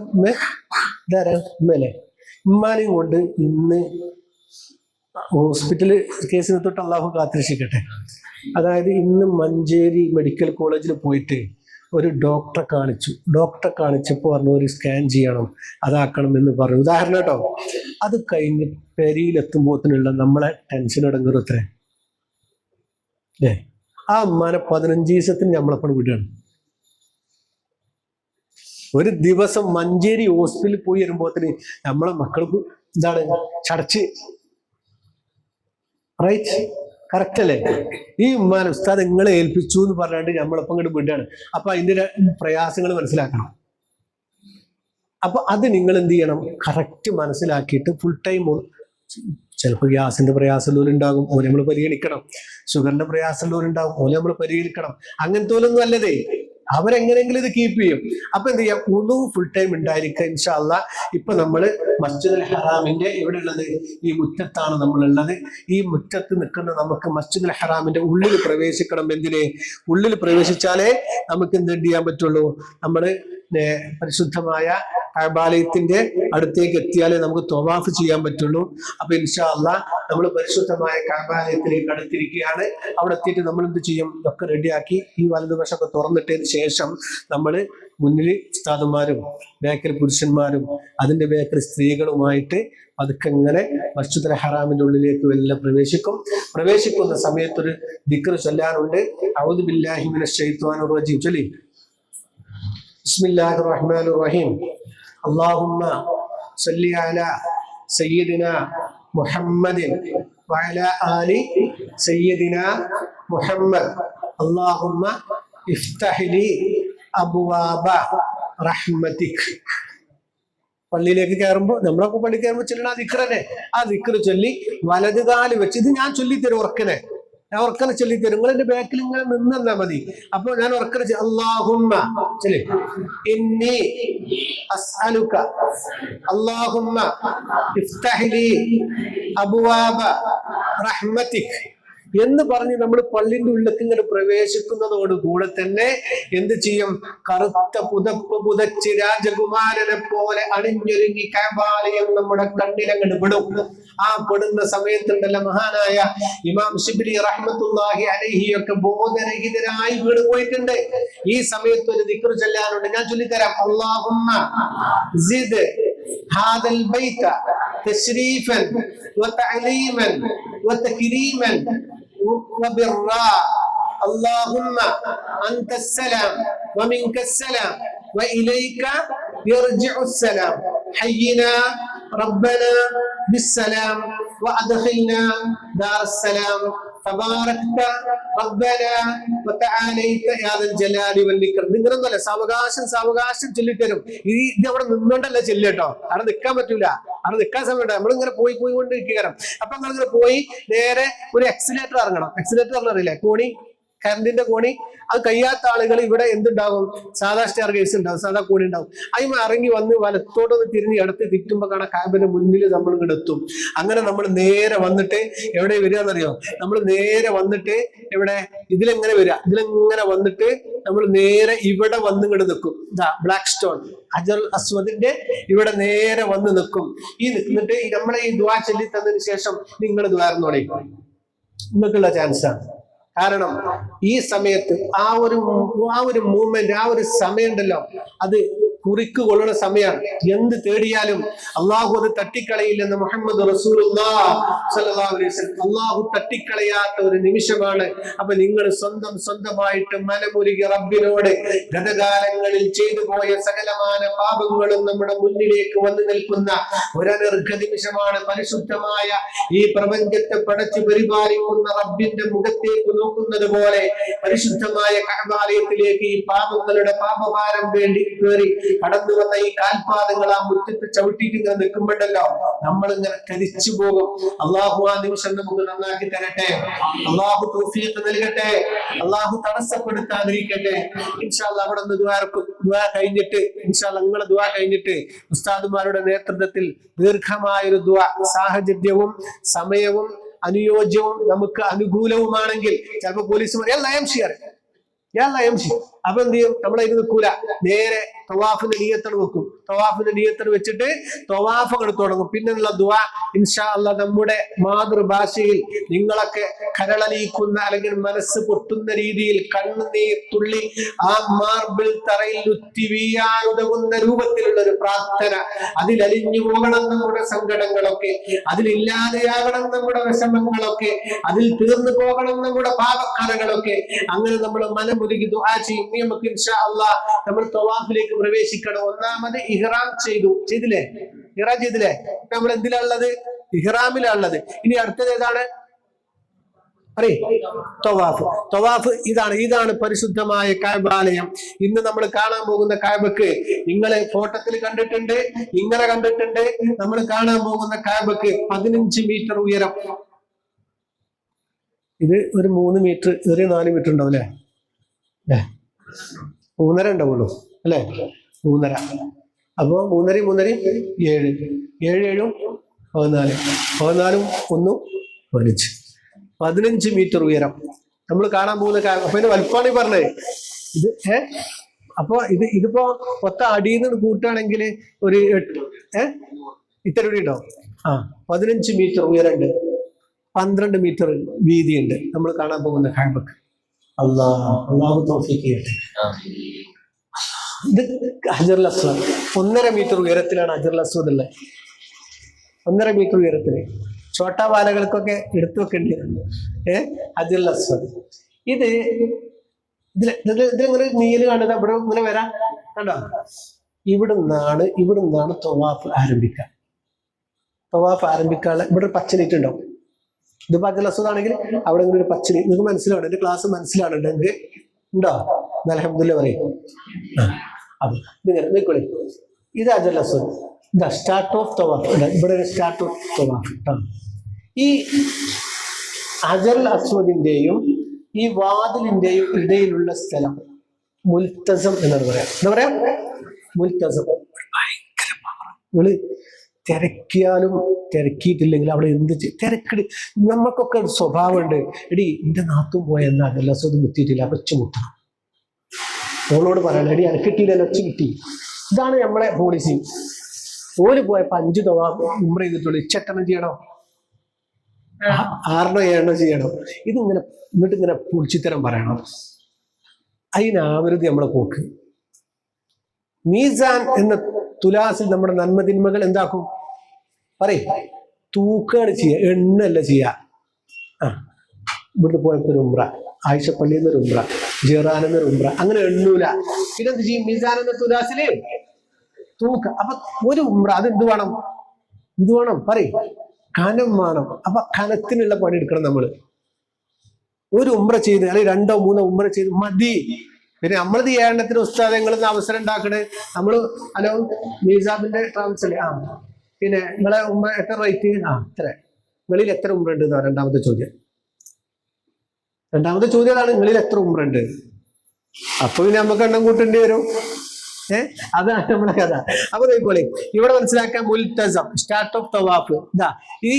ഇതാരാ ഉമ്മല്ലേ, ഉമ്മാനെയും കൊണ്ട് ഇന്ന് ഹോസ്പിറ്റല് കേസിനെ തൊട്ട് അള്ളാഹു കാത്തിരക്ഷിക്കട്ടെ. അതായത് ഇന്ന് മഞ്ചേരി മെഡിക്കൽ കോളേജിൽ പോയിട്ട് ഒരു ഡോക്ടറെ കാണിച്ചപ്പോൾ പറഞ്ഞു ഒരു സ്കാൻ ചെയ്യണം, അതാക്കണം എന്ന് പറഞ്ഞു. ഉദാഹരണം കേട്ടോ. അത് കഴിഞ്ഞ് പെരിയിലെത്തുമ്പോഴത്തിനുള്ള നമ്മളെ ടെൻഷൻ അടങ്ങും അത്രേ. ആ അമ്മാനെ 15 ദിവസത്തിന് നമ്മളെപ്പോഴും വിടുകയാണ്. ഒരു ദിവസം മഞ്ചേരി ഹോസ്പിറ്റലിൽ പോയി വരുമ്പോഴത്തിന് നമ്മളെ മക്കൾക്ക് എന്താണ് ചടച്ച്. റൈറ്റ്, കറക്റ്റ് അല്ലേ? ഈ ഉമ്മാനെ ഉസ്താദ് നിങ്ങളെ ഏൽപ്പിച്ചു എന്ന് പറഞ്ഞാണ്ട് നമ്മളൊപ്പം ഇങ്ങോട്ട് വിടുകയാണ്. അപ്പൊ അതിന്റെ പ്രയാസങ്ങൾ മനസ്സിലാക്കണം. അപ്പൊ അത് നിങ്ങൾ എന്ത് ചെയ്യണം? കറക്റ്റ് മനസ്സിലാക്കിയിട്ട് ഫുൾ ടൈം. ചിലപ്പോൾ ഗ്യാസിന്റെ പ്രയാസമുള്ളവരുണ്ടാകും, ഓലെ നമ്മൾ പരിഗണിക്കണം. ഷുഗറിന്റെ പ്രയാസമുള്ളവരുണ്ടാകും, ഓലെ നമ്മൾ പരിഗണിക്കണം. അങ്ങനത്തെ പോലൊന്നും അല്ലതേ. അവരെങ്ങനെയെങ്കിലും ഇത് കീപ്പ് ചെയ്യും. അപ്പൊ എന്ത് ചെയ്യാം? വുളു ഫുൾ ടൈം ഉണ്ടായിരിക്കുക ഇൻഷാ അല്ലാഹ്. ഇപ്പൊ നമ്മള് മസ്ജിദുൽ ഹറാമിന്റെ എവിടെ ഉള്ളത്? ഈ മുറ്റത്താണ് നമ്മളുള്ളത്. ഈ മുറ്റത്ത് നിൽക്കുന്ന നമുക്ക് മസ്ജിദുൽ ഹറാമിന്റെ ഉള്ളിൽ പ്രവേശിക്കണം. എന്തിനെ? ഉള്ളിൽ പ്രവേശിച്ചാലേ നമുക്ക് എന്ത് ചെയ്യാൻ പറ്റുള്ളൂ? നമ്മള് പരിശുദ്ധമായ കഅബാലയത്തിന്റെ അടുത്തേക്ക് എത്തിയാലേ നമുക്ക് തവാഫ് ചെയ്യാൻ പറ്റുള്ളൂ. അപ്പൊ ഇൻഷാ അല്ലാഹ് നമ്മൾ പരിശുദ്ധമായ കഅബാലയത്തിലേക്ക് അടുത്തിരിക്കുകയാണ്. അവിടെ എത്തിയിട്ട് നമ്മൾ എന്ത് ചെയ്യും? ഇതൊക്കെ റെഡിയാക്കി ഈ വലതുവശമൊക്കെ തുറന്നിട്ടതിന് ശേഷം നമ്മൾ മുന്നിൽ ഉസ്താദുമാരും ബേക്കൽ പുരുഷന്മാരും അതിന്റെ ബേക്കൽ സ്ത്രീകളുമായിട്ട് അതൊക്കെ ഇങ്ങനെ മസ്ജിദുൽ ഹറാമിന്റെ ഉള്ളിലേക്ക് എല്ലാം പ്രവേശിക്കുന്ന സമയത്തൊരു ദിക്ർ ചൊല്ലാനുണ്ട്. അഊദു ബില്ലാഹി മിനശ് ശൈത്വാനിർ റജീം. ചൊല്ലി. ബിസ്മില്ലാഹിർ റഹ്മാനിർ റഹീം. اللهم صل على سيدنا محمد وعلى آل سيدنا محمد اللهم افتح لي أبواب رحمتك. പള്ളിയിലേക്ക് കയറുമ്പോൾ, നമ്മളൊക്കെ പള്ളി കയറുമ്പോൾ ചൊല്ലണ ആ ദിക്ർ തന്നെ. ആ ദിക്ർ ചൊല്ലി വലതുകാല് വെച്ച്, ഇത് ഞാൻ ചൊല്ലിത്തരും ഉറക്കനെ, ഞാൻ ഉറക്കനെ ചൊല്ലിത്തരും. നിങ്ങൾ എന്റെ ബാക്കിൽ ഇങ്ങനെ നിന്നാ മതി. അപ്പൊ ഞാൻ ഉറക്കനെ അല്ലാഹുമ്മ ചൊല്ലി ഇന്നി അസ്അലുക അല്ലാഹുമ്മ ഇഫ്തഹ് ലി അബ്വാബ റഹ്മതിക്. എന്ന് പറഞ്ഞ് നമ്മൾ പള്ളിന്റെ ഉള്ളിലേക്ക് ഇങ്ങനെ പ്രവേശിക്കുന്നതോടുകൂടെ തന്നെ എന്ത് ചെയ്യും? കറുത്ത പുതപ്പ് പുതച്ച് രാജകുമാരനെ പോലെ അണിഞ്ഞൊരുങ്ങി കഅബാലയം നമ്മുടെ കണ്ണിലങ്ങട് വിടും. ആ പെടുന്ന സമയത്തുണ്ടല്ലോ മഹാനായ ഇമാം ശിബ്ലി റഹ്മത്തുള്ളാഹി അലൈഹി ഒക്കെ ബോധരഹിതരായി വീട് പോയിട്ടുണ്ട്. ഈ സമയത്ത് ഒരു ദിക്ർ ചൊല്ലാനുണ്ട്, ഞാൻ ചൊല്ലിത്തരാം. അല്ലാഹുമ്മ സിദ് ഹാദൽ ബൈത തശ്രീഫൻ വതഅലീമൻ വതക്രീമൻ വബിറാ اللهم أنت السلام ومنك السلام وإليك يرجع السلام حينا ربنا بالسلام وأدخلنا دار السلام تباركت ربنا وتعاليت يا ذا الجلال والإكرام. നിങ്ങളൊന്നല്ല സാവകാശം ചൊല്ലിത്തരും. ഇത് അവിടെ നിന്നോണ്ടല്ല ചെല്ലേട്ടോ, അവിടെ നിൽക്കാൻ പറ്റൂല, അവിടെ നിൽക്കാൻ സമയമുണ്ട്. നമ്മളിങ്ങനെ പോയി കൊണ്ടിരിക്കുകയാണ്. അപ്പൊ നമ്മളിങ്ങനെ പോയി നേരെ ഒരു എക്സിലേറ്റർ ഇറങ്ങണം. എക്സിലേറ്റർ അറിയില്ലേ, കോണി, കറണ്ടിന്റെ കോണി. അത് കഴിയാത്ത ആളുകൾ ഇവിടെ എന്തുണ്ടാവും? സാധാ സ്റ്റെയർ കേസ് ഉണ്ടാവും, സാധാ കോണി ഉണ്ടാവും. അതിന് ഇറങ്ങി വന്ന് വലത്തോട്ടൊന്ന് തിരിഞ്ഞ് ഇടത്ത് തിറ്റുമ്പോ കാണാൻ കാബിന്റെ മുന്നിൽ നമ്മൾ ഇങ്ങോട്ട് എത്തും. അങ്ങനെ നമ്മൾ നേരെ വന്നിട്ട് എവിടെ വരിക എന്നറിയോ? നമ്മൾ നേരെ വന്നിട്ട് എവിടെ ഇതിലെങ്ങനെ വരിക? ഇതിലെങ്ങനെ വന്നിട്ട് നമ്മൾ നേരെ ഇവിടെ വന്ന് ഇങ്ങോട്ട് നിൽക്കും. ഇതാ ബ്ലാക്ക് സ്റ്റോൺ ഹജർ അസ്വദിന്റെ ഇവിടെ നേരെ വന്ന് നിൽക്കും. ഈ നിൽക്കുന്നിട്ട് നമ്മളെ ഈ ദുആ ചൊല്ലി തന്നതിന് ശേഷം നിങ്ങൾ ദ്വാരന്നോളെ, നിങ്ങൾക്കുള്ള ചാൻസാണ്. കാരണം ഈ സമയത്ത് ആ ഒരു മൂവ്മെന്റ്, ആ ഒരു സമയം ഉണ്ടല്ലോ, അത് കുറിക്ക് കൊള്ളുന്ന സമയമാണ്. എന്ത് തേടിയാലും അള്ളാഹു അത് തട്ടിക്കളയില്ലെന്ന് മുഹമ്മദ് റസൂലുള്ളാഹി സ്വല്ലല്ലാഹു അലൈഹി വസല്ലം. അള്ളാഹു തട്ടിക്കളയാത്ത ഒരു നിമിഷമാണ്. അപ്പൊ നിങ്ങൾ സ്വന്തമായിട്ട് മനമുരുകി റബ്ബിനോട് ഗതകാലങ്ങളിൽ ചെയ്തു പോയ സകലമാന പാപങ്ങളും നമ്മുടെ മുന്നിലേക്ക് വന്നു നിൽക്കുന്ന ഒരനർഘ നിമിഷമാണ്. പരിശുദ്ധമായ ഈ പ്രപഞ്ചത്തെ പടച്ചു പരിപാലിക്കുന്ന റബ്ബിന്റെ മുഖത്തേക്ക് നോക്കുന്നത് പോലെ പരിശുദ്ധമായ കഅബാലയത്തിലേക്ക് ഈ പാപങ്ങളുടെ പാപഭാരം വേണ്ടി കയറി കടന്നു വന്ന ഈ കാൽപാദങ്ങൾ ആ മുറ്റത്ത് ചവിട്ടിയിട്ട് ഇങ്ങനെ നിൽക്കുമ്പോഴല്ലോ നമ്മൾ ഇങ്ങനെ കരിച്ചു പോകും. അള്ളാഹു ആ നിമിഷം നമുക്ക് നന്നാക്കി തരട്ടെ, അള്ളാഹു തൗഫീഖ് നൽകട്ടെ, അള്ളാഹു തടസ്സപ്പെടുത്താതിരിക്കട്ടെ. ഇൻഷാ അല്ലാഹ് അവിടെ നിന്ന് ദുആ കഴിഞ്ഞിട്ട് ഇൻഷാ അല്ലാഹ് നിങ്ങളെ ദുആ കഴിഞ്ഞിട്ട് ഉസ്താദുമാരുടെ നേതൃത്വത്തിൽ ദീർഘമായൊരു ദുആ, സാഹചര്യവും സമയവും അനുയോജ്യവും നമുക്ക് അനുകൂലവുമാണെങ്കിൽ ചിലപ്പോൾ പോലീസ് അപ്പൊ എന്ത് ചെയ്യും? നമ്മളതിന് നിൽക്കൂല, നേരെ തവാഫിന്റെ നിയത്തണ് വെക്കും. തവാഫിന്റെ നിയത്തണ് വെച്ചിട്ട് തവാഫ് അങ്ങോട്ട് തുടങ്ങും. പിന്നെയുള്ള ദുആ ഇൻഷാ അല്ലാഹ് നമ്മുടെ മാതൃഭാഷയിൽ നിങ്ങളൊക്കെ കരളലിയിക്കുന്ന അല്ലെങ്കിൽ മനസ്സ് പൊട്ടുന്ന രീതിയിൽ കണ്ണുനീർ തുള്ളി ആ മാർബിൾ തറയിൽ ഉത്തി വീഴാനുതകുന്ന രൂപത്തിലുള്ള ഒരു പ്രാർത്ഥന. അതിലലിഞ്ഞു പോകണം നമ്മുടെ സങ്കടങ്ങളൊക്കെ, അതിലില്ലാതെയാകണം നമ്മുടെ വിഷമങ്ങളൊക്കെ, അതിൽ തീർന്നു പോകണം നമ്മുടെ പാപക്കറകളൊക്കെ. അങ്ങനെ നമ്മൾ മനമുരുകി ദുആ ചെയ്യും. നമുക്ക് ഇൻഷാ അല്ലാഹ് നമ്മൾ തവാഫിലേക്ക് പ്രവേശിക്കണം. ഒന്നാമത് ഇഹ്റാം ചെയ്തില്ലേ? ഇഹ്റാം ചെയ്തില്ലേ? നമ്മൾ എന്തിലാണുള്ളത്? ഇഹ്റാമിലാണുള്ളത്. ഇനി അടുത്തത് ഏതാണ്? തവാഫ്. ഇതാണ് പരിശുദ്ധമായ കഅബാലയം. ഇന്ന് നമ്മൾ കാണാൻ പോകുന്ന കഅബക്ക് നിങ്ങളെ ഫോട്ടോത്തിൽ കണ്ടിട്ടുണ്ട്, ഇങ്ങനെ കണ്ടിട്ടുണ്ട്. നമ്മൾ കാണാൻ പോകുന്ന കഅബക്ക് 15 മീറ്റർ ഉയരം. ഇത് ഒരു 3 മീറ്റർ, ഒരു 4 മീറ്റർ ഉണ്ടാവും അല്ലേ? 3.5 ഉണ്ടാവുള്ളൂ അല്ലെ? 3.5. അപ്പൊ 3.5 7, 7 14, 14 1 15, 15 മീറ്റർ ഉയരം നമ്മൾ കാണാൻ പോകുന്ന. അപ്പൊ ഇതിന്റെ വലുപ്പമാണ് ഈ പറഞ്ഞത്. ഇത് അപ്പൊ ഇതിപ്പോ ഒത്ത അടിയിൽ നിന്ന് കൂട്ടുകയാണെങ്കിൽ ഒരു ഇത്ര ഉണ്ടാവും. 15 മീറ്റർ ഉയരമുണ്ട്, 12 മീറ്റർ വീതിയുണ്ട് നമ്മൾ കാണാൻ പോകുന്ന കഅബക്ക്. അല്ലാഹു തൗഫീഖ് ചെയ്യട്ടെ. ഇത് ഹജറുൽ അസ്വദ് 1.5 മീറ്റർ ഉയരത്തിലാണ് ഹജറുൽ അസ്വദ് ഉള്ളത്. 1.5 മീറ്റർ ഉയരത്തില് ഛോട്ടാ ബാലകൾക്കൊക്കെ എടുത്തു വെക്കേണ്ടി ഹജറുൽ അസ്വദ്. ഇതിലിങ്ങനെ നീല് കാണുന്നത് ഇവിടെ ഇങ്ങനെ വരാം, കണ്ടോ? ഇവിടുന്നാണ് തവാഫ് ആരംഭിക്കുക. തവാഫ് ആരംഭിക്കാനുള്ള ഇവിടെ ഒരു പച്ചനീറ്റ് ഉണ്ടാവും. ഇത് ഹജറുൽ അസ്വദ് ആണെങ്കിൽ അവിടെ ഇങ്ങനെ ഒരു പച്ചനീറ്റ്. നിങ്ങൾക്ക് മനസ്സിലാണ്, എന്റെ ക്ലാസ് മനസ്സിലാണുണ്ടെങ്കിൽ ഉണ്ടോ? അൽഹംദുലില്ലാഹ് പറയും. അപ്പൊ ഇതിങ്ങനെ നിൽക്കൂടെ? ഇത് ഹജറുൽ അസ്വദ്. ഇതാ സ്റ്റാർട്ട് ഓഫ് തവാഫ്. ഇവിടെ ഒരു സ്റ്റാർട്ട് ഓഫ് തവാഫ്. ഈ ഹജറുൽ അസ്വദിന്റെയും ഈ വാതിലിന്റെയും ഇടയിലുള്ള സ്ഥലം മുൽത്തസം എന്നാണ് പറയാം. എന്താ പറയാ? മുൽത്തസം. ഭയങ്കര പവർ. തിരക്കിയാലും തിരക്കിയിട്ടില്ലെങ്കിൽ അവിടെ എന്ത് തിരക്കിട്. നമുക്കൊക്കെ ഒരു സ്വഭാവമുണ്ട്. എടി എന്റെ നാത്തും പോയ എന്നാ എല്ലാ സ്വന്തം മുത്തിയിട്ടില്ല, അപ്പൊ ഒച്ച മുട്ടണം. ഓളോട് പറയണം, എടി അനക്ക് കിട്ടിയില്ലല്ലോ, ഒച്ച കിട്ടി. ഇതാണ് നമ്മളെ പോളിസി. ഓല് പോയപ്പോ 5 തവണ ഉംറ ചെയ്തിട്ടുള്ളൂ, ഇച്ചെട്ടണം ചെയ്യണോ, 6 7 ചെയ്യണോ? ഇതിങ്ങനെ എന്നിട്ട് ഇങ്ങനെ പുളിച്ചിത്തരം പറയണം. അതിനാവരുത് നമ്മളെ പോക്ക്. മീസാൻ എന്ന തുലാസിൽ നമ്മുടെ നന്മതിന്മകൾ എന്താക്കും പറയും, തൂക്കാണ് ചെയ്യുക, എണ്ണല്ല ചെയ്യുക. ഇവിടുന്ന് പോയപ്പോ ഒരു ഉംറ, ആയിഷപ്പള്ളിയിൽ നിന്നൊരു ഉംറ, ജെറാനെന്നൊരു ഉംറ, അങ്ങനെ എണ്ണൂല. പിന്നെന്ത് ചെയ്യും? മീസാൻ എന്ന തുലാസില് തൂക്ക. അപ്പൊ ഒരു ഉംറ അതെന്ത് വേണം? എന്ത് വേണം പറയും? കനം വേണം. അപ്പൊ കനത്തിനുള്ള പണി എടുക്കണം നമ്മള്. ഒരു ഉംറ ചെയ്ത് അല്ലെങ്കിൽ 2 3 ഉംറ ചെയ്ത് മതി. പിന്നെ നമ്മളത് 7 ഉസ്താദങ്ങളിൽ അവസരം ഉണ്ടാക്കണേ. നമ്മള് ഹലോ മീസാബിന്റെ ട്രാവൽസിലെ പിന്നെ നിങ്ങളെ ഉംറ എത്ര റേറ്റ്? ഇത്ര. നിങ്ങളിൽ എത്ര ഉംറ ഉണ്ട്? രണ്ടാമത്തെ ചോദ്യം അതാണ്, നിങ്ങളിൽ എത്ര ഉംറ ഉണ്ട്? അപ്പൊ പിന്നെ നമുക്ക് എണ്ണം കൂട്ടേണ്ടി വരും. അതാണ് നമ്മളെ കഥ. അപ്പൊ നോക്കിക്കോളെ, ഇവിടെ മനസ്സിലാക്കാൻ മുൽത്തസം സ്റ്റാർട്ട് ഓഫ് തവാഫ്. ഈ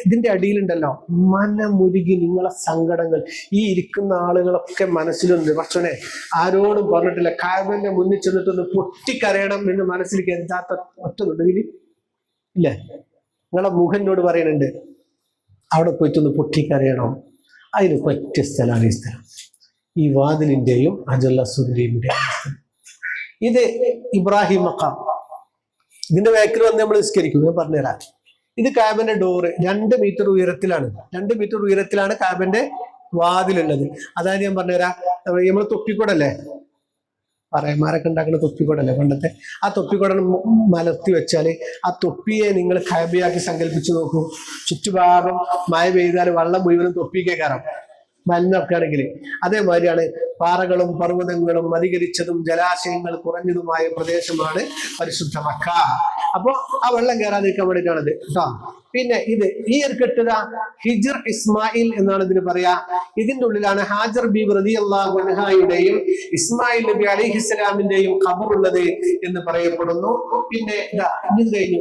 ഇതിന്റെ അടിയിലുണ്ടല്ലോ മനമുരുകി നിങ്ങളെ സങ്കടങ്ങൾ. ഈ ഇരിക്കുന്ന ആളുകളൊക്കെ മനസ്സിലുണ്ട്. പക്ഷേ ആരോടും പറഞ്ഞിട്ടില്ല. കാബന്റെ മുന്നിൽ ചെന്നിട്ടൊന്ന് പൊട്ടിക്കരയണം എന്ന് മനസ്സിലേക്ക് എന്താത്ത ഒറ്റന്നുണ്ടെങ്കിൽ ഇല്ലേ? നിങ്ങളെ മുഖനോട് പറയുന്നുണ്ട് അവിടെ പോയിട്ടൊന്ന് പൊട്ടിക്കരയണം. അതിന് പറ്റിയ സ്ഥലമാണ് ഈ സ്ഥലം. ഈ വാതിലിന്റെയും ഹജറുൽ അസ്വദിന്റെയും സ്ഥലം. ഇത് ഇബ്രാഹിം മഖാം. ഇതിന്റെ ബാക്കിൽ വന്ന് നമ്മൾ നിസ്കരിക്കും. ഞാൻ പറഞ്ഞുതരാം. ഇത് കാബന്റെ ഡോറ് 2 മീറ്റർ ഉയരത്തിലാണ്. 2 മീറ്റർ ഉയരത്തിലാണ് കാബന്റെ വാതിലുള്ളത്. അതായത് ഞാൻ പറഞ്ഞുതരാം, നമ്മൾ തൊപ്പിക്കോടല്ലേ, പറയന്മാരൊക്കെ ഉണ്ടാക്കുന്ന തൊപ്പിക്കോടല്ലേ പണ്ടത്തെ, ആ തൊപ്പിക്കോട മലർത്തി വെച്ചാല് ആ തൊപ്പിയെ നിങ്ങൾ കാബയാക്കി സങ്കല്പിച്ചു നോക്കൂ. ചുറ്റുഭാഗം മഴ പെയ്താൽ വെള്ളം മുഴുവനും തൊപ്പിക്കേ കയറാം, മലിനൊക്കെ ആണെങ്കിൽ. അതേമാതിരിയാണ് പാറകളും പർവ്വതങ്ങളും അധികരിച്ചതും ജലാശയങ്ങൾ കുറഞ്ഞതുമായ പ്രദേശമാണ് പരിശുദ്ധ മക്ക. അപ്പൊ ആ വെള്ളം കയറാതിരിക്കാൻ വേണ്ടിയിട്ടാണത് കേട്ടോ. പിന്നെ ഈ ഒരു കെട്ടുക ഹിജ്ർ ഇസ്മായിൽ എന്നാണ് ഇതിന് പറയാ. ഇതിന്റെ ഉള്ളിലാണ് ഹാജർ ബീബി റളിയല്ലാഹു അൻഹയുടെയും ഇസ്മായിൽ നബി അലൈഹിസ്സലാമിന്റെയും ഖബറുള്ളത് എന്ന് പറയപ്പെടുന്നു. പിന്നെ ഇത് കഴിഞ്ഞു.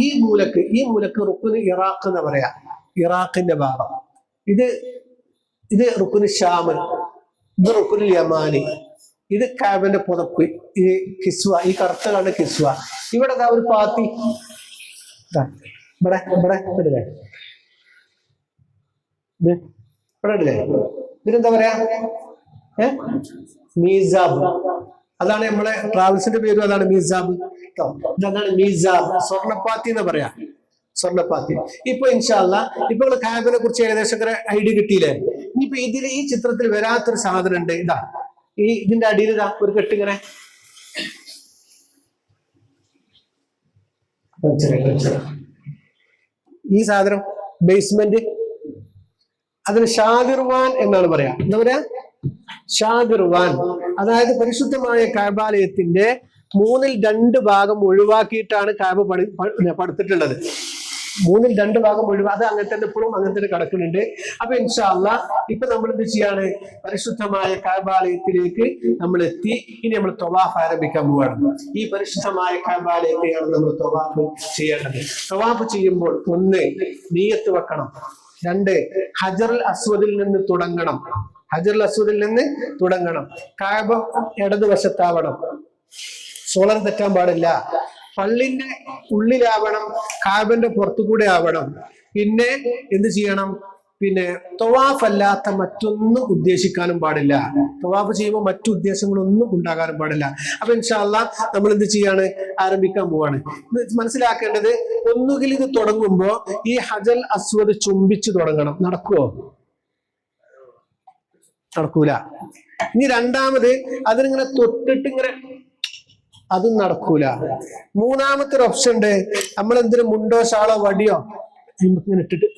ഈ മൂലക്ക് റുക്നുൽ ഇറാഖ് എന്ന് പറയാ, ഇറാഖിന്റെ ഭാഗം. ഇത് റുക്നുൽ ഷാം, ഇത് റുക്നുൽ യമാനി. ഇത് കാബന്റെ പുതപ്പ്, ഈ കിസ്വ, ഈ കറുത്ത കാണുന്ന കിസ്വ. ഇവിടെ ഒരു പാത്തി, ഇവിടെ ഇടില്ലേ, ഇവിടെ ഇടില്ലേ, ഇതിനെന്താ പറയാ? മീസാബ്. അതാണ് നമ്മളെ ട്രാവൽസിന്റെ പേരും അതാണ്, മീസാബ് കേട്ടോ. ഇതാണ് മീസാബ്, സ്വർണ്ണപ്പാത്തി എന്ന് പറയാ, സ്വർണ്ണപ്പാത്തി. ഇപ്പൊ ഇൻഷാ അല്ലാഹ് ഇപ്പൊ കാബിനെ കുറിച്ച് ഏകദേശം ഐഡിയ കിട്ടിയില്ലേ? ഇനിയിപ്പോ ഈ ചിത്രത്തിൽ വരാത്തൊരു സാധനം ഉണ്ട്. ഇതിന്റെ അടിയിൽ ഒരു കെട്ടിങ്ങനെ ഈ സാധനം ബേസ്മെന്റ്, അതിന് ഷാദിർവാൻ എന്നാണ് പറയാ. എന്താ പറയാ? ഷാദിർവാൻ. അതായത് പരിശുദ്ധമായ കഅബാലയത്തിന്റെ 2/3 ഭാഗം ഒഴിവാക്കിയിട്ടാണ് കഅബ പടുത്തിട്ടുള്ളത്. 2/3 ഭാഗം ഒഴിവാ, അത് അങ്ങനെ തന്നെ ഇപ്പോഴും അങ്ങനെ തന്നെ കിടക്കുന്നുണ്ട്. അപ്പൊ ഇൻഷാ അല്ലാഹ് ഇപ്പൊ നമ്മൾ എന്ത് ചെയ്യാണ്? പരിശുദ്ധമായ കഅബാലയത്തിലേക്ക് നമ്മൾ എത്തി. ഇനി നമ്മൾ തവാഫ് ആരംഭിക്കാൻ പോവാണ്. ഈ പരിശുദ്ധമായ കഅബാലയത്തെയാണ് നമ്മൾ തവാഫ് ചെയ്യേണ്ടത്. തവാഫ് ചെയ്യുമ്പോൾ 1 നിയ്യത്ത് വെക്കണം, 2 ഹജറുൽ അസ്വദിൽ നിന്ന് തുടങ്ങണം. ഹജറുൽ അസ്വദിൽ നിന്ന് തുടങ്ങണം. കഅബ ഇടതുവശത്താവണം, സോളർ തെറ്റാൻ പാടില്ല. പള്ളിന്റെ ഉള്ളിലാവണം, കാബന്റെ പുറത്തുകൂടെ ആവണം. പിന്നെ എന്ത് ചെയ്യണം? പിന്നെ തവാഫ് അല്ലാത്ത മറ്റൊന്നും ഉദ്ദേശിക്കാനും പാടില്ല. തവാഫ് ചെയ്യുമ്പോൾ മറ്റു ഉദ്ദേശങ്ങളൊന്നും ഉണ്ടാകാനും പാടില്ല. അപ്പൊ ഇൻഷാ അല്ലാഹ് നമ്മൾ എന്ത് ചെയ്യാണ്? ആരംഭിക്കാൻ പോവാണ്. മനസ്സിലാക്കേണ്ടത്, ഒന്നുകിൽ ഇത് തുടങ്ങുമ്പോ ഈ ഹജൽ അസ്വദ് ചുംബിച്ചു തുടങ്ങണം. നടക്കുവോ? നടക്കൂല. ഇനി രണ്ടാമത് അതിനിങ്ങനെ തൊട്ടിട്ട് ഇങ്ങനെ, അതും നടക്കൂല. മൂന്നാമത്തെ ഒരു ഓപ്ഷൻ ഉണ്ട്. നമ്മൾ എന്തിനും മുണ്ടോ ഷാളോ വടിയോ ഇങ്ങനെ ഇട്ടിട്ട്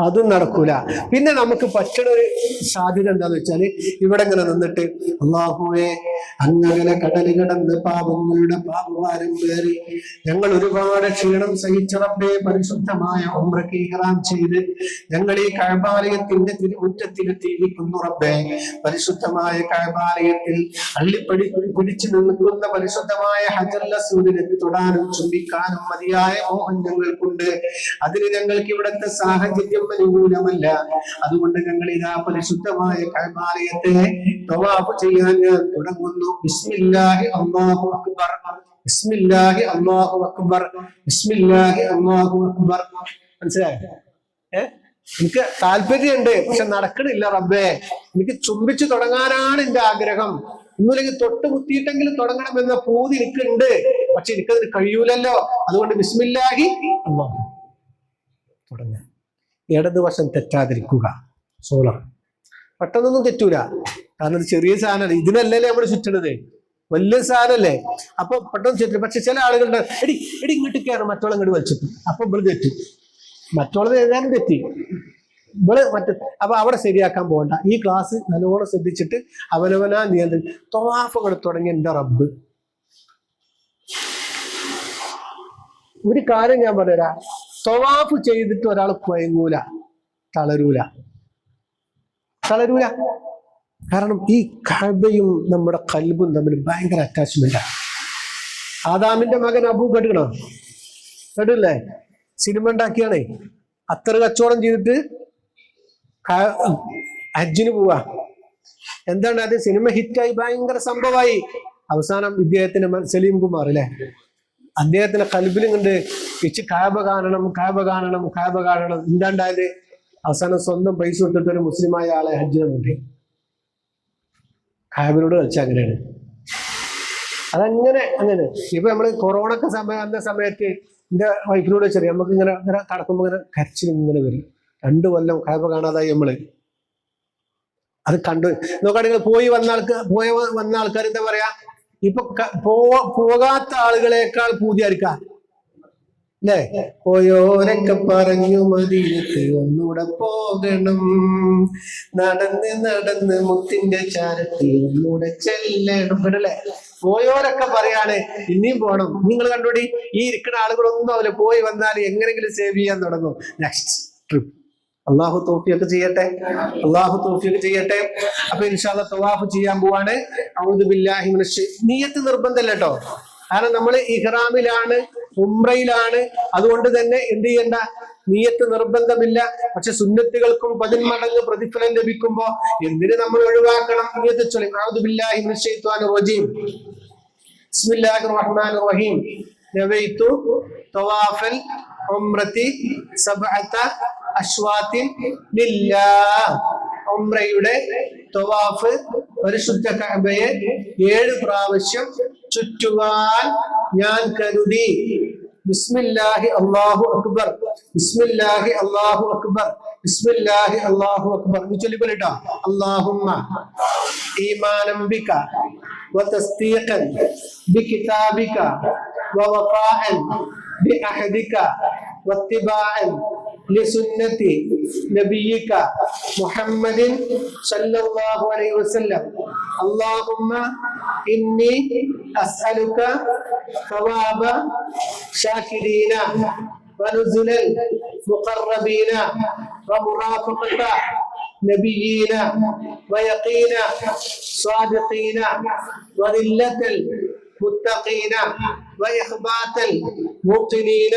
അതും നടക്കൂല. പിന്നെ നമുക്ക് പറ്റണ ഒരു സാധ്യത എന്താന്ന് വെച്ചാല് ഇവിടെ ഇങ്ങനെ നിന്നിട്ട് അല്ലാഹുവേ അങ്ങനെ കടല് കടന്ന് പാപങ്ങളുടെ പാപഭാരം കയറി ഞങ്ങൾ ഒരുപാട് ക്ഷീണം സഹിച്ച റബ്ബേ പരിശുദ്ധമായ ഉംറയ്ക്ക് ഇഹ്റാം ചെയ്ത് ഞങ്ങൾ ഈ കഅബാലയത്തിന്റെ മുറ്റത്തിലെത്തിയിരിക്കുന്നു റബ്ബേ. പരിശുദ്ധമായ കഅബാലയത്തിൽ അള്ളിപ്പടി പിടിച്ചു നിൽക്കുന്ന പരിശുദ്ധമായ ഹജറുൽ അസ്വദിനെ തൊടാനും ചുംബിക്കാനും മതിയായ മോഹൻ ഞങ്ങൾക്കുണ്ട്. അതിന് ഞങ്ങൾക്ക് ഇവിടുത്തെ സാഹചര്യം അനുകൂലമല്ല. അതുകൊണ്ട് ഞങ്ങൾ ഇതാ പരിശുദ്ധമായ കഅബാലയത്തെ തവാഫ് ചെയ്യാൻ ഞാൻ തുടങ്ങുന്നു. ബിസ്മില്ലാഹി അല്ലാഹു അക്ബർ, ബിസ്മില്ലാഹി അല്ലാഹു അക്ബർ, ബിസ്മില്ലാഹി അല്ലാഹു അക്ബർ. മനസ്സിലായോ? എനിക്ക് താല്പര്യമുണ്ട്, പക്ഷെ നടക്കണില്ല റബ്ബേ. എനിക്ക് ചുംബിച്ചു തുടങ്ങാനാണ് എന്റെ ആഗ്രഹം. ഒന്നുമില്ലെങ്കിൽ തൊട്ട് കുത്തിയിട്ടെങ്കിലും തുടങ്ങണം എന്ന പൂതി എനിക്കുണ്ട്, പക്ഷെ എനിക്കതിന് കഴിയൂലല്ലോ. അതുകൊണ്ട് ബിസ്മില്ലാഹി അല്ലാഹു തുടങ്ങ. ഇടതുവശം തെറ്റാതിരിക്കുക. സോളർ പെട്ടെന്നൊന്നും തെറ്റൂല, കാരണം ഇത് ചെറിയ സാധനമാണ്. ഇതിനല്ലല്ലേ നമ്മൾ ചുറ്റണത്, വലിയ സാധനല്ലേ. അപ്പൊ പെട്ടെന്ന് ചുറ്റും. പക്ഷെ ചില ആളുകളുടെ എടി ഇങ്ങോട്ട് കയറും, മറ്റോളം ഇങ്ങോട്ട് വലിച്ചിട്ടു, അപ്പൊ ഇവള് തെറ്റും. മറ്റോളത് എഴുതാനും തെറ്റി, ഇവള് അപ്പൊ അവിടെ ശരിയാക്കാൻ പോകണ്ട. ഈ ക്ലാസ് നല്ലോണം ശ്രദ്ധിച്ചിട്ട് അവനവനാ നിയന്ത്രിക്കും. തവാഫ് അങ്ങോട്ട് തുടങ്ങി എന്റെ റബ്ബ്. ഒരു കാര്യം ഞാൻ പറഞ്ഞുതരാം, തവാഫ് ചെയ്തിട്ട് ഒരാൾ കുഴങ്ങൂല, തളരൂല. കാരണം ഈ കഅബയും നമ്മുടെ ഖൽബും തമ്മിൽ ഭയങ്കര അറ്റാച്ച്മെന്റാണ്. ആദാമിന്റെ മകൻ അബൂ കേട്ടില്ലേ? സിനിമ ഉണ്ടാക്കിയാണേ, അത്ര കച്ചവടം ചെയ്തിട്ട് ഹജ്ജിന് പോവാ. എന്താണ് അത്? സിനിമ ഹിറ്റായി, ഭയങ്കര സംഭവമായി. അവസാനം ഇദ്ദേഹത്തിന് സലീം കുമാർ അല്ലെ, അദ്ദേഹത്തിന്റെ ഖൽബിലും കൊണ്ട് വെച്ച് കഅബ കാണണം. എന്താണ്ടായത്? അവസാനം സ്വന്തം പൈസ കൊടുത്തിട്ട് ഒരു മുസ്ലിമായ ആളെ ഹജ്ജിന് കൊണ്ടേ. കഅബയോട് കളിച്ച അങ്ങനെയാണ്. അങ്ങനെ ഇപ്പൊ നമ്മള് കൊറോണക്ക് വന്ന സമയത്ത് എന്റെ വൈഫിനോട് വെച്ചാൽ നമുക്ക് ഇങ്ങനെ കടക്കുമ്പോ ഇങ്ങനെ കരച്ചിലിങ്ങനെ വരും. 2 കൊല്ലം കഅബ കാണാതായി നമ്മള്. അത് കണ്ടു നോക്കുകയാണെങ്കിൽ വന്ന ആൾക്കാർ എന്താ പറയാ, ഇപ്പൊ പോകാത്ത ആളുകളെക്കാൾ പൂതിയായിരിക്കാം അല്ലേ? പോയോരൊക്കെ പറഞ്ഞു മദീനത്ത് ഒന്നുകൂടെ പോകണം, നടന്ന് മുത്തിന്റെ ചാരത്തിൽ ഒന്നുകൂടെ ചെല്ലണം അല്ലേ? പോയോരൊക്കെ പറയാണ് ഇനിയും പോകണം. നിങ്ങൾ കണ്ടോടി, ഈ ഇരിക്കുന്ന ആളുകളൊന്നും അവര് പോയി വന്നാൽ എങ്ങനെങ്കിലും സേവ് ചെയ്യാൻ തുടങ്ങും. Next trip. അള്ളാഹു തൗഫീഖ് ചെയ്യട്ടെ. അപ്പൊ ഇൻഷാ അല്ലാഹ് തവാഫ് ചെയ്യാൻ പോവാണ്. അഊദു ബില്ലാഹി മിനശ്. നിയ്യത്ത് നിർബന്ധമല്ല കേട്ടോ, കാരണം നമ്മൾ ഇഹ്റാമിലാണ്, ഉംറയിലാണ്. അതുകൊണ്ട് തന്നെ എന്ത് ചെയ്യണ്ട, നിയ്യത്ത് നിർബന്ധമില്ല. പക്ഷെ സുന്നത്തുകൾക്കും 10 മടങ്ങ് പ്രതിഫലം ലഭിക്കുമ്പോ എന്തിന് നമ്മൾ ഒഴിവാക്കണം? നിയ്യത്ത് ചൊല്ലി. അഊദു ബില്ലാഹി മിനശ് ശൈത്വാനിർ റജീം. ബിസ്മില്ലാഹിർ റഹ്മാനിർ റഹീം. നവൈതു തവാഫൽ ഉംറതി സബഅത അശ്വാത്തിൻ ലില്ലാഹ്. ഉംറയുടെ തവാഫ് പരിശുദ്ധ കഅബയെ 7 പ്രാവശ്യം ചുറ്റുവാൻ ഞാൻ കരുതി. ബിസ്മില്ലാഹി അല്ലാഹു അക്ബർ, ബിസ്മില്ലാഹി അല്ലാഹു അക്ബർ, ബിസ്മില്ലാഹി അല്ലാഹു അക്ബർ. നീ ചൊല്ലിക്കൊള്ളിട്ടോ. അല്ലാഹുമ്മ ഈമാനം ബിക വതസ്ദീഖൻ ബികിതാബിക വവഫാഅൻ ബിഅഹദിക വത്തിബാഅൻ لسنة نبيك محمد صلى الله عليه وسلم. اللهم إني أسألك ثواب شاكرين ونزل المقربين ومرافقة نبيين ويقين صادقين وذلة المتقين وإخبات الموقنين.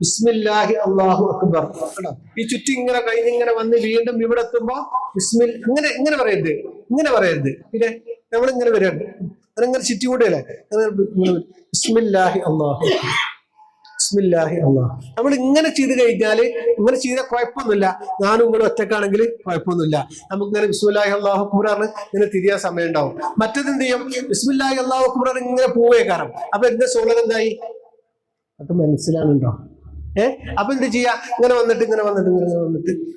ബിസ്മില്ലാഹി അല്ലാഹു അക്ബർ. ഈ ചുറ്റി ഇങ്ങനെ കഴിഞ്ഞിങ്ങനെ വന്ന് വീണ്ടും ഇവിടെ എത്തുമ്പോ ഇങ്ങനെ പറയരുത്. പിന്നെ നമ്മൾ ഇങ്ങനെ വരരുത്, അങ്ങനെ ചുറ്റി കൂടെയല്ലേ. ബിസ്മില്ലാഹി അല്ലാഹു, ബിസ്മില്ലാഹി അല്ലാഹു. നമ്മൾ ഇങ്ങനെ ചെയ്ത് കഴിഞ്ഞാല്, ഇങ്ങനെ ചെയ്താൽ കുഴപ്പമൊന്നുമില്ല. ഞാനും ഇങ്ങനെ ഒറ്റക്കാണെങ്കിൽ കുഴപ്പമൊന്നുമില്ല. നമുക്ക് ഇങ്ങനെ ബിസ്മില്ലാഹി അല്ലാഹു അക്ബർ ഇങ്ങനെ തിരിയാൻ സമയം ഉണ്ടാവും. മറ്റേത് എന്ത് ചെയ്യും? ബിസ്മില്ലാഹി അല്ലാഹു അക്ബർ ഇങ്ങനെ പോവേ കാരണം. അപ്പൊ എന്റെ സോളർ എന്തായി? അത് മനസ്സിലാണുണ്ടോ? അപ്പൊ എന്ത് ചെയ്യാ? ഇങ്ങനെ വന്നിട്ട്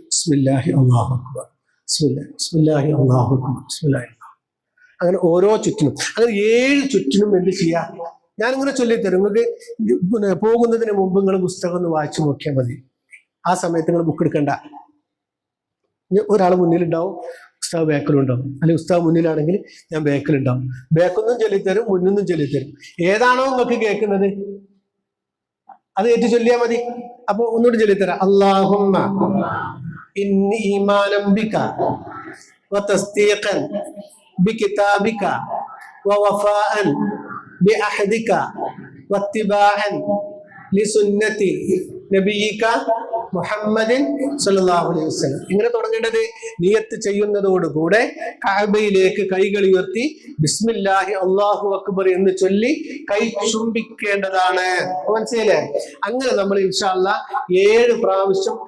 ബിസ്മില്ലാഹി അല്ലാഹു അക്ബർ, ബിസ്മില്ലാഹി അല്ലാഹു അക്ബർ, ബിസ്മില്ലാഹി. അങ്ങനെ ഓരോ ചുറ്റിനും, അങ്ങനെ 7 ചുറ്റിനും എന്ത് ചെയ്യാ? ഞാനിങ്ങനെ ചൊല്ലിത്തരും. നിങ്ങൾക്ക് പോകുന്നതിന് മുമ്പ് നിങ്ങൾ പുസ്തകം ഒന്ന് വായിച്ചു നോക്കിയാൽ മതി. ആ സമയത്ത് നിങ്ങൾ ബുക്ക് എടുക്കണ്ട. ഒരാൾ മുന്നിലുണ്ടാവും, ഉസ്താവ് ബാക്കിലുണ്ടാവും, അല്ലെങ്കിൽ ഉസ്താവ് മുന്നിലാണെങ്കിൽ ഞാൻ ബാക്കിലുണ്ടാവും. ബാക്കൊന്നും ചൊല്ലിത്തരും, മുന്നൊന്നും ചൊല്ലിത്തരും. ഏതാണോ നിങ്ങൾക്ക് കേൾക്കുന്നത് അത് ഏറ്റു ചൊല്ലിയാൽ മതി. അപ്പൊ ഒന്നുകൂടി ചൊല്ലിത്തരാം. അല്ലാഹുമ്മ ഇന്നി ഈമാനം ബിക വതസ്ദീഖൻ ബികിതാബിക വവഫാഅൻ ബിഅഹദിക വത്തിബാഅൻ ലിസുന്നതി നബിയിക മുഹമ്മദിൻ സല്ലല്ലാഹു അലൈഹി വസല്ലം. ഇങ്ങനെ തുടങ്ങേണ്ടത് നിയത്ത് ചെയ്യുന്നതോടുകൂടെ കഅബയിലേക്ക് കൈകൾ ഉയർത്തി ബിസ്മില്ലാഹി അല്ലാഹു അക്ബർ എന്ന് ചൊല്ലി കൈ ചുംബിക്കേണ്ടതാണ്. മനസ്സിലായില്ലേ? അങ്ങനെ നമ്മൾ ഇൻഷാ അല്ലാഹ് 7 പ്രാവശ്യം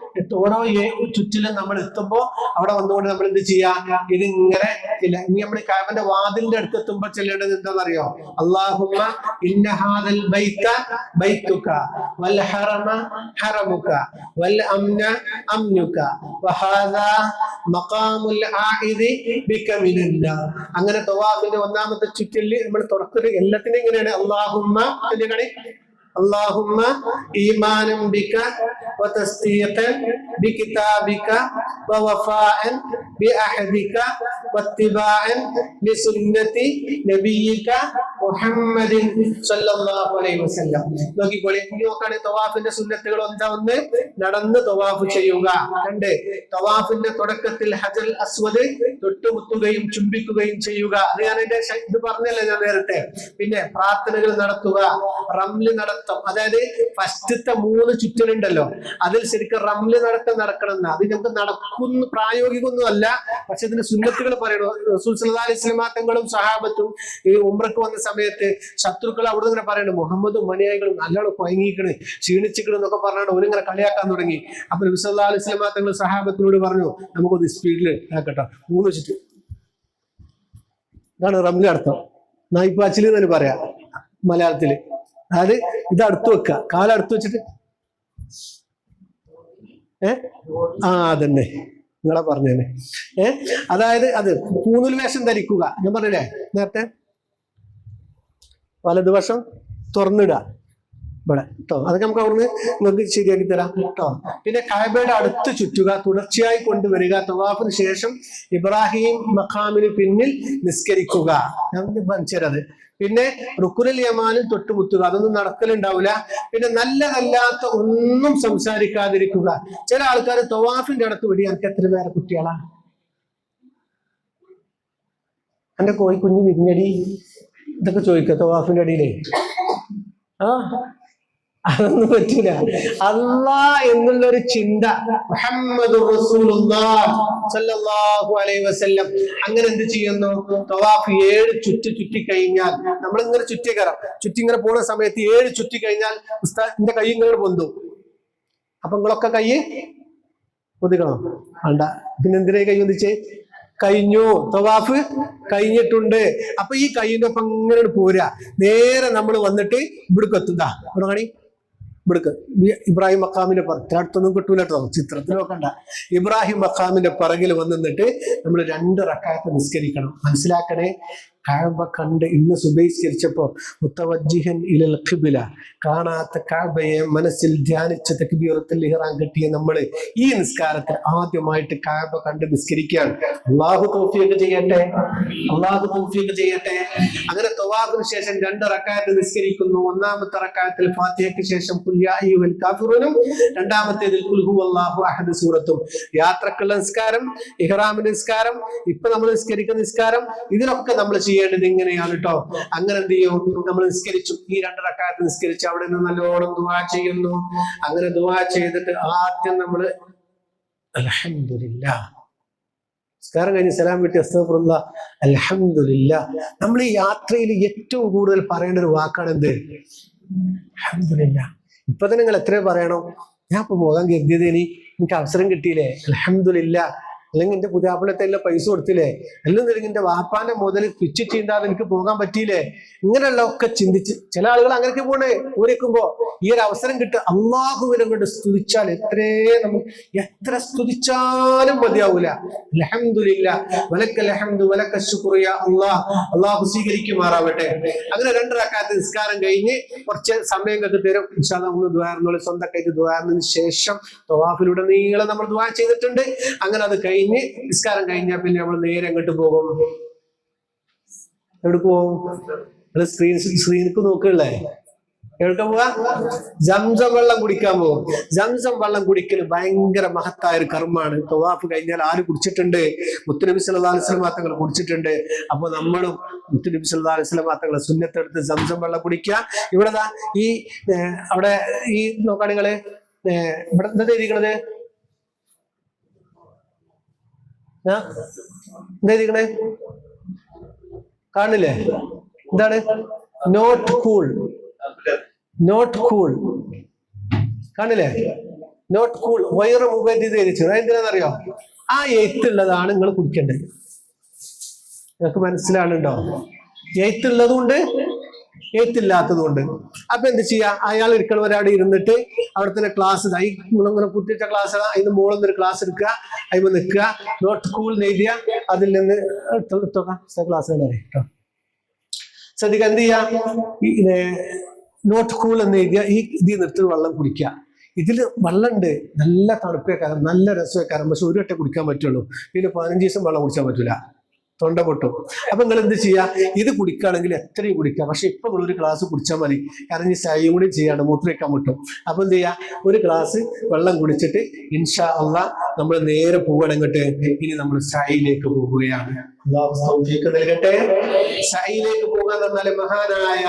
ഓരോ ചുറ്റിലും നമ്മൾ എത്തുമ്പോ അവിടെ വന്നുകൊണ്ട് നമ്മൾ എന്ത് ചെയ്യാ, ഇതിങ്ങനെ ഇല്ല. ഇനി നമ്മൾ കഅബന്റെ വാതിലിന്റെ അടുത്ത് എത്തുമ്പോ ചെല്ലേണ്ടത് എന്താണെന്നറിയോ? അല്ലാഹുമ്മ ഇന്ന ഹാദൽ ബൈത ബൈതുക വൽ ഹറമ ഹറമുക വൽ അംന അംനുക വഹാദാ മഖാമുൽ ആഇദി ബിക മിനന്നാർ. അങ്ങനെ തവാഫിന്റെ ഒന്നാമത്തെ ചുറ്റില് നമ്മൾ തുറക്കല് എല്ലാത്തിനും ഇങ്ങനെയാണ്. അല്ലാഹുമ്മ اللهم إيمانا بك وتصديقا بكتابك ووفاء بأحدك واتباعا لسنة نبيك محمد صلى الله عليه وسلم. നോക്കിക്കോളി, നോക്കാണ് തവാഫിന്റെ സുന്നത്തുകൾ. ഒന്ന്, നടന്ന് തവാഫ് ചെയ്യുക. 2, തവാഫിന്റെ തുടക്കത്തിൽ ഹജർ അസ്വദ് തൊട്ടുമുത്തുകയും ചുംബിക്കുകയും ചെയ്യുക. അത് ഞാൻ എന്റെ ഇത് പറഞ്ഞല്ലേ ഞാൻ നേരത്തെ. പിന്നെ പ്രാർത്ഥനകൾ നടത്തുക, റംല് നടത്തുക. അതായത് ഫസ്റ്റത്തെ 3 ചുറ്റലുണ്ടല്ലോ, അതിൽ ശരിക്കും റംല് നടക്കണം. അത് നമുക്ക് നടക്കുന്ന പ്രായോഗികമൊന്നും അല്ല, പക്ഷെ ഇതിന്റെ സുന്നത്തുകൾ പറയണു. റസൂൽ സല്ലല്ലാഹു അലൈഹി വസല്ലം തങ്ങളും സഹാബത്തും ഈ ഉംറക്ക് വന്ന സമയത്ത് ശത്രുക്കൾ അവിടെ ഇങ്ങനെ പറയണു, മുഹമ്മദും മനിയായികളും നല്ലോണം കൊയങ്ങിക്കണ്, ക്ഷീണിച്ചിക്കണ് എന്നൊക്കെ പറഞ്ഞാണ് ഓരിങ്ങനെ കളിയാക്കാൻ തുടങ്ങി. അപ്പൊ നബി സല്ലല്ലാഹു അലൈഹി വസല്ലം തങ്ങൾ സഹാബത്തിനോട് പറഞ്ഞു, നമുക്കൊന്ന് സ്പീഡിൽ ആക്കട്ടോ. 3 ചുറ്റ്. ഇതാണ് റംല് അർത്ഥം. നായിപ്പാച്ചിൽ എന്ന് പറയാ മലയാളത്തില്. അതായത് ഇത് അടുത്ത് വെക്കുക, കാലടുത്ത് വെച്ചിട്ട് അതന്നെ നിങ്ങളെ പറഞ്ഞേനെ. അതായത് അത് പൂനൂൽ വേഷം ധരിക്കുക. ഞാൻ പറഞ്ഞില്ലേ നേരത്തെ, വലതുവശം തുറന്നിടുക ഇവിടെ കേട്ടോ. അതൊക്കെ നമുക്ക് അവിടുന്ന് നിങ്ങൾക്ക് ശരിയാക്കി തരാം കേട്ടോ. പിന്നെ കഅബയുടെ അടുത്ത് ചുറ്റുക, തുടർച്ചയായി കൊണ്ടുവരിക. തവാഫിന് ശേഷം ഇബ്രാഹിം മഖാമിന് പിന്നിൽ നിസ്കരിക്കുക. ഞാൻ മനസ്സിലത്. പിന്നെ റുക്കുനുൽ യമാനിൽ തൊട്ടുമുത്തുക. അതൊന്നും നടക്കലുണ്ടാവില്ല. പിന്നെ നല്ലതല്ലാത്ത ഒന്നും സംസാരിക്കാതിരിക്കുക. ചില ആൾക്കാർ തവാഫിന്റെ അടുത്ത് വിടി, എനിക്ക് എത്ര പേരെ കുട്ടികളാ, എന്റെ കുഞ്ഞു വിരിഞ്ഞടി, ഇതൊക്കെ ചോദിക്കുക തവാഫിന്റെ അടിയിലേ. അതൊന്നും പറ്റൂല. അല്ലാഹ് എന്നുള്ളൊരു ചിന്ത, മുഹമ്മദുർ റസൂലുള്ളാഹ് സ്വല്ലല്ലാഹു അലൈഹി വസല്ലം. അങ്ങനെ എന്ത് ചെയ്യുന്നു? തവാഫ് 7 ചുറ്റി കഴിഞ്ഞാൽ, നമ്മളിങ്ങനെ ചുറ്റി ഇങ്ങനെ പോണ സമയത്ത് 7 ചുറ്റി കഴിഞ്ഞാൽ ഉസ്താദിന്റെ കൈ ഇങ്ങനെ പൊന്തും. അപ്പൊ നിങ്ങളൊക്കെ കൈ പൊതിക്കണം വേണ്ട. പിന്നെന്തിനാ കൈ പൊന്തിച്ച്? കഴിഞ്ഞു, തവാഫ് കഴിഞ്ഞിട്ടുണ്ട്. അപ്പൊ ഈ കൈയിന്റെ ഒപ്പം ഇങ്ങനെ പോരാ. നേരെ നമ്മൾ വന്നിട്ട് ഇവിടേക്ക് എത്തുക. ഇവിടെ കാണി, ഇവിടേക്ക് ഇബ്രാഹിം മഖാമിന്റെ അടുത്തൊന്നും കിട്ടൂല കേട്ടോ, ചിത്രത്തിൽ നോക്കണ്ട. ഇബ്രാഹിം മഖാമിന്റെ പിറകിൽ വന്നിട്ട് നമ്മൾ 2 റക്അത്ത് നിസ്കരിക്കണം. മനസ്സിലാക്കണേ, കഅബ കണ്ട് ഇന്ന് സുബഹിസ്കരിച്ചപ്പോ മുത്തവജ്ജിഹൻ ഇലൽ ഖിബ്ല, കാണാത്ത കഅബയെ മനസ്സിൽ ധ്യാനിച്ച തക്ബീറത്തുൽ ഇഹ്റാം കെട്ടിയ നമ്മള് ഈ നിസ്കാരത്തിൽ ആദ്യമായിട്ട് കഅബ കണ്ട് നിസ്കരിക്കുകയാണ്. അല്ലാഹു തൗഫീഖ് ചെയ്യട്ടെ, അല്ലാഹു തൗഫീഖ് ചെയ്യട്ടെ. അങ്ങനെ തവാഫിന് ശേഷം 2 റക്അത്ത് നിസ്കരിക്കുന്നു. ഒന്നാമത്തെ റക്അത്തിൽ ഫാത്തിഹയ്ക്ക് ശേഷം ഖുൽ യാ അയ്യുഹൽ കാഫിറൂനും, രണ്ടാമത്തേതിൽ ഖുൽ ഹുവല്ലാഹു അഹദ് സൂറത്തും. യാത്രക്കുള്ള നിസ്കാരം, ഇഹ്റാമിന്റെ നിസ്കാരം, ഇപ്പൊ നമ്മൾ നിസ്കരിക്കുന്ന നിസ്കാരം, ഇതിലൊക്കെ നമ്മൾ ചെയ്യേണ്ടത് ഇങ്ങനെയാണ് കേട്ടോ. അങ്ങനെ എന്ത് ചെയ്യും? നമ്മൾ നിസ്കരിച്ചു, ഈ 2 റക്അത്ത് നിസ്കരിച്ച് അവിടെ നിന്ന് നല്ലോണം ദുആ ചെയ്യുന്നു. അങ്ങനെ ദുആ ചെയ്തിട്ട് ആദ്യം നമ്മൾ അൽഹംദുലില്ലാഹ്, നിസ്കാരം കഴിഞ്ഞ് സലാം വീട്ടി അസ്തഗ്ഫിറുല്ലാഹ്, അൽഹംദുലില്ലാഹ്. നമ്മൾ ഈ യാത്രയിൽ ഏറ്റവും കൂടുതൽ പറയേണ്ട ഒരു വാക്കാണ് എന്ത്? അൽഹംദുലില്ലാഹ്. ഇപ്പൊ തന്നെ നിങ്ങൾ എത്ര പറയണം? ഞാൻ ഇപ്പൊ പോകാൻ കരുതിയത്, എനിക്ക് അവസരം കിട്ടിയില്ലേ, അൽഹംദുലില്ലാഹ്. അല്ലെങ്കിൽ എന്റെ പുതിയാപ്പിളത്തെല്ലാം പൈസ കൊടുത്തില്ലേ, എല്ലാം തിരിഞ്ഞ് എന്റെ വാപ്പാന്റെ മുതൽ പിച്ച് ചീന്താതെ എനിക്ക് പോകാൻ പറ്റിയില്ലേ, ഇങ്ങനെയുള്ള ഒക്കെ ചിന്തിച്ച് ചില ആളുകൾ അങ്ങനെയൊക്കെ പോണേ. ഊരിക്കുമ്പോ ഈ ഒരു അവസരം കിട്ടുക, അള്ളാഹുവിനെ കൊണ്ട് സ്തുതിച്ചാൽ എത്ര സ്തുതിച്ചാലും മതിയാവൂല. അൽഹംദുലില്ലാഹ് വലക്കൽ ഹംദു വലക ശുക്റു യാ അല്ലാഹ്. അള്ളാഹു സ്വീകരിക്കുമാറാവട്ടെ. അങ്ങനെ 2 റക്അത്ത് നിസ്കാരം കഴിഞ്ഞ് കുറച്ച് സമയം കെട്ടി തരും. ഇൻഷാ അല്ലാഹ് ഒന്ന് ദുആ സ്വന്തമായിട്ട് ദുആ ശേഷം തവാഫിലൂടെ നീളം നമ്മൾ ദുആ ചെയ്തിട്ടുണ്ട്. അങ്ങനെ അത് കഴിഞ്ഞ് കഴിഞ്ഞ് നിസ്കാരം കഴിഞ്ഞാൽ പിന്നെ നമ്മൾ നേരെ എങ്ങോട്ട് പോകും? എവിടെ പോകും? നിങ്ങൾ സ്ക്രീനിക്ക് നോക്കല്ലേ? എവിടെ പോവാ? സംസം വെള്ളം കുടിക്കാൻ പോകും. സംസം വെള്ളം കുടിക്കൽ ഭയങ്കര മഹത്തായ ഒരു കർമ്മമാണ്. തവാഫ് കഴിഞ്ഞാൽ ആര് കുടിച്ചിട്ടുണ്ട്? മുത്തുനബി സല്ലല്ലാഹു അലൈഹി വസല്ലം തങ്ങൾ കുടിച്ചിട്ടുണ്ട്. അപ്പൊ നമ്മളും മുത്തുനബി സല്ലല്ലാഹു അലൈഹി വസല്ലം തങ്ങളെ സുന്നത്തെടുത്ത് സംസം വെള്ളം കുടിക്കുക. ഇവിടെ ഈ അവിടെ ഈ നോക്കാ നിങ്ങള് ഇവിടെ എന്താ എഴുതിക്കണത്? എന്താ എഴുതിക്കണേ? കാണില്ലേ? എന്താണ്? Not cool. നോട്ട് കൂൾ കാണില്ലേ? നോട്ട് കൂൾ വൈറ് മുഖേറ്റ് ധരിച്ചു. അതെന്തിനാണെന്നറിയോ? ആ എഴുത്തുള്ളതാണ് നിങ്ങൾ കുടിക്കേണ്ടത്. നിങ്ങൾക്ക് മനസ്സിലാണുണ്ടോ? എഴുത്തുള്ളതുകൊണ്ട് എഴുത്തില്ലാത്തതുകൊണ്ട്. അപ്പൊ എന്ത് ചെയ്യാ? അയാൾ ഇരിക്കണവരവിടെ ഇരുന്നിട്ട് അവിടെ തന്നെ ക്ലാസ് ഇങ്ങനെ കുത്തിച്ച ക്ലാസ് അതിന് മുകളിൽ നിന്നൊരു ക്ലാസ് എടുക്കുക, അതിന് നിൽക്കുക, നോട്ട് കൂൾ എഴുതിയ അതിൽ നിന്ന് ക്ലാസ് കേട്ടോ. ശ്രദ്ധിക്കുക, എന്ത് ചെയ്യാ? നോട്ട് കൂൾ എന്ന് എഴുതിയ ഈ ഇതിൽ നിർത്തി വെള്ളം കുടിക്കുക. ഇതിൽ വെള്ളമുണ്ട്, നല്ല തണുപ്പേക്കാരം, നല്ല രസമേക്കാരം. പക്ഷെ ഒരു വട്ടം കുടിക്കാൻ പറ്റുള്ളൂ. പിന്നെ 15 ദിവസം വെള്ളം കുടിക്കാൻ പറ്റൂല, തൊണ്ട പൊട്ടും. അപ്പൊ നിങ്ങൾ എന്ത് ചെയ്യാ? ഇത് കുടിക്കുകയാണെങ്കിൽ എത്രയും കുടിക്കാം. പക്ഷെ ഇപ്പൊ നിങ്ങൾ ഒരു ഗ്ലാസ് കുടിച്ചാൽ മതി. കാരണം ഈ ചായയും കൂടി ചെയ്യാണ്, മൂത്രമൊഴിക്കാൻ മുട്ടും. അപ്പൊ എന്ത് ചെയ്യാ? ഒരു ഗ്ലാസ് വെള്ളം കുടിച്ചിട്ട് ഇൻഷാ അല്ലാഹ് നമ്മൾ നേരെ പോവുകയാണെങ്കിട്ട് ഇനി നമ്മൾ ചായയിലേക്ക് പോവുകയാണ്. നൽകട്ടെ. ചായയിലേക്ക് പോകാൻ പറഞ്ഞാല് മഹാനായ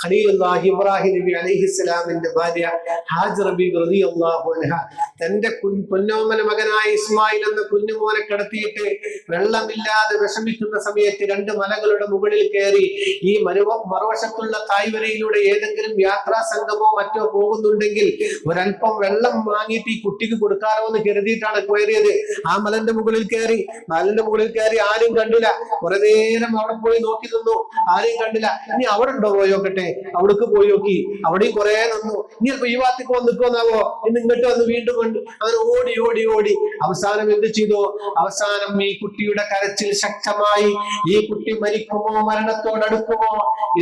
ഖലീലുല്ലാഹി ഇബ്രാഹിം നബി അലൈഹിസ്സലാമിന്റെ ഭാര്യ ഹാജറ ബീവി റളിയല്ലാഹു അൻഹ തന്റെ പൊന്നോമന മകനായ ഇസ്മായിൽ എന്ന കുഞ്ഞുമോനെ കിടത്തിയിട്ട് വെള്ളമില്ലാതെ വിഷമിക്കുന്ന സമയത്ത് 2 മലകളുടെ മുകളിൽ കയറി ഈ മറുവശത്തുള്ള തായ്വരയിലൂടെ ഏതെങ്കിലും യാത്രാ സംഘമോ മറ്റോ പോകുന്നുണ്ടെങ്കിൽ ഒരല്പം വെള്ളം വാങ്ങിയിട്ട് ഈ കുട്ടിക്ക് കൊടുക്കാറോ എന്ന് കരുതിയിട്ടാണ് കയറിയത്. ആ മലന്റെ മുകളിൽ കയറി. മലന്റെ മുകളിൽ കയറി ആരും കണ്ടില്ല. കുറെ നേരം അവിടെ പോയി നോക്കി നിന്നു, ആരെയും കണ്ടില്ല. ഇനി അവിടെ ഉണ്ടോ പോയി നോക്കട്ടെ. അവിടേക്ക് പോയി നോക്കി, അവിടെയും കുറെ നിന്നു. ഇനി ചിലപ്പോ ഈ ഭാഗത്തേക്ക് വന്ന് നിൽക്കുമെന്നാവോ, ഇന്ന് ഇങ്ങോട്ട് വന്ന് വീണ്ടും കണ്ടു. അങ്ങനെ ഓടി ഓടി ഓടി അവസാനം എന്ത് ചെയ്തു? അവസാനം ഈ കുട്ടിയുടെ കരച്ചിൽ ശക്തമായി. ഈ കുട്ടി മരിക്കുമോ മരണത്തോടടുക്കുമോ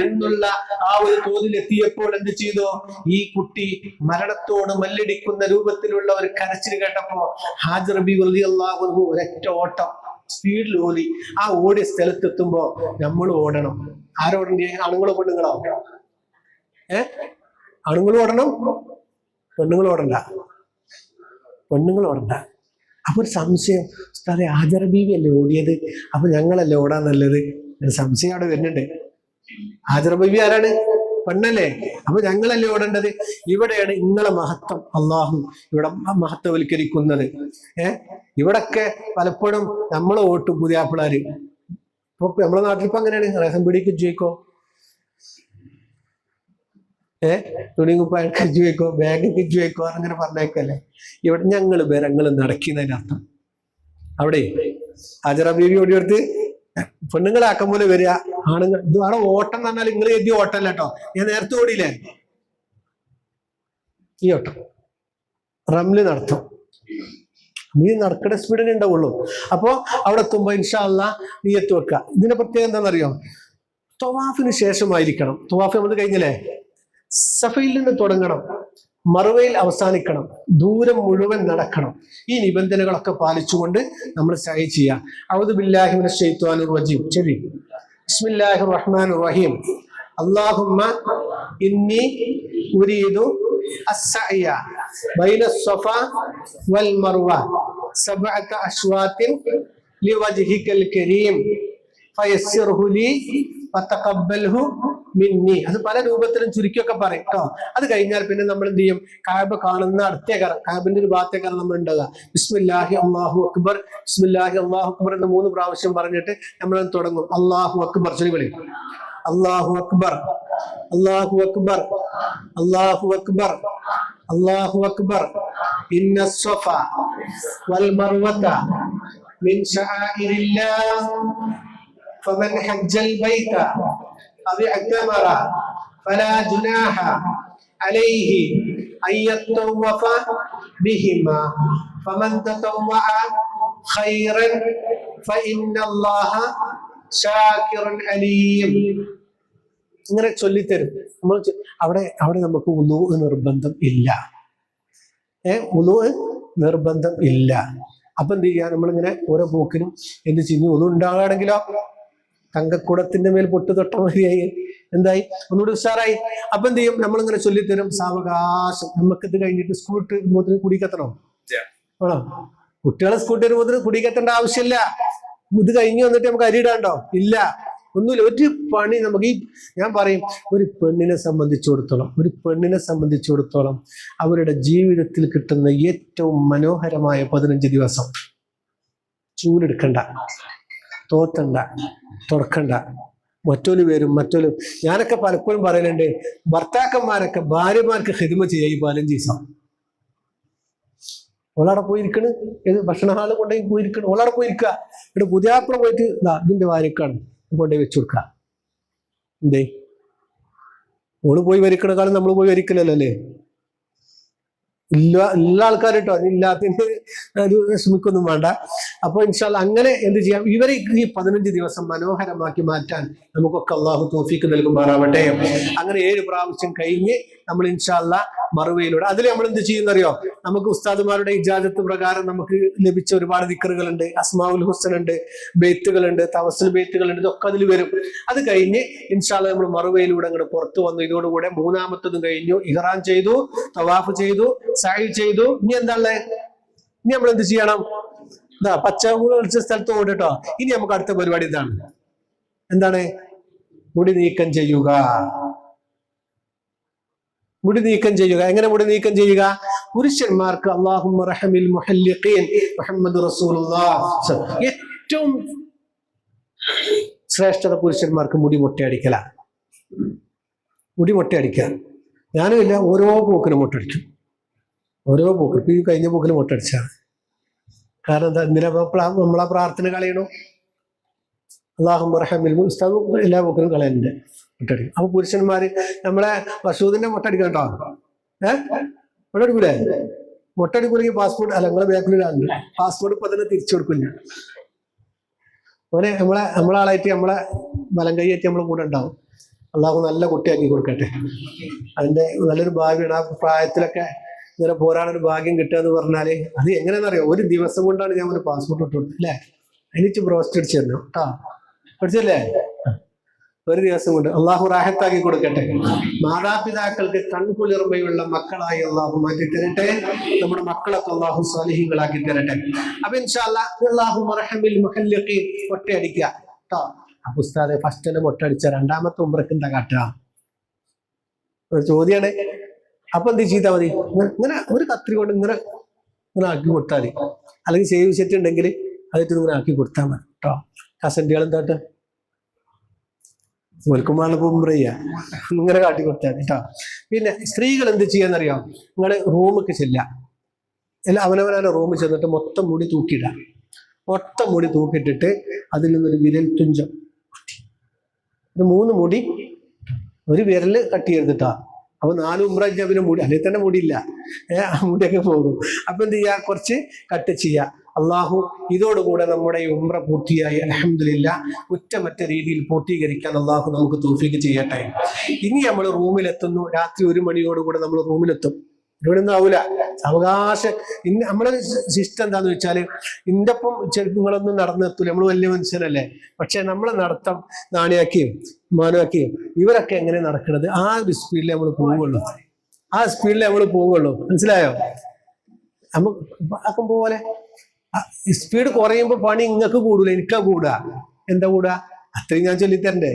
എന്നുള്ള ആ ഒരു തോതിലെത്തിയപ്പോൾ എന്ത് ചെയ്തു? ഈ കുട്ടി മരണത്തോട് മല്ലടിക്കുന്ന രൂപത്തിലുള്ള ഒരു കരച്ചിൽ കേട്ടപ്പോ ഹാജറ ബീവി റളിയല്ലാഹു അൻഹ ഒരൊറ്റ ഓട്ടം സ്പീഡിൽ ഓടി. ആ ഓടിയ സ്ഥലത്തെത്തുമ്പോ നമ്മൾ ഓടണം. ആരോടണ്ടേ? ആണുങ്ങളോ പെണ്ണുങ്ങളോ? ആണുങ്ങൾ ഓടണം, പെണ്ണുങ്ങൾ ഓടണ്ട. പെണ്ണുങ്ങൾ ഓടണ്ട. അപ്പൊ ഒരു സംശയം, ഉസ്താദേ ഹാജറ ബീവി അല്ലേ ഓടിയത്, അപ്പൊ ഞങ്ങളല്ലേ ഓടാൻ നല്ലത്? ഒരു സംശയം അവിടെ വരുന്നുണ്ട്. ഹാജറ ബീവി ആരാണ്? പെണ്ണല്ലേ? അപ്പൊ ഞങ്ങളല്ലേ ഓടേണ്ടത്? ഇവിടെയാണ് നിങ്ങളെ മഹത്വം അള്ളാഹു ഇവിടെ മഹത്വവൽക്കരിക്കുന്നത്. ഇവിടൊക്കെ പലപ്പോഴും നമ്മൾ ഓട്ടും പുതിയാപ്പിളാര്. ഇപ്പൊ നമ്മളെ നാട്ടിലിപ്പോ അങ്ങനെയാണ്. റേഷൻ പീടിക്ക് ചോദിക്കോ, തുണി കുപ്പായം കജ്ജു വെക്കോ, ബാഗ് കജ്ജു വെക്കോ, അങ്ങനെ പറഞ്ഞേക്കല്ലേ. ഇവിടെ ഞങ്ങൾ നടക്കുന്നതിന്റെ അർത്ഥം. അവിടെ ഹാജറ ബീവി ഓടിയെടുത്ത് പെണ്ണുങ്ങളാക്കം പോലെ വരിക. ആണുങ്ങൾ ഇത് അവിടെ ഓട്ടം എന്ന് പറഞ്ഞാൽ നിങ്ങൾ എഴുതിയ ഓട്ടമല്ല കേട്ടോ. ഞാൻ നേരത്തെ ഓടിയില്ലേ, ഈ ഓട്ടം റംല് നടത്തും. നീ നടക്കുന്ന സ്പീഡിനെ ഉണ്ടാവുള്ളൂ. അപ്പോ അവിടെ എത്തുമ്പോ ഇൻഷാ അല്ലാഹ് നിയ്യത്ത് വെക്കുക. ഇതിന്റെ പ്രത്യേകത എന്താണെന്നറിയോ? തവാഫിന് ശേഷമായിരിക്കണം. തവാഫ് നമ്മൾ കഴിഞ്ഞില്ലേ? സഫയിൽ നിന്ന് തുടങ്ങണം, മറുവയിൽ അവസാനിക്കണം, ദൂരം മുഴുവൻ നടക്കണം. ഈ നിബന്ധനകളൊക്കെ പാലിച്ചുകൊണ്ട് നമ്മൾ സഅയ് ചെയ്യാം. അഊദു ബില്ലാഹി മിനശ് ശൈത്വാനിർ റജീം. ശരി, ബിസ്മില്ലാഹിർ റഹ്മാനിർ റഹീം. അല്ലാഹുമ്മ ഇന്നി ഉരീദു അസ്സഅയ ബൈന الصഫ വൽമർവ 7 അശ്വാത്തിൻ ലിവജ്ഹികൽ കരീം ഫയസ്സിർഹു ലി വതഖബ്ബൽഹു മിന്നി. അത് പല രൂപത്തിലും ചുരുക്കിയൊക്കെ പറയും കേട്ടോ. അത് കഴിഞ്ഞാൽ പിന്നെ നമ്മൾ എന്ത് ചെയ്യും? കഅബ കാണുന്ന അടുത്തേക്കാരം, കഅബിന്റെ ഒരു ഭാഗത്തേക്കാരം നമ്മൾ ഉണ്ടാകുക. ബിസ്മില്ലാഹി അല്ലാഹു അക്ബർ, ബിസ്മില്ലാഹി അല്ലാഹു അക്ബർ എന്ന് 3 പ്രാവശ്യം പറഞ്ഞിട്ട് നമ്മൾ തുടങ്ങും. അല്ലാഹു അക്ബർ ചൊല്ലി. അല്ലാഹു അക്ബർ, അല്ലാഹു അക്ബർ, അല്ലാഹു അക്ബർ, അല്ലാഹു അക്ബർ. ഇന്നസ്സഫ വൽ മർവത മിൻ ശആഇരില്ലാഹ് ഫമൻ ഹജ്ജൽ ബൈത أو اعتمر فلا جناح عليه أن يطوف بهما فمن تطوع خيرا فإن الله شاكر عليم. ഇങ്ങനെ ചൊല്ലിത്തരും. നമ്മൾ അവിടെ നമുക്ക് ഉളൂ നിർബന്ധം ഇല്ല. ഉളൂ നിർബന്ധം ഇല്ല. അപ്പൊ എന്ത് ചെയ്യാ, നമ്മളിങ്ങനെ ഓരോ പോക്കിനും എന്ത് ചെയ്യും, ഒന്നും ഉണ്ടാകുകയാണെങ്കിലോ തങ്കക്കുടത്തിന്റെ മേൽ പൊട്ട് തൊട്ട മതിയായി, എന്തായി, ഒന്നുകൂടി ഉഷാറായി. അപ്പൊ എന്ത് ചെയ്യും, നമ്മളിങ്ങനെ ചൊല്ലിത്തരും സാവകാശം. നമുക്കിത് കഴിഞ്ഞിട്ട് സ്കൂൾ വരുമ്പോത്തിന് കുടിക്കത്തണോ? ആണോ? കുട്ടികളെ സ്കൂൾ വരുമ്പോത്തിന് കുടിക്കത്തേണ്ട ആവശ്യമില്ല. ഇത് കഴിഞ്ഞ് വന്നിട്ട് നമുക്ക് അരിയിടാണ്ടോ? ഇല്ല, ഒന്നുമില്ല. ഒരു പണി നമുക്ക് ഞാൻ പറയും, ഒരു പെണ്ണിനെ സംബന്ധിച്ചിടത്തോളം അവരുടെ ജീവിതത്തിൽ കിട്ടുന്ന ഏറ്റവും മനോഹരമായ 15 ദിവസം. ചൂലെടുക്കണ്ട, തോത്തണ്ട, തുറക്കണ്ട, മറ്റൊരു പേരും ഞാനൊക്കെ പലപ്പോഴും പറയലുണ്ട്, ഭർത്താക്കന്മാരൊക്കെ ഭാര്യമാർക്ക് ഹിദ്മ ചെയ്യുക ഈ 15 ദിവസം. ഓളവിടെ പോയിരിക്കണ്, ഏത് ഭക്ഷണ ഹാള് കൊണ്ടുപോയി പോയിരിക്കണം, ഓളവിടെ പോയിരിക്കുക. ഇവിടെ പുതിയാപ്പിള പോയിട്ട് ഇതിന്റെ ഭാര്യക്കാണ് കൊണ്ടുപോയി വെച്ചു കൊടുക്കുക. എന്തേ, ഓള് പോയി വരിക്കണ കാലം നമ്മൾ പോയി വരിക്കില്ലല്ലോ അല്ലേ? എല്ലാ ആൾക്കാരും കേട്ടോ, ഇല്ലാത്തതിന് ഒരു ശ്രമിക്കൊന്നും വേണ്ട. അപ്പൊ ഇൻഷാല്ലാ അങ്ങനെ എന്ത് ചെയ്യാം, ഇവരെ ഈ 15 ദിവസം മനോഹരമാക്കി മാറ്റാൻ നമുക്കൊക്കെ അള്ളാഹു തൗഫീഖ് നൽകുമാറാവട്ടെ. അങ്ങനെ 7 പ്രാവശ്യം കഴിഞ്ഞ് നമ്മൾ ഇൻഷാല്ലാ മറുവയിലൂടെ അതിൽ നമ്മൾ എന്ത് ചെയ്യുന്നറിയോ, നമുക്ക് ഉസ്താദുമാരുടെ ഇജാസത്ത് പ്രകാരം നമുക്ക് ലഭിച്ച ഒരുപാട് ദിക്റുകളുണ്ട്, അസ്മാഉൽ ഹുസ്ന ഉണ്ട്, ബെയ്ത്തുകളുണ്ട്, തവസ്സുൽ ബെയ്ത്തുകളുണ്ട്, ഇതൊക്കെ അതിൽ വരും. അത് കഴിഞ്ഞ് ഇൻഷാല്ലാ നമ്മൾ മറുവയിലൂടെ അങ്ങോട്ട് പുറത്തു വന്നു. ഇതോടുകൂടെ 3ാമത്തതും കഴിഞ്ഞു. ഇഹ്റാം ചെയ്തു, തവാഫ് ചെയ്തു, സഅയ് ചെയ്തു. ഇനി എന്താണല്ലേ, ഇനി നമ്മൾ എന്ത് ചെയ്യണം, പച്ച കളിച്ച സ്ഥലത്ത് ഓടിട്ടോ. ഇനി നമുക്ക് അടുത്ത പരിപാടി എന്താണ്, മുടി നീക്കം ചെയ്യുക. എങ്ങനെ മുടി നീക്കം ചെയ്യുക? പുരുഷന്മാർക്ക് അല്ലാഹുമ്മ റഹമിൽ മുഹല്ലിഖീൻ മുഹമ്മദ് റസൂലുള്ളാഹ്, ഏറ്റവും ശ്രേഷ്ഠത പുരുഷന്മാർക്ക് മുടി മൊട്ടയടിക്കല. ഞാനും ഇല്ല, ഓരോ പോക്കിനും മൊട്ടടിക്കും. ഇപ്പൊ ഈ കഴിഞ്ഞ പോക്കിന് മൊട്ടടിച്ചാണ്. കാരണം എന്താ, എന്തിനാ നമ്മളാ പ്രാർത്ഥന കളയണോ? അല്ലാഹുമ്മ റഹമിൽ ഉസ്താദ് എല്ലാ പോക്കിനും കളയലുണ്ട്, മൊട്ടടിക്കും. അപ്പൊ പുരുഷന്മാര് നമ്മളെ മസൂദിന്റെ മൊട്ടടിക്കണം കേട്ടോ. മൊട്ടടിക്കൂലേ? മൊട്ടടിക്കൂലെങ്കിൽ പാസ്പോർട്ട് അല്ല, നിങ്ങളെ ബാക്കിലൊരാളുണ്ട്, പാസ്പോർട്ട് ഇപ്പൊ തന്നെ തിരിച്ചു കൊടുക്കില്ല. അവനെ നമ്മളാളായിട്ട് നമ്മളെ വലം കൈയായിട്ട് നമ്മളെ കൂടെ ഉണ്ടാവും. അള്ളാഹു നല്ല കുട്ടിയാക്കി കൊടുക്കട്ടെ. അതിന്റെ നല്ലൊരു ഭാവിയാണ്. ആ പ്രായത്തിലൊക്കെ ഇങ്ങനെ പോരാനൊരു ഭാഗ്യം കിട്ടുക എന്ന് പറഞ്ഞാല് അത് എങ്ങനെയാണെന്നറിയോ, ഒരു ദിവസം കൊണ്ടാണ് ഞാൻ ഒരു പാസ്പോർട്ട് ഇട്ട് കൊടുത്തത് അല്ലേ? എനിക്ക് ബ്രോസ്റ്റ് അടിച്ചു തരണം കേട്ടോ, പഠിച്ചല്ലേ? ഒരു ദിവസം കൊണ്ട് അള്ളാഹു റാഹത്താക്കി കൊടുക്കട്ടെ. മാതാപിതാക്കൾക്ക് കൺകുളിർമയുള്ള മക്കളായി അള്ളാഹു മാറ്റി തരട്ടെ. നമ്മുടെ മക്കളൊക്കെ അള്ളാഹു സാലിഹീങ്ങളാക്കി തരട്ടെ. അപ്പൊ ഇൻഷാ അല്ലാഹ് അല്ലാഹുമ്മ റഹമിൽ മുഹല്ലിഖീൻ മൊട്ടയടിക്കുക കേട്ടോ. അപ്പൊ ഉസ്താദെ ഫസ്റ്റിനെ മൊട്ടടിച്ച 2ാമത്തെ ഉംറക്ക് എന്താ കാട്ടുക? ഒരു ചോദ്യമാണ്. അപ്പൊ എന്ത് ചെയ്താൽ മതി, ഇങ്ങനെ ഒരു കത്രി കൊണ്ട് ഇങ്ങനെ ആക്കി കൊടുത്താൽ മതി. അല്ലെങ്കിൽ സേവ് സെറ്റ് ഉണ്ടെങ്കിൽ അതിട്ട് ഇങ്ങനെ ആക്കി കൊടുത്താൽ മതി കേട്ടോ. കസന്റികൾ എന്താട്ട് മുൽക്കുമാറിന് ഉംറ ചെയ്യാ, ഇങ്ങനെ കാട്ടി കൊടുത്താൽ കേട്ടോ. പിന്നെ സ്ത്രീകൾ എന്ത് ചെയ്യാന്നറിയാം, നിങ്ങള് റൂമൊക്കെ ചെല്ലാം, അവനവനാണ് റൂമിൽ ചെന്നിട്ട് മൊത്തം മുടി തൂക്കിയിടാം. മൊത്തം മുടി തൂക്കിയിട്ടിട്ട് അതിൽ നിന്നൊരു വിരൽ തുഞ്ചം, 3 മുടി ഒരു വിരല് കട്ട് ചെയ്തിട്ടാ. അപ്പൊ 4 ഉംറ പിന്നെ മുടി, അല്ലെങ്കിൽ തന്നെ മുടിയില്ല, മുടിയൊക്കെ പോകും. അപ്പൊ എന്ത് ചെയ്യാ, കുറച്ച് കട്ട് ചെയ്യാ. അള്ളാഹു ഇതോടുകൂടെ നമ്മുടെ ഈ ഉംറ പൂർത്തിയായി അൽഹംദുലില്ലാ കുറ്റമറ്റ രീതിയിൽ പൂർത്തീകരിക്കാൻ അള്ളാഹു നമുക്ക് തൗഫീഖ് ചെയ്യട്ടെ. ഇനി നമ്മൾ റൂമിലെത്തുന്നു, രാത്രി 1 മണിയോടുകൂടെ നമ്മൾ റൂമിലെത്തും. ഇവിടെ ഒന്നും ആവൂല, അവകാശം. നമ്മളെ സിസ്റ്റം എന്താന്ന് വെച്ചാല്, ഇന്റെ ഒപ്പം നിങ്ങളൊന്നും നടന്നെത്തൂല, നമ്മൾ വലിയ മനുഷ്യനല്ലേ. പക്ഷെ നമ്മളെ നടത്തം നാണിയാക്കിയും മാനുവാക്കിയും ഇവരൊക്കെ എങ്ങനെ നടക്കുന്നത്, ആ ഒരു സ്പീഡിൽ നമ്മൾ പോവുള്ളൂ. മനസ്സിലായോ? ആക്കും പോലെ സ്പീഡ് കുറയുമ്പോ പണി നിങ്ങൾക്ക് കൂടൂല, എനിക്കാ കൂടാ. എന്താ കൂടാ? അത്രയും ഞാൻ ചൊല്ലിത്തരണ്ടേ,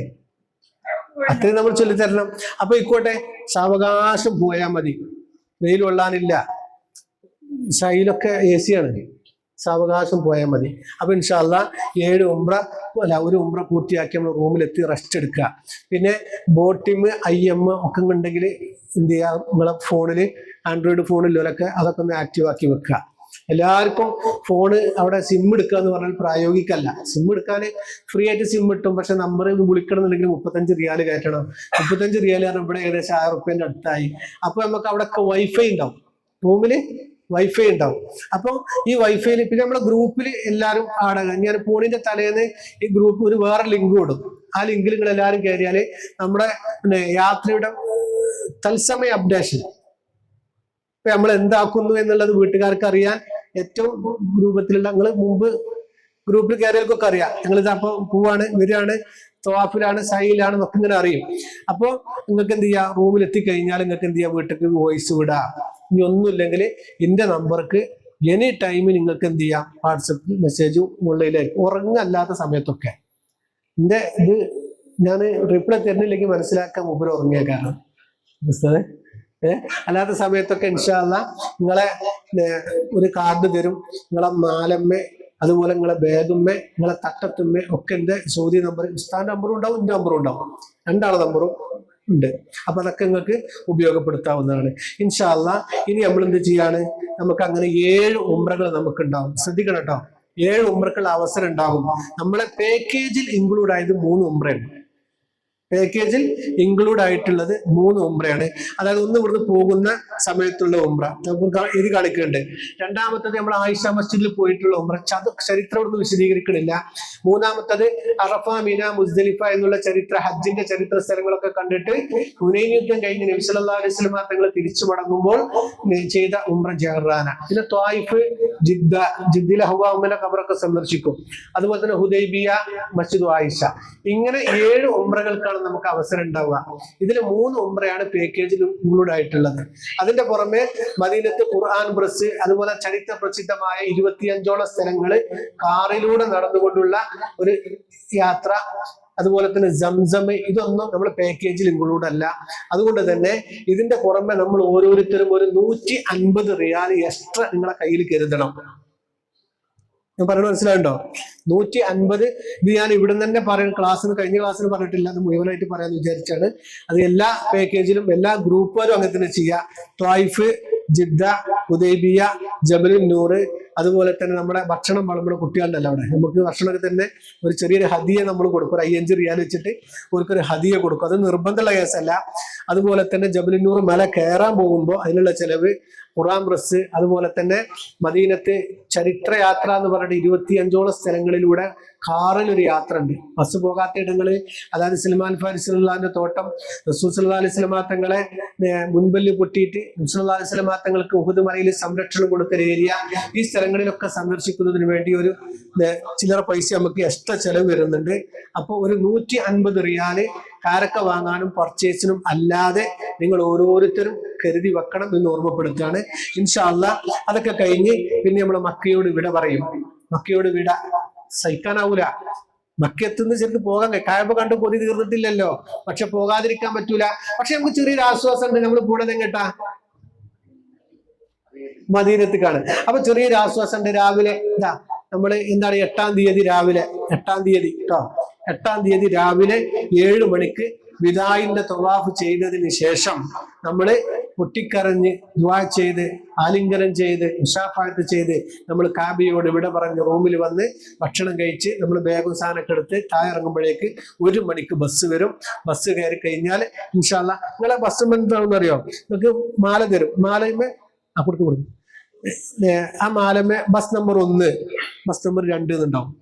അത്രയും നമ്മൾ ചൊല്ലിത്തരണം. അപ്പൊ ഇക്കോട്ടെ, സാവകാശം പോയാൽ മതി, വെയിൽ കൊള്ളാനില്ല, സൈലൊക്കെ AC ആണ്, സാവകാശം പോയാൽ മതി. അപ്പൊ ഇൻഷാ അല്ലാഹ് 1 ഉംറ പൂർത്തിയാക്കി നമ്മൾ റൂമിലെത്തി റെസ്റ്റ് എടുക്കുക. പിന്നെ ബോട്ടിം IM ഒക്കെ ഉണ്ടെങ്കിൽ എന്ത് ചെയ്യുക, നിങ്ങളെ ഫോണിൽ ആൻഡ്രോയിഡ് ഫോണിലൊക്കെ അതൊക്കെ ഒന്ന് ആക്റ്റീവ് ആക്കി വെക്കുക. എല്ലാവർക്കും ഫോണ് അവിടെ സിം എടുക്കുക എന്ന് പറഞ്ഞാൽ പ്രായോഗികമല്ല. സിം എടുക്കാൻ ഫ്രീ ആയിട്ട് സിം കിട്ടും, പക്ഷെ നമ്പർ വിളിക്കണം എന്നുണ്ടെങ്കിൽ 35 റിയാൽ കയറ്റണം. 35 റിയാൽ പറഞ്ഞാൽ ഇവിടെ ഏകദേശം 1000 റുപ്യന്റെ അടുത്തായി. അപ്പൊ നമുക്ക് അവിടെ ഒക്കെ വൈഫൈ ഉണ്ടാവും, റൂമില് വൈഫൈ ഉണ്ടാവും. അപ്പൊ ഈ വൈഫൈയിൽ പിന്നെ നമ്മുടെ ഗ്രൂപ്പിൽ എല്ലാവരും ഞാൻ ഫോണിന്റെ തലേന്ന് ഈ ഗ്രൂപ്പ് ഒരു വേറെ ലിങ്ക് കൊടുക്കും. ആ ലിങ്കിൽ നിങ്ങൾ എല്ലാവരും കയറിയാല് നമ്മുടെ യാത്രയുടെ തത്സമയ അപ്ഡേഷൻ, ഇപ്പൊ നമ്മൾ എന്താക്കുന്നു എന്നുള്ളത് വീട്ടുകാർക്ക് അറിയാൻ ഏറ്റവും രൂപത്തിലുള്ള നിങ്ങൾ മുമ്പ് ഗ്രൂപ്പിൽ കയറിയവർക്കൊക്കെ അറിയാം. നിങ്ങൾ അപ്പൊ പോവാണ്, വരികയാണ്, തവാഫിലാണ്, സൈലാണ് എന്നൊക്കെ ഇങ്ങനെ അറിയും. അപ്പൊ നിങ്ങൾക്ക് എന്ത് ചെയ്യാം, റൂമിൽ എത്തിക്കഴിഞ്ഞാൽ നിങ്ങൾക്ക് എന്ത് ചെയ്യാം, വീട്ടിലേക്ക് വോയിസ് വിടാം. ഇനി ഒന്നുമില്ലെങ്കിൽ എന്റെ നമ്പർക്ക് എനി ടൈമിൽ നിങ്ങൾക്ക് എന്ത് ചെയ്യാം, വാട്സപ്പ് മെസ്സേജ് ഉള്ളിലായിരിക്കും, ഉറങ്ങല്ലാത്ത സമയത്തൊക്കെ. എന്റെ ഇത് ഞാൻ റിപ്ലൈ തരുന്നില്ലെങ്കിൽ മനസ്സിലാക്കാൻ മുമ്പിൽ ഉറങ്ങിയ കാരണം അല്ലാത്ത സമയത്തൊക്കെ ഇൻഷാ അല്ലാഹ് നിങ്ങളെ ഒരു കാർഡ് തരും. നിങ്ങളെ മാലമ്മേ, അതുപോലെ നിങ്ങളെ ബാഗുമ്മേ, നിങ്ങളെ തട്ടത്തുമ്മേ ഒക്കെ എന്റെ സൗദി നമ്പർ, ഉസ്താദിന്റെ നമ്പറും ഉണ്ടാവും, എന്റെ നമ്പറും ഉണ്ടാവും, രണ്ടാളെ നമ്പറും ഉണ്ട്. അപ്പൊ അതൊക്കെ നിങ്ങൾക്ക് ഉപയോഗപ്പെടുത്താവുന്നതാണ് ഇൻഷാ അല്ലാഹ്. ഇനി നമ്മൾ എന്ത് ചെയ്യാണ്, നമുക്ക് അങ്ങനെ 7 ഉംറകൾ നമുക്ക് ഉണ്ടാവും. ശ്രദ്ധിക്കണം കേട്ടോ, 7 ഉംറക്കുള്ള അവസരം ഉണ്ടാകും. നമ്മളെ പാക്കേജിൽ ഇൻക്ലൂഡ് ആയത് 3 ഉംറയാണ്. പാക്കേജിൽ ഇൻക്ലൂഡ് ആയിട്ടുള്ളത് 3 ഉംറയാണ്. അതായത് ഒന്ന് ഇവിടുന്ന് പോകുന്ന സമയത്തുള്ള ഉംറ ഇത് കളിക്കുന്നുണ്ട്. രണ്ടാമത്തത് നമ്മൾ ആയിഷ മസ്ജിദിൽ പോയിട്ടുള്ള ഉംറ, ചരിത്രം ഇവിടുന്ന് വിശദീകരിക്കണില്ല. മൂന്നാമത്തത് അറഫ, മിന, മുസ്ദലിഫ എന്നുള്ള ഹജ്ജിന്റെ ചരിത്ര സ്ഥലങ്ങളൊക്കെ കണ്ടിട്ട് ഹുനൈൻ യുദ്ധം കഴിഞ്ഞ് നബി സല്ലല്ലാഹു അലൈഹി വസല്ലം തങ്ങൾ തിരിച്ചു മടങ്ങുമ്പോൾ ചെയ്ത ഉംറ ജഹറാന. പിന്നെ ത്വായിഫ്, ജിദ്ദിലെ ഹുവ ഉമ്മയുടെ ഖബറൊക്കെ സന്ദർശിക്കും. അതുപോലെ തന്നെ ഹുദൈബിയ, മസ്ജിദ് ആയിഷ. ഇങ്ങനെ 7 ഉംറകൾക്കാണ് നമുക്ക് അവസരം ഉണ്ടാവുക. ഇതിൽ 3 ഉംറയാണ് പാക്കേജിൽ ഇൻക്ലൂഡ് ആയിട്ടുള്ളത്. അതിന്റെ പുറമെ മദീനത്ത് ഖുർആൻ പ്രസ്, അതുപോലെ ചരിത്ര പ്രസിദ്ധമായ 25ഓളം സ്ഥലങ്ങള് കാറിലൂടെ നടന്നുകൊണ്ടുള്ള ഒരു യാത്ര, അതുപോലെ തന്നെ സംസം, ഇതൊന്നും നമ്മൾ പാക്കേജിൽ ഇൻക്ലൂഡ് അല്ല. അതുകൊണ്ട് തന്നെ ഇതിന്റെ പുറമെ നമ്മൾ ഓരോരുത്തരും ഒരു 150 റിയാൽ എക്സ്ട്രാ നിങ്ങളെ കയ്യിൽ കരുതണം. ഞാൻ പറയുന്നത് മനസ്സിലാവുണ്ടോ? 150. ഇത് ഞാൻ ഇവിടെ തന്നെ പറയുന്ന കഴിഞ്ഞ ക്ലാസ്സിന് പറഞ്ഞിട്ടില്ല, അത് മുഴുവനായിട്ട് പറയാന്ന് വിചാരിച്ചാണ്. അത് എല്ലാ പാക്കേജിലും എല്ലാ ഗ്രൂപ്പുകാരും അങ്ങനെ തന്നെ ചെയ്യുക. ത്വായിഫ്, ജിദ്ദ, ഹുദൈബിയ, ജബലുൻ നൂർ, അതുപോലെ തന്നെ നമ്മുടെ ഭക്ഷണം നമ്മുടെ കുട്ടികളുണ്ടല്ലോ, അവിടെ നമുക്ക് ഭക്ഷണമൊക്കെ തന്നെ ഒരു ചെറിയൊരു ഹദിയ നമ്മൾ കൊടുക്കും. ഒരു 5 റിയാൽ വെച്ചിട്ട് അവർക്കൊരു ഹദിയ കൊടുക്കും. അത് നിർബന്ധമുള്ള കേസല്ല. അതുപോലെ തന്നെ ജബലുൻ നൂർ മല കയറാൻ പോകുമ്പോൾ അതിനുള്ള ചെലവ്, ഖുർആൻ പ്രസ്, അതുപോലെ തന്നെ മദീനത്ത് ചരിത്ര യാത്ര എന്ന് പറഞ്ഞിട്ട് 25ഓളം സ്ഥലങ്ങളിലൂടെ കാറിലൊരു യാത്ര ഉണ്ട്. ബസ് പോകാത്ത ഇടങ്ങള്, അതായത് സൽമാൻ ഫാരിസി റളിയല്ലാഹുവിന്റെ തോട്ടം, റസൂൽ സല്ലല്ലാഹു അലൈഹി വസല്ലം തങ്ങളെ മുൻപല്ല് പൊട്ടിയിട്ട് സല്ലല്ലാഹു അലൈഹി വസല്ലം തങ്ങൾക്ക് ഉഹുദ് മലയിൽ സംരക്ഷണം കൊടുത്ത ഏരിയ, ഈ സ്ഥലങ്ങളിലൊക്കെ സന്ദർശിക്കുന്നതിന് വേണ്ടി ഒരു ചില്ലറ പൈസ നമുക്ക് എക്സ്ട്രാ ചെലവ് വരുന്നുണ്ട്. അപ്പോൾ ഒരു 150 റിയാല് കാരക്ക വാങ്ങാനും പർച്ചേസിനും അല്ലാതെ നിങ്ങൾ ഓരോരുത്തരും കരുതി വെക്കണം എന്ന് ഓർമ്മപ്പെടുത്തുകയാണ്. ഇൻഷാ അല്ലാഹ് അതൊക്കെ കഴിഞ്ഞ് പിന്നെ നമ്മൾ മക്കയോട് വിട പറയും. മക്കയോട് വിട സഹിക്കാനാവൂല. മക്കത്തുനിന്ന് ശരിക്കും പോകാൻ കഅബ കണ്ട് കൊതി തീർന്നിട്ടില്ലല്ലോ, പക്ഷെ പോകാതിരിക്കാൻ പറ്റൂല. പക്ഷെ നമുക്ക് ചെറിയൊരു ആശ്വാസം ഉണ്ട്, നമ്മൾ പോണത് എങ്ങട്ടാ? മദീനത്തേക്കാണ്. അപ്പൊ ചെറിയൊരു ആശ്വാസം ഉണ്ട്. രാവിലെ ഇതാ നമ്മള് എന്താണ് 8-ാം തീയതി രാവിലെ, 8-ാം തീയതി കേട്ടോ, 8-ാം തീയതി രാവിലെ 7 മണിക്ക് വിദായിന്റെ തവാഫ് ചെയ്തതിന് ശേഷം നമ്മള് പൊട്ടിക്കരഞ്ഞ് ദുആ ചെയ്ത് ആലിംഗനം ചെയ്ത് മുസാഫഹത്ത് ചെയ്ത് നമ്മൾ കാബയോട് വിട പറഞ്ഞ് റൂമിൽ വന്ന് ഭക്ഷണം കഴിച്ച് നമ്മൾ ബാഗും സാധനമൊക്കെ എടുത്ത് താഴെ ഇറങ്ങുമ്പോഴേക്ക് 1 മണിക്ക് ബസ് വരും. ബസ് കയറി കഴിഞ്ഞാൽ ഇൻഷാ അല്ലാഹ് നിങ്ങളെ ബസ് എന്താണെന്ന് അറിയോ? നിങ്ങൾക്ക് മാല തരും. മാലമേ അപ്പുറത്ത് കൊടുക്കും. ആ മാലമേ ബസ് നമ്പർ 1, ബസ് നമ്പർ 2 എന്നുണ്ടാവും.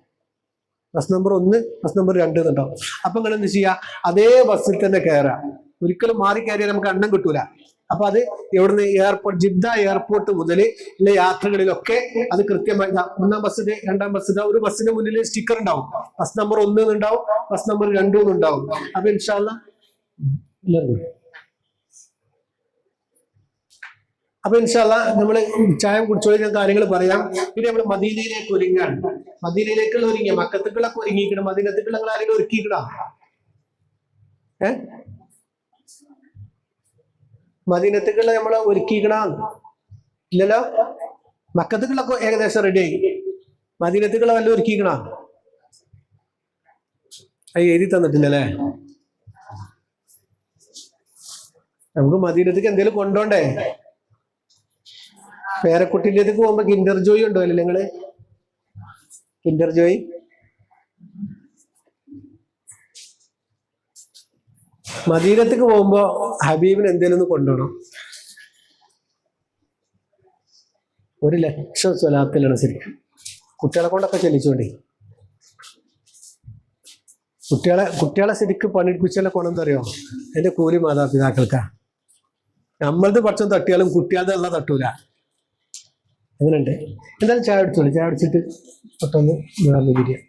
ബസ് നമ്പർ 1, ബസ് നമ്പർ 2 എന്നുണ്ടാവും. അപ്പൊ നിങ്ങൾ എന്ത് ചെയ്യാ, അതേ ബസ്സിൽ തന്നെ കയറാം. ഒരിക്കലും മാറി കയറിയാൽ നമുക്ക് എണ്ണം കിട്ടൂല. അപ്പൊ അത് എവിടുന്ന് എയർപോർട്ട്, ജിദ്ദ എയർപോർട്ട് മുതൽ ഉള്ള യാത്രകളിലൊക്കെ അത് കൃത്യമായി 1-ാം ബസ്, 2-ാം ബസ്, ഒരു ബസ്സിന്റെ മുന്നിൽ സ്റ്റിക്കർ ഉണ്ടാവും. ബസ് നമ്പർ 1 എന്നുണ്ടാവും, ബസ് നമ്പർ 2 എന്നുണ്ടാവും. അപ്പൊ ഇൻഷാ അല്ലാഹ് അപ്പൊ ഇൻഷാ അല്ലാഹ് നമ്മള് ചായ കുടിച്ചോളിക്കുന്ന കാര്യങ്ങൾ പറയാം. പിന്നെ നമ്മൾ മദീനയിലേക്ക് ഒരുങ്ങാൻ, മദീനയിലേക്കുള്ള ഒരുങ്ങിയ, മക്കത്തേക്കുള്ളൊക്കെ ഒരുങ്ങിക്കണം. മദീനത്തേക്കുള്ള നിങ്ങൾ ആരെങ്കിലും ഒരുക്കിക്കണോ? മദീനത്തേക്കുള്ള നമ്മള് ഒരുക്കിക്കണോ? ഇല്ലല്ലോ. മക്കത്തേക്കുള്ളൊക്കെ ഏകദേശം റെഡിയായി. മദീനത്തേക്കുള്ള വല്ല ഒരുക്കിക്കണോ? അത് എഴുതി തന്നിട്ടില്ലല്ലേ. നമുക്ക് മദീനത്തേക്ക് എന്തെങ്കിലും കൊണ്ടോണ്ടേ? പേരക്കുട്ടിൻ്റെ അടുത്തേക്ക് പോകുമ്പോ കിൻഡർ ജോയ് ഉണ്ടോ അല്ലേ നിങ്ങള്? കിൻഡർ ജോയ് മദീനത്തേക്ക് പോകുമ്പോ ഹബീബിന് എന്തേലും ഒന്ന് കൊണ്ടുപോകണം. 1,00,000 സ്വലാത്തിലാണ് ശരിക്കും. കുട്ടികളെ കൊണ്ടൊക്കെ ചെല്ലിച്ചോണ്ടി. കുട്ടികളെ ശരിക്കും പണിപ്പിച്ചാലെ കൊണ്ടെന്താ അറിയോ? അതിന്റെ കൂലി മാതാപിതാക്കൾക്കാ. നമ്മളത് പക്ഷം തട്ടിയാലും കുട്ടികളുടെ ഉള്ള തട്ടൂല. അങ്ങനെയുണ്ട്. എന്തായാലും ചായ കുടിച്ചോളൂ, ചായ കുടിച്ചിട്ട് പെട്ടെന്ന് വേറെ ബിരിയാണി.